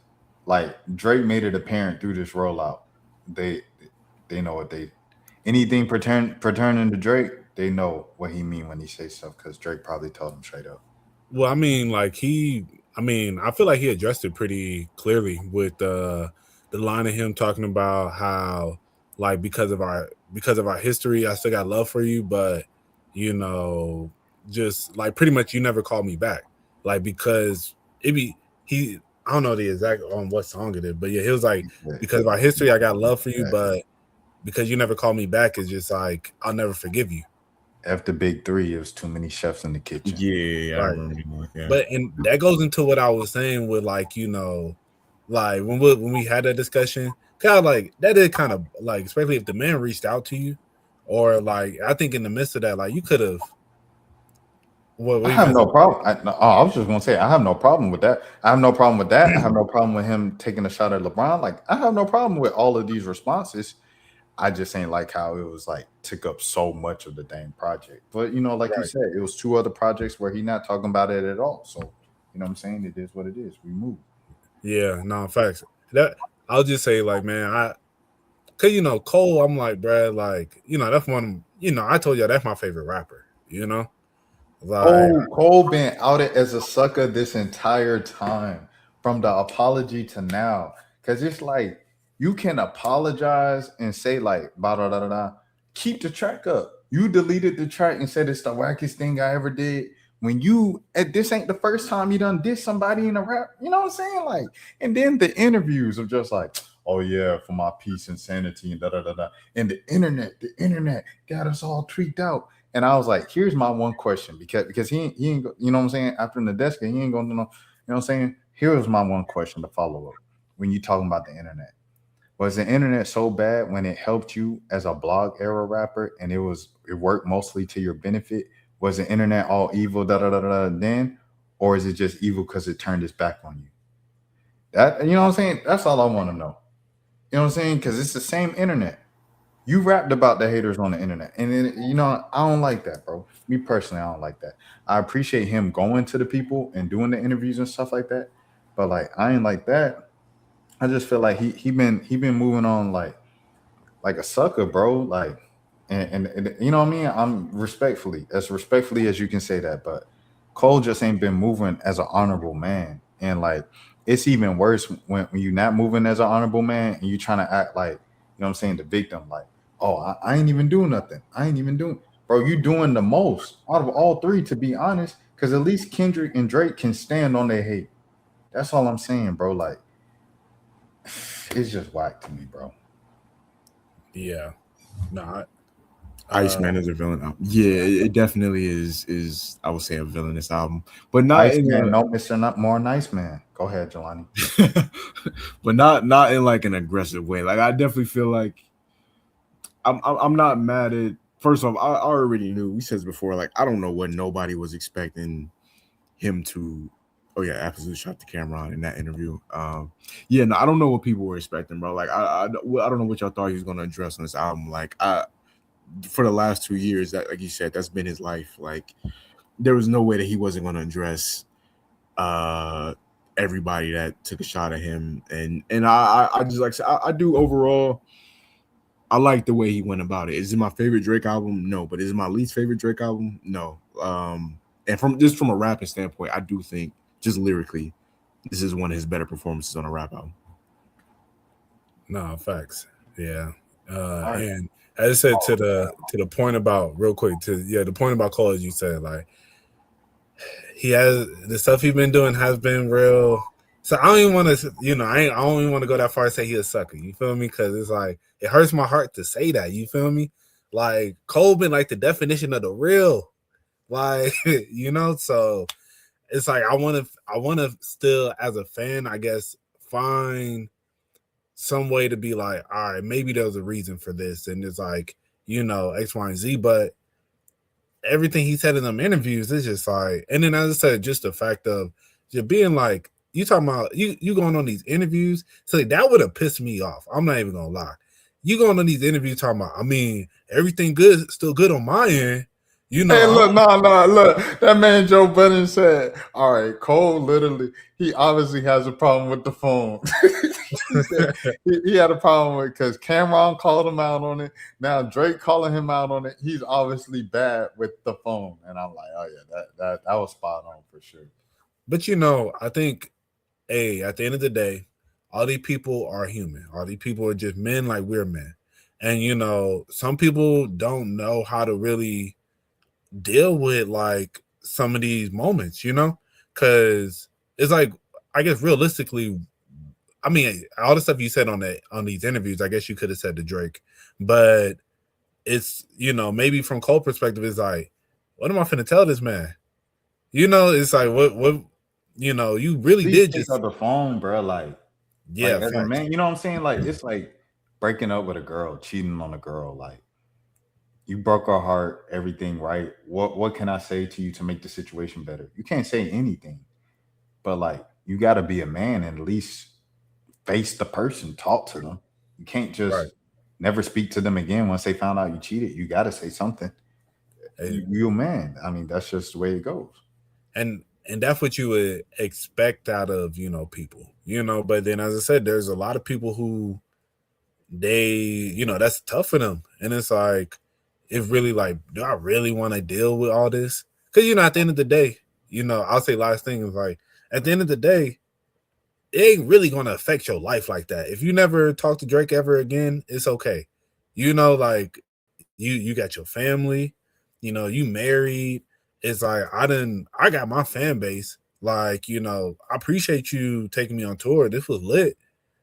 like Drake made it apparent through this rollout. They know what anything pertaining to Drake, they know what he mean when he says stuff because Drake probably told him straight up. Well, I mean, I feel like he addressed it pretty clearly with the line of him talking about how like because of our history, I still got love for you, but you know, just like pretty much you never called me back, like because I don't know the exact on what song it is, but yeah, he was like because of our history, I got love for you, but because you never called me back, it's just like I'll never forgive you. After Big 3, it was too many chefs in the kitchen. Yeah, I remember. Yeah. But and that goes into what I was saying with like, you know, like when we had that discussion, kind of like that is kind of like, especially if the man reached out to you, or like I think in the midst of that, like you could have. I have no problem. I was just gonna say I have no problem with that. I have no problem with that. I have no problem with him taking a shot at LeBron. Like I have no problem with all of these responses. I just ain't like how it was like took up so much of the dang project. But you know, like you said, it was 2 other projects where he's not talking about it at all. So you know what I'm saying? It is what it is. We move. Yeah, no, facts. That I'll just say like, man, cause you know, Cole, I'm like, Brad, like, you know, that's one, you know, I told you that's my favorite rapper, you know? Like, Cole been outed as a sucker this entire time, from the apology to now. Cause it's like you can apologize and say like blah, blah, blah, keep the track up. You deleted the track and said it's the wackest thing I ever did. When this ain't the first time you done did somebody in a rap, you know what I'm saying? Like, and then the interviews of just like, oh yeah, for my peace and sanity and da da da da. And the internet got us all tweaked out. And I was like, here's my one question, because he ain't, you know what I'm saying? After the desk, he ain't gonna know, you know what I'm saying? Here's my one question to follow up when you talking about the internet. Was the internet so bad when it helped you as a blog era rapper and it worked mostly to your benefit? Was the internet all evil then, or is it just evil because it turned its back on you? That, you know what I'm saying? That's all I want to know. You know what I'm saying? Because it's the same internet. You rapped about the haters on the internet, and then, you know, I don't like that, bro. Me personally, I don't like that. I appreciate him going to the people and doing the interviews and stuff like that, but like I ain't like that. I just feel like he been moving on like a sucker, bro. Like, and you know what I mean? I'm as respectfully as you can say that, but Cole just ain't been moving as an honorable man, and like it's even worse when you're not moving as an honorable man and you trying to act like know what I'm saying, the victim, like, oh, I ain't even doing nothing. I ain't even doing, bro. You doing the most out of all three, to be honest, because at least Kendrick and Drake can stand on their hate. That's all I'm saying, bro. Like, it's just whack to me, bro. Yeah, no, Iceman is a villain. Yeah, it definitely is. I would say a villainous album, but not Iceman, no, Mr. Not More Nice Man. Go ahead, Jelani. but not in like an aggressive way. Like I definitely feel like I'm not mad at. First off, I already knew. We said this before. Like I don't know what nobody was expecting him to. Oh yeah, absolutely shot the camera on in that interview. Yeah, no, I don't know what people were expecting, bro. Like I don't know what y'all thought he was going to address on this album. Like for the last 2 years, that like you said, that's been his life. Like there was no way that he wasn't going to address everybody that took a shot at him. And I just like I do overall. I like the way he went about it. Is it my favorite Drake album? No, but is it my least favorite Drake album? No. And from a rapping standpoint, I do think just lyrically, this is one of his better performances on a rap album. No, facts. Yeah. Right. And as I said, to the point about real quick, the point about Cole, as you said, like he has the stuff he's been doing has been real. So I don't even want to, I don't even want to go that far and say he's a sucker. You feel me? Because it's like it hurts my heart to say that. You feel me? Like Cole been like the definition of the real, like So it's like I want to still, as a fan, I guess, find some way to be like, all right, maybe there's a reason for this, and it's like X, Y, and Z, but everything he said in them interviews is just like, and then as I said, just the fact of just being like, you talking about you going on these interviews, so like, that would have pissed me off. I'm not even gonna lie. You going on these interviews talking about, I mean, everything good, still good on my end. Hey, look, look. That man Joe Budden said, all right, Cole literally, he obviously has a problem with the phone. he had a problem with, because Cameron called him out on it. Now Drake calling him out on it. He's obviously bad with the phone. And I'm like, oh yeah, that was spot on for sure. But I think, at the end of the day, all these people are human. All these people are just men like we're men. And some people don't know how to really deal with like some of these moments, because it's like, I guess realistically, I mean, all the stuff you said on these interviews, I guess you could have said to Drake, but it's maybe from Cole's perspective, it's like, what am I finna tell this man? It's like what you really did just on the phone, bro. Like, yeah, as a man, you know what I'm saying? Like, it's like breaking up with a girl, cheating on a girl, like. You broke her heart, everything, right? What can I say to you to make the situation better? You can't say anything. But like, you got to be a man and at least face the person, talk to them. You can't just never speak to them again once they found out you cheated. You got to say something. You're a man. I mean, that's just the way it goes. And that's what you would expect out of, people, but then as I said, there's a lot of people who they, that's tough for them. And it's like, it's really like, do I really want to deal with all this? Because, at the end of the day, I'll say last thing is like, at the end of the day, it ain't really going to affect your life like that. If you never talk to Drake ever again, it's okay. Like you got your family, you married. It's like, I got my fan base. Like, I appreciate you taking me on tour. This was lit.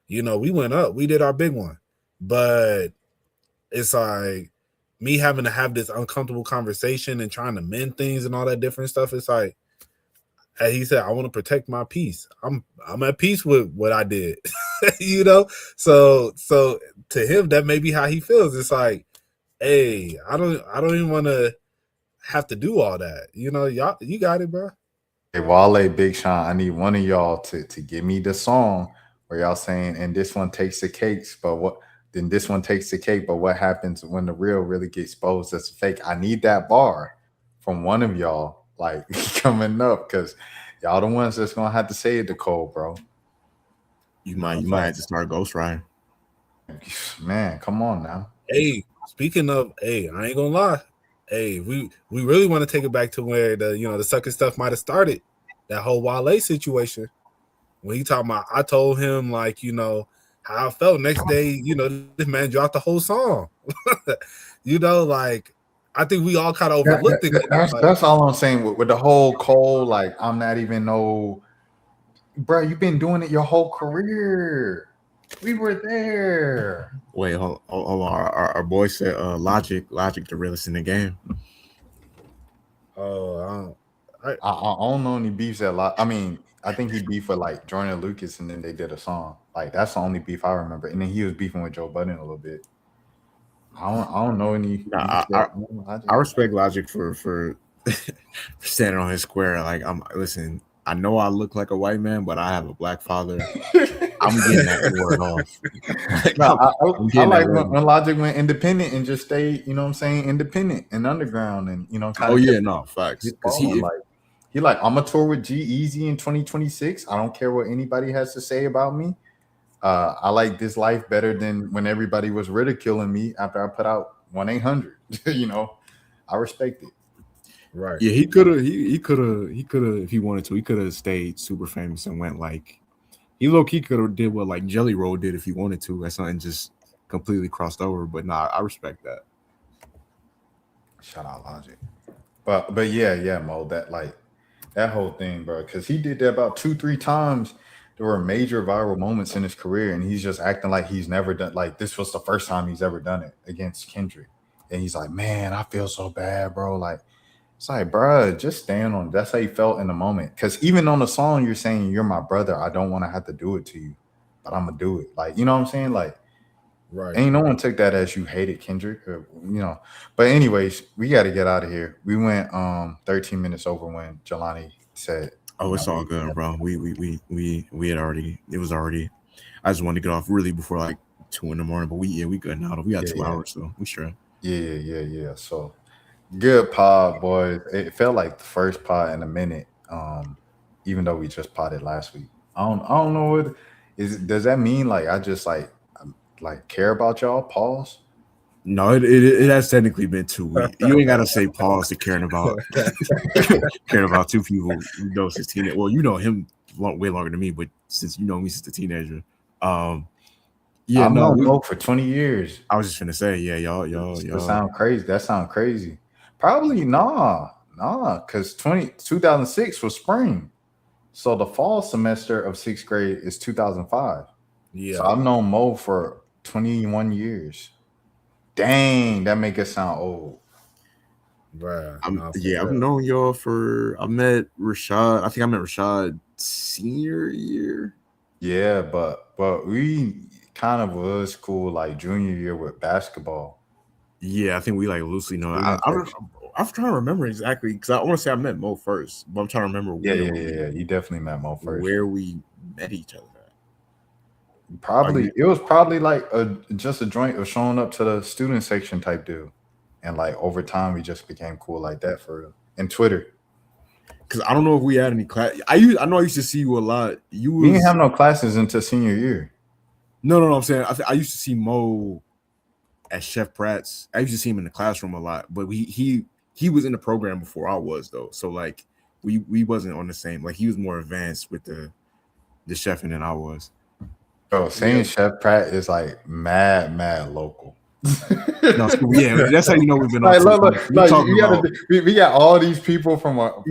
We went up, we did our big one, but it's like, me having to have this uncomfortable conversation and trying to mend things and all that different stuff. It's like, as he said, I want to protect my peace. I'm at peace with what I did, So to him, that may be how he feels. It's like, hey, I don't even want to have to do all that. Y'all, you got it, bro. Hey, Wale, Big Sean, I need one of y'all to give me the song where y'all saying, and this one takes the cakes, but what? Then this one takes the cake, but what happens when the real really gets exposed as fake? I need that bar from one of y'all, like, coming up, because y'all the ones that's gonna have to say it to Cole, bro. You might have to start ghostwriting. Man, come on now. Hey, speaking of, I ain't gonna lie. Hey, we really want to take it back to where the sucker stuff might have started. That whole Wale situation. When he talking about, I told him, like, how I felt. Next day, this man dropped the whole song. Like I think we all kind of overlooked it. That's all I'm saying with the whole Cole. Like I'm not even bro. You've been doing it your whole career. We were there. Wait, hold on. Our boy said Logic the realest in the game. Oh, I don't know any beefs that lot. I mean, I think he beefed with like Jordan Lucas, and then they did a song. Like that's the only beef I remember. And then he was beefing with Joe Budden a little bit. I don't know any. I respect Logic for standing on his square. Like listen. I know I look like a white man, but I have a black father. I'm getting that word off. I like when Logic went independent and just stayed, you know what I'm saying, independent and underground, and facts. Because he I'm a tour with G-Eazy in 2026. I don't care what anybody has to say about me. I like this life better than when everybody was ridiculing me after I put out 1-800. I respect it. Right. Yeah, he could have if he wanted to, he could have stayed super famous and went like he low-key could have did what like Jelly Roll did if he wanted to. That's something just completely crossed over. But nah, I respect that. Shout out Logic. But yeah, Mo, that whole thing, bro, because he did that about 2-3 times. There were major viral moments in his career, and he's just acting like he's never done like this was the first time he's ever done it against Kendrick. And he's like, man, I feel so bad, bro. Like, it's like, bro, just stand on it. That's how you felt in the moment. Because even on the song, you're saying, you're my brother. I don't want to have to do it to you, but I'm going to do it. Like, you know what I'm saying? Like, right. Ain't no one took that as you hated Kendrick, But anyways, we got to get out of here. We went 13 minutes over when Jelani said. Oh, it's all good, bro. We had already, it was already, I just wanted to get off really before like 2 a.m, but we good now. We got 2 hours, so we sure. Yeah. So. Good pod, boys. It felt like the first pod in a minute, even though we just podded last week. I don't know what is. Does that mean like I just like care about y'all? Pause. No, it has technically been 2 weeks. You ain't gotta say pause to caring about two people who know since teenage. Well, you know him way longer than me, but since you know me since a teenager, yeah, I've known Mo for 20 years. I was just gonna say, yeah, y'all. That sound crazy. That sound crazy. Probably nah, because 2006 was spring. So the fall semester of 6th grade is 2005. Yeah. So I've known Mo for 21 years. Dang, that make it sound old. Right. I've known y'all I met Rashad. I think I met Rashad senior year. Yeah, but we kind of was cool like junior year with basketball. Yeah, I think we like loosely know. I'm trying to remember exactly because I want to say I met Mo first, but I'm trying to remember. Yeah. You definitely met Mo first. Where we met each other at. Probably it was probably like just a joint of showing up to the student section type deal, and like over time we just became cool like that for real. And Twitter. Because I don't know if we had any class. I know I used to see you a lot. We didn't have no classes until senior year. No. I'm saying I used to see Mo at Chef Pratt's. I used to see him in the classroom a lot, but he was in the program before I was though. So like we wasn't on the same. Like he was more advanced with the chefing than I was. Bro, saying Chef Pratt is like mad local. No, yeah, that's how you know we've been like, we got all these people from around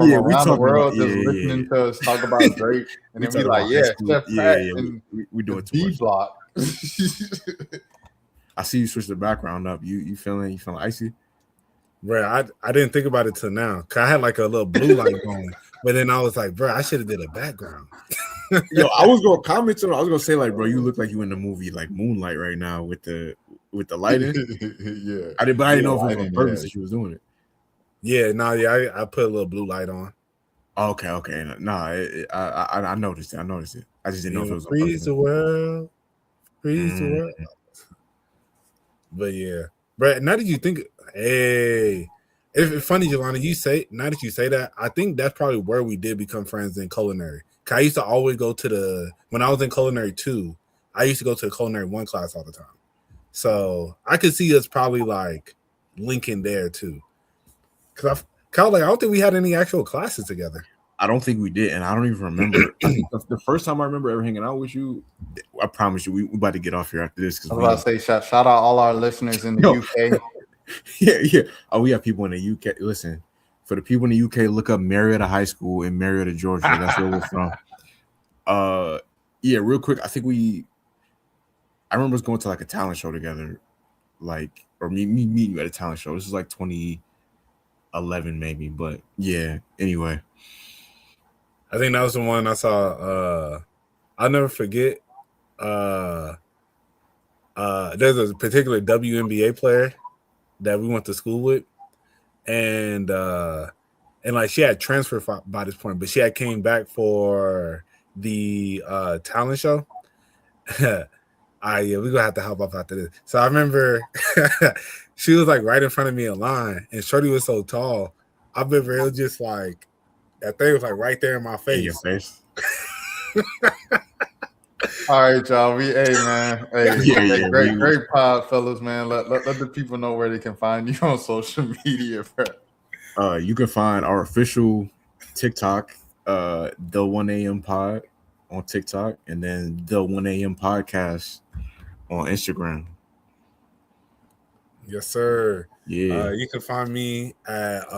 the world just listening to us talk about Drake, and then we like, Chef Pratt, and we doing B block. I see you switch the background up. You feeling icy? Bro, I didn't think about it till now. Cause I had like a little blue light on, but then I was like, bro, I should have did a background. Yo, I was gonna comment on. I was gonna say like, bro, you look like you in the movie like Moonlight right now with the lighting. Yeah, I didn't know if it was on purpose that she was doing it. Yeah, I put a little blue light on. Okay. I noticed it. I just didn't know if it was. Freeze the world. But yeah, bro. Now that you think, hey, it's funny, Jelani. Now that you say that, I think that's probably where we did become friends in culinary. Cause I used to always go to when I was in culinary 2, I used to go to the culinary 1 class all the time. So I could see us probably like linking there too. Cause I don't think we had any actual classes together. I don't think we did, and I don't even remember. The first time I remember ever hanging out with you, I promise you, we about to get off here after this. I was about to say, shout out all our listeners in the UK. Yeah. Oh, we have people in the UK. Listen, for the people in the UK, look up Marietta High School in Marietta, Georgia. That's where we're from. Yeah, real quick. I remember us going to like a talent show together, like, or me meeting you at a talent show. This is like 2011 maybe, but yeah. Anyway, I think that was the one I saw. I'll never forget. There's a particular WNBA player that we went to school with, and like she had transferred by this point, but she had came back for the talent show. Yeah, we're gonna have to hop up after this. So I remember she was like right in front of me in line, and Shorty was so tall. I remember it was just like that thing was like right there in my face. in your face. All right, y'all. Hey, man. Hey, great pod, fellas, man. Let the people know where they can find you on social media, bro. You can find our official TikTok, the 1 a.m. pod on TikTok, and then the 1 a.m. podcast on Instagram. Yes, sir. Yeah. You can find me at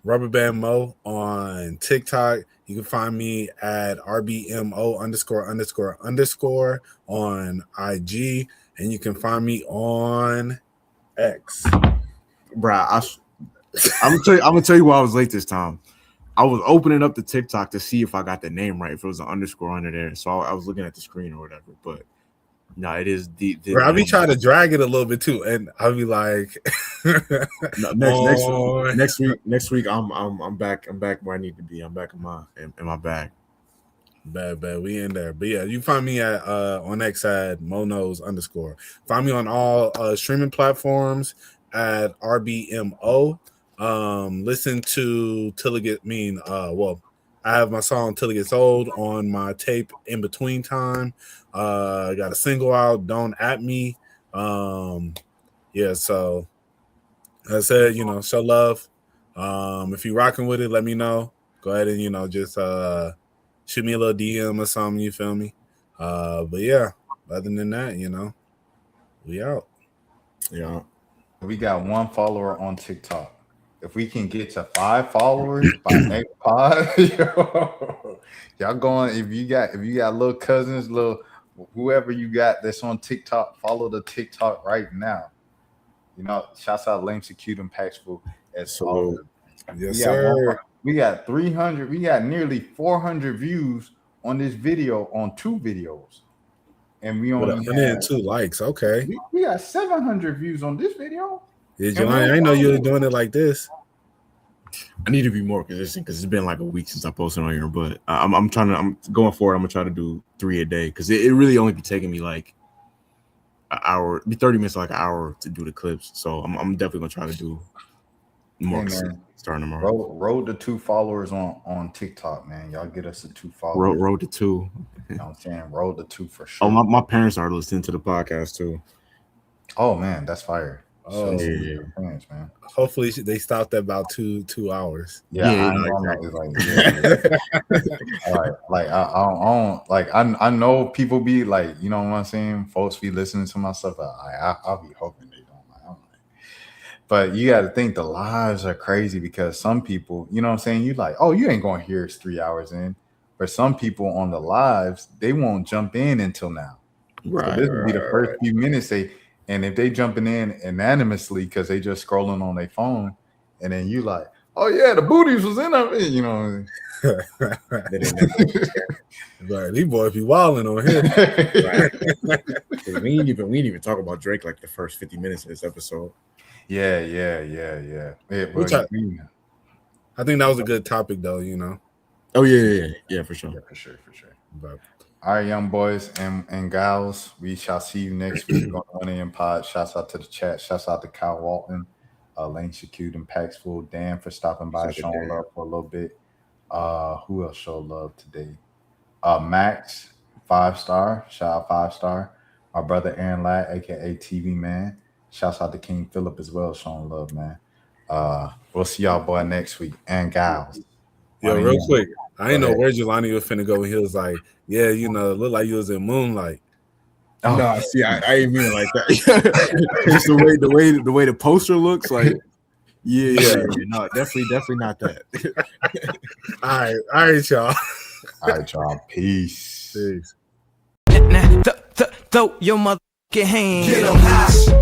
Rubberband Mo on TikTok. You can find me at RBMO __ on IG, and you can find me on X. Bruh, I'm gonna tell you why I was late this time. I was opening up the TikTok to see if I got the name right, if it was an underscore under there. So I was looking at the screen or whatever, but no, it is the Bro, I'll be trying to drag it a little bit too, and I'll be like, no, next week I'm back where I need to be. I'm back in my bag. Bad, we in there. But yeah, you find me at on X at Monos _. Find me on all streaming platforms at RBMO. Listen to Till It Get I have my song Till It Gets Old on my tape In Between Time. I got a single out, Don't At Me. Yeah, so I said, show love. If you're rocking with it, let me know. Go ahead and, just shoot me a little DM or something, you feel me? But yeah, other than that, we out. Yeah. We got 1 follower on TikTok. If we can get to 5 followers by next pod, y'all going. If you got little cousins, little whoever you got that's on TikTok, follow the TikTok right now. Shouts out Lane Secute and Paxful as well. Yes, sir. We got 300. We got nearly 400 views on this video on 2 videos, and we only 102 likes. Okay, we got 700 views on this video. Yeah, Jelani, I didn't know you were doing it like this. I need to be more consistent because it's been like a week since I posted on here. But I'm going forward. I'm gonna try to do 3 a day because it really only be taking me like an hour, 30 minutes, like an hour to do the clips. So I'm definitely gonna try to do more starting tomorrow. Road to 2 followers on TikTok, man. Y'all get us to 2 followers. Road to 2. You know what I'm saying? Road to 2 for sure. Oh, my parents are listening to the podcast too. Oh man, that's fire. Oh, yeah. Parents, man. Hopefully they stopped at about 2 hours. Yeah, I know people be like, you know what I'm saying? Folks be listening to my stuff. I'll be hoping they don't. But you got to think the lives are crazy because some people, you know what I'm saying? You like, oh, you ain't going to hear us 3 hours in. But some people on the lives, they won't jump in until now. Right. So this will be the first few minutes and if they jumping in anonymously because they just scrolling on their phone, and then you like, oh yeah, the booties was in it, Right, these boys be wilding on here. Right. We ain't even talk about Drake like the first 50 minutes of this episode. Yeah. I think that was a good topic though, Oh yeah, for sure. Yeah, for sure. But all right, young boys and gals, we shall see you next week on 1 a.m. pod. Shouts out to the chat. Shouts out to Kyle Walton, Lane Secute and Paxful, Dan for stopping by, showing love for a little bit. Who else showed love today? Max, 5-star. Shout out 5-star. Our brother Aaron Ladd, aka TV Man. Shouts out to King Philip as well, showing love, man. We'll see y'all boy next week and gals. Yo, I real mean, quick, I ain't go know ahead. where Jelani was finna go. He was like, "Yeah, you know, it looked like you was in Moonlight." Oh, No, see, I ain't mean it like that. Just the way the poster looks, like, yeah. No, definitely not that. All right, y'all. all right, y'all. Peace. Peace. Now, throw your motherfucking hands. Get 'em high.